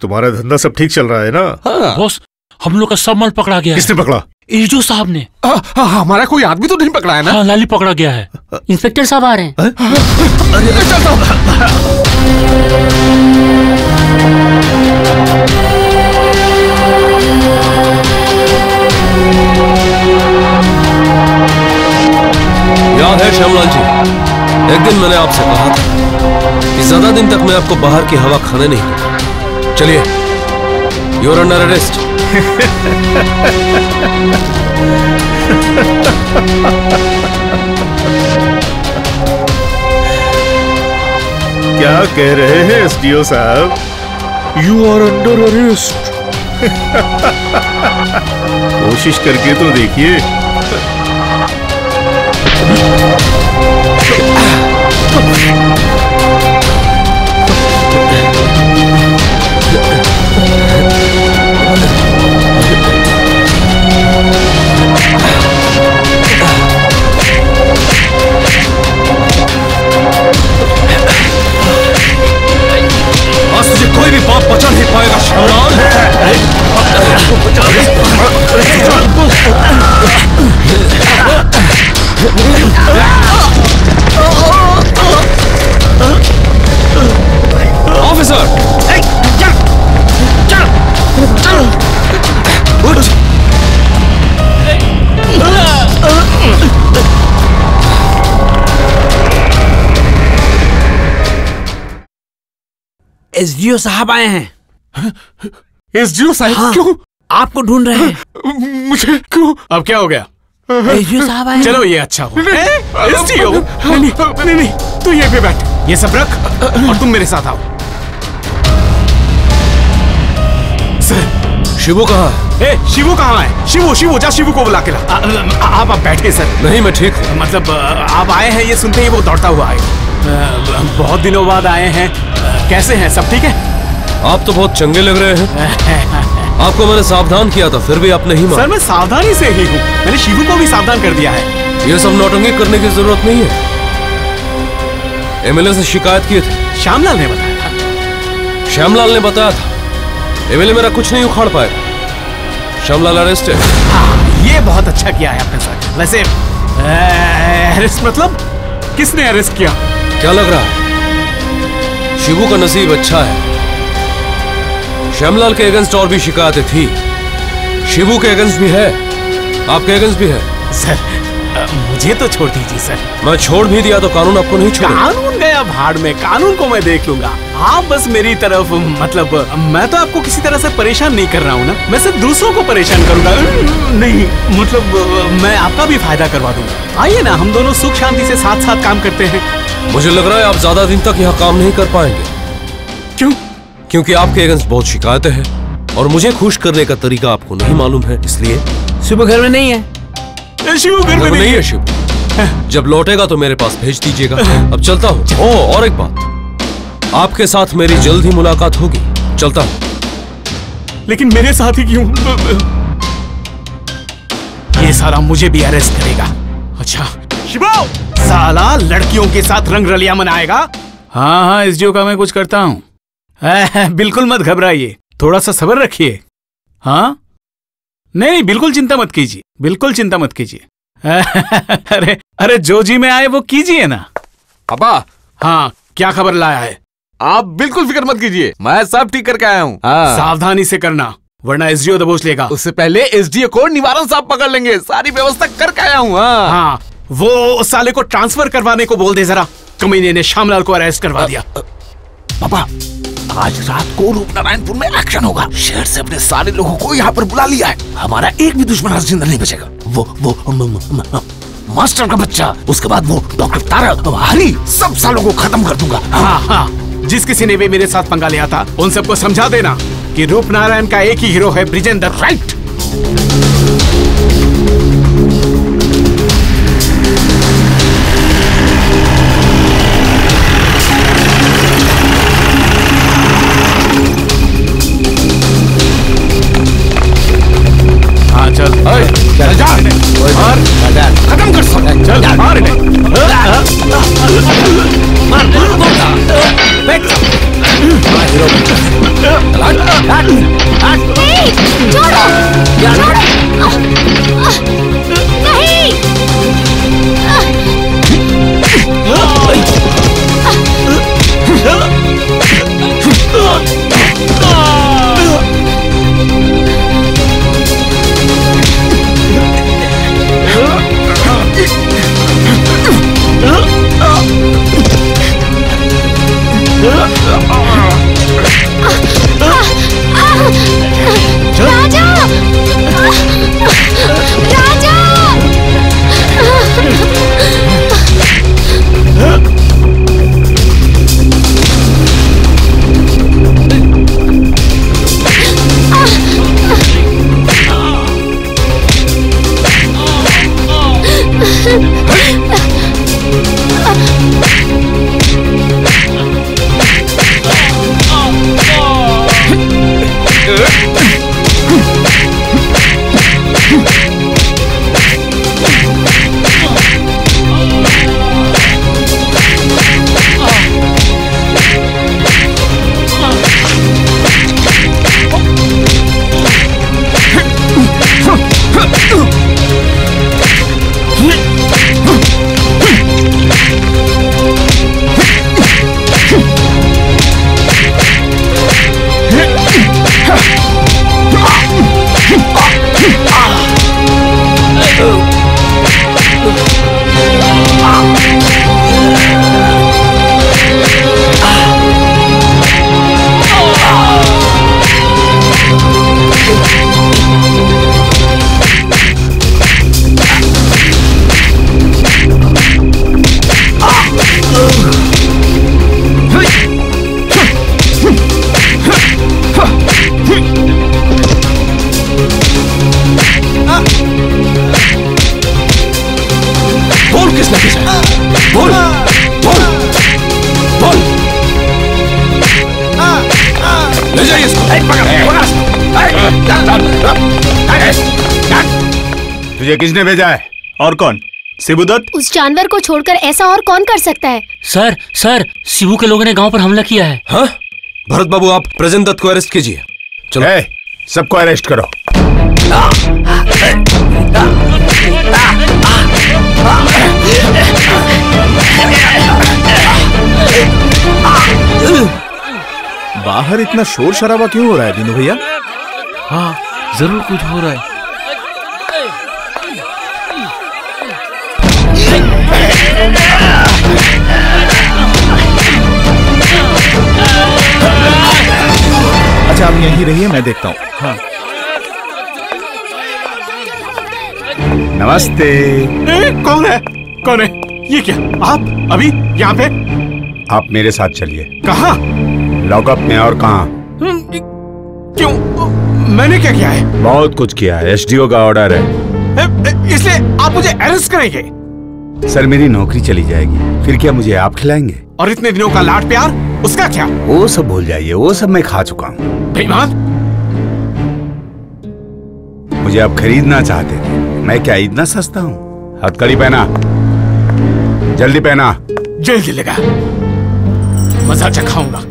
तुम्हारा धंधा सब ठीक चल रहा है ना? बॉस, हम लोग का सब माल पकड़ा गया है। किसने पकड़ा? ईजो साहब ने। हमारा कोई आदमी तो नहीं पकड़ा है ना? हाँ, लाली पकड़ा गया है। इंस्पेक्टर साहब आ रहे हैं। याद है श्यामलाल जी, एक दिन मैंने आपसे कहा था कि ज्यादा दिन तक मैं आपको बाहर की हवा खाने नहीं दूंगा। चलिए, यू आर अंडर अरेस्ट। क्या कह रहे हैं एसडीओ साहब? You are under arrest. कोशिश करके तो देखिए। आज तुझे कोई भी बात बचा नहीं पाएगा श्यामलाल। ऑफिसर, उठ। एसडीओ साहब आए हैं। एसडीओ साहब? हाँ, क्यों? आपको ढूंढ रहे हैं। मुझे क्यों? अब क्या हो गया? एसडीओ साहब आए हैं। चलो, ये अच्छा हो। एसडीओ? नहीं, तू ये पे बैठ, ये सब रख और तुम मेरे साथ आओ। सर, शिवू कहाँ है? शिवू कहाँ है? शिवू, जा शिवू को बुला के ला। आप बैठे सर। नहीं, मैं ठीक हूँ। मतलब आप आए हैं ये सुनते ही वो दौड़ता हुआ आए। बहुत दिनों बाद आए हैं। कैसे हैं? सब ठीक है? आप तो बहुत चंगे लग रहे हैं। आपको मैंने सावधान किया था, फिर भी आप नहीं माने। सर, मैं सावधानी से ही हूँ। मैंने शिवू को भी सावधान कर दिया है। ये सब नौटंकी करने की जरूरत नहीं है। एमएलए से शिकायत की थी। श्यामलाल ने बताया था। श्यामलाल ने बताया था। एमएलए मेरा कुछ नहीं उखाड़ पाएगा। श्यामलाल अरेस्ट है। हाँ, ये बहुत अच्छा किया है आपने सर। वैसे अरेस्ट मतलब किसने अरेस्ट किया? क्या लग रहा है? शिवू का नसीब अच्छा है। श्यामलाल के अगेंस्ट और भी शिकायतें थी। शिवू के अगेंस्ट भी है, आपके अगेंस्ट भी है। सर, मुझे तो छोड़ दीजिए सर। मैं छोड़ भी दिया तो कानून आपको नहीं छोड़ेगा। कानून गया भाड़ में, कानून को मैं देख लूंगा। आप बस मेरी तरफ, मतलब मैं तो आपको किसी तरह से परेशान नहीं कर रहा हूँ ना। मैं सिर्फ दूसरों को परेशान करूंगा। नहीं, मतलब मैं आपका भी फायदा करवा दूंगा। आइए ना, हम दोनों सुख शांति से साथ साथ काम करते हैं। मुझे लग रहा है आप ज्यादा दिन तक यहाँ काम नहीं कर पाएंगे। क्यों? क्योंकि आपके अगेंस्ट बहुत शिकायतें हैं और मुझे खुश करने का तरीका आपको नहीं मालूम है, इसलिए। शिवू घर में नहीं है। शिवू घर में नहीं है। शिवू जब लौटेगा तो मेरे पास भेज दीजिएगा। अब चलता हूँ। और एक बात, आपके साथ मेरी जल्द ही मुलाकात होगी। चलता हूँ। लेकिन मेरे साथ ही क्यों? ये सारा मुझे भी अरेस्ट करेगा। अच्छा, शिवू साला लड़कियों के साथ रंग रलिया मनाएगा। हाँ, एसडीओ का मैं कुछ करता हूँ। बिल्कुल मत घबराइए, थोड़ा सा सब्र रखिए। हाँ, नहीं, बिल्कुल चिंता मत कीजिए, बिल्कुल चिंता मत कीजिए। अरे जो जी में आए वो कीजिए ना। पापा। हाँ, क्या खबर लाया है? आप बिल्कुल फिक्र मत कीजिए, मैं सब ठीक करके आया हूँ। सावधानी से करना, वरना एसडीओ दबोच लेगा। उससे पहले एसडीओ को निवारण साहब पकड़ लेंगे। सारी व्यवस्था करके आया हूँ। हाँ, वो साले को ट्रांसफर करवाने को बोल दे जरा। कमीने ने श्यामलाल को अरेस्ट करवा दिया। पापा, आज रात को रूपनारायणपुर में एक्शन होगा। शहर से अपने सारे लोगों को यहाँ पर बुला लिया है। हमारा एक भी दुश्मन आज जिंदा नहीं बचेगा। वो मास्टर का बच्चा, उसके बाद वो डॉक्टर तारक, हरी, सब सालों को खत्म कर दूंगा। हाँ, जिस किसी ने भी मेरे साथ पंगा लिया था उन सबको समझा देना कि रूपनारायण का एक ही हीरो है, ब्रिजेंद्र। राइट? चल जा और खत्म कर सब। चल मार इन्हें। तुझे किसने भेजा है? और कौन? शिबुदत्त? उस जानवर को छोड़कर ऐसा और कौन कर सकता है? सर शिबू के लोगों ने गांव पर हमला किया है। हाँ? भरत बाबू, आप प्रजन दत्त को अरेस्ट कीजिए। चलो। सबको अरेस्ट करो। बाहर इतना शोर शराबा क्यों हो रहा है दीनू भैया? हाँ, जरूर कुछ हो रहा है। अच्छा, आप यहीं रहिए, मैं देखता हूँ। हाँ। नमस्ते। कौन है? कौन है? ये क्या? आप अभी यहाँ पे? आप मेरे साथ चलिए। कहाँ? लॉकअप में। और कहाँ? क्यों? मैंने क्या किया है? बहुत कुछ किया है। एसडीओ का ऑर्डर है, इसलिए आप मुझे अरेस्ट करेंगे? सर, मेरी नौकरी चली जाएगी, फिर क्या मुझे आप खिलाएंगे? और इतने दिनों का लाड प्यार, उसका क्या? वो सब भूल जाइए, वो सब मैं खा चुका हूँ। बेईमान! मुझे आप खरीदना चाहते थे, मैं क्या इतना सस्ता हूँ? हथकड़ी पहना, जल्दी पहना। जल्दी लगा, मजा चखाऊंगा।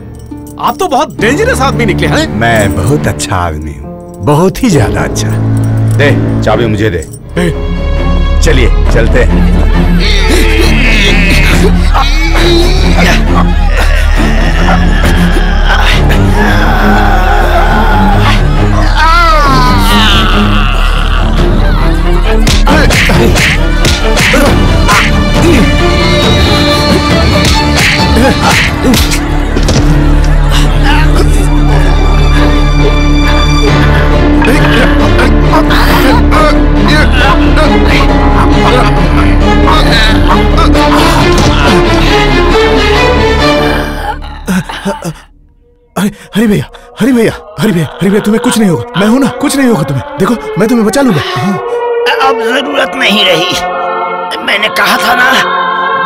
आप तो बहुत डेंजरस आदमी निकले हैं। मैं बहुत अच्छा आदमी हूँ, बहुत ही ज्यादा अच्छा। दे चाबी, मुझे दे। चलिए चलते हैं। हरी भैया, हरी भैया, हरी भैया, हरी भैया, तुम्हें कुछ नहीं होगा। मैं हूं ना, कुछ नहीं होगा तुम्हें। देखो, मैं तुम्हें बचा लूंगा। अब जरूरत नहीं रही। मैंने कहा था ना,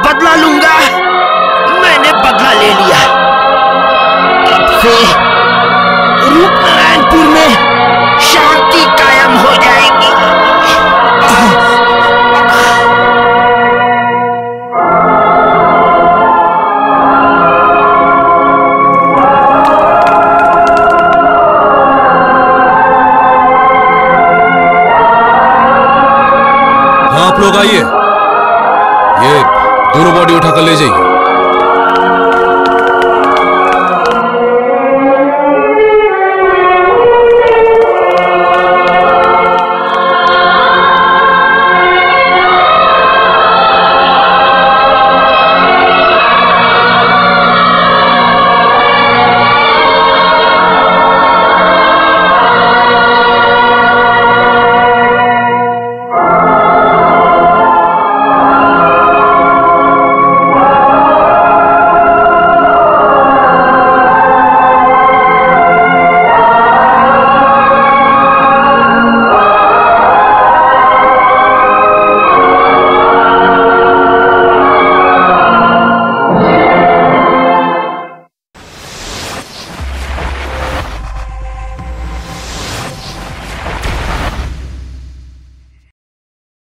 बदला लूंगा। मैंने बदला ले लिया। अब से रूपनारायणपुर में शांति कायम हो जाएगी। आप लोग आइए, ये दोनों बॉडी उठाकर ले जाइए।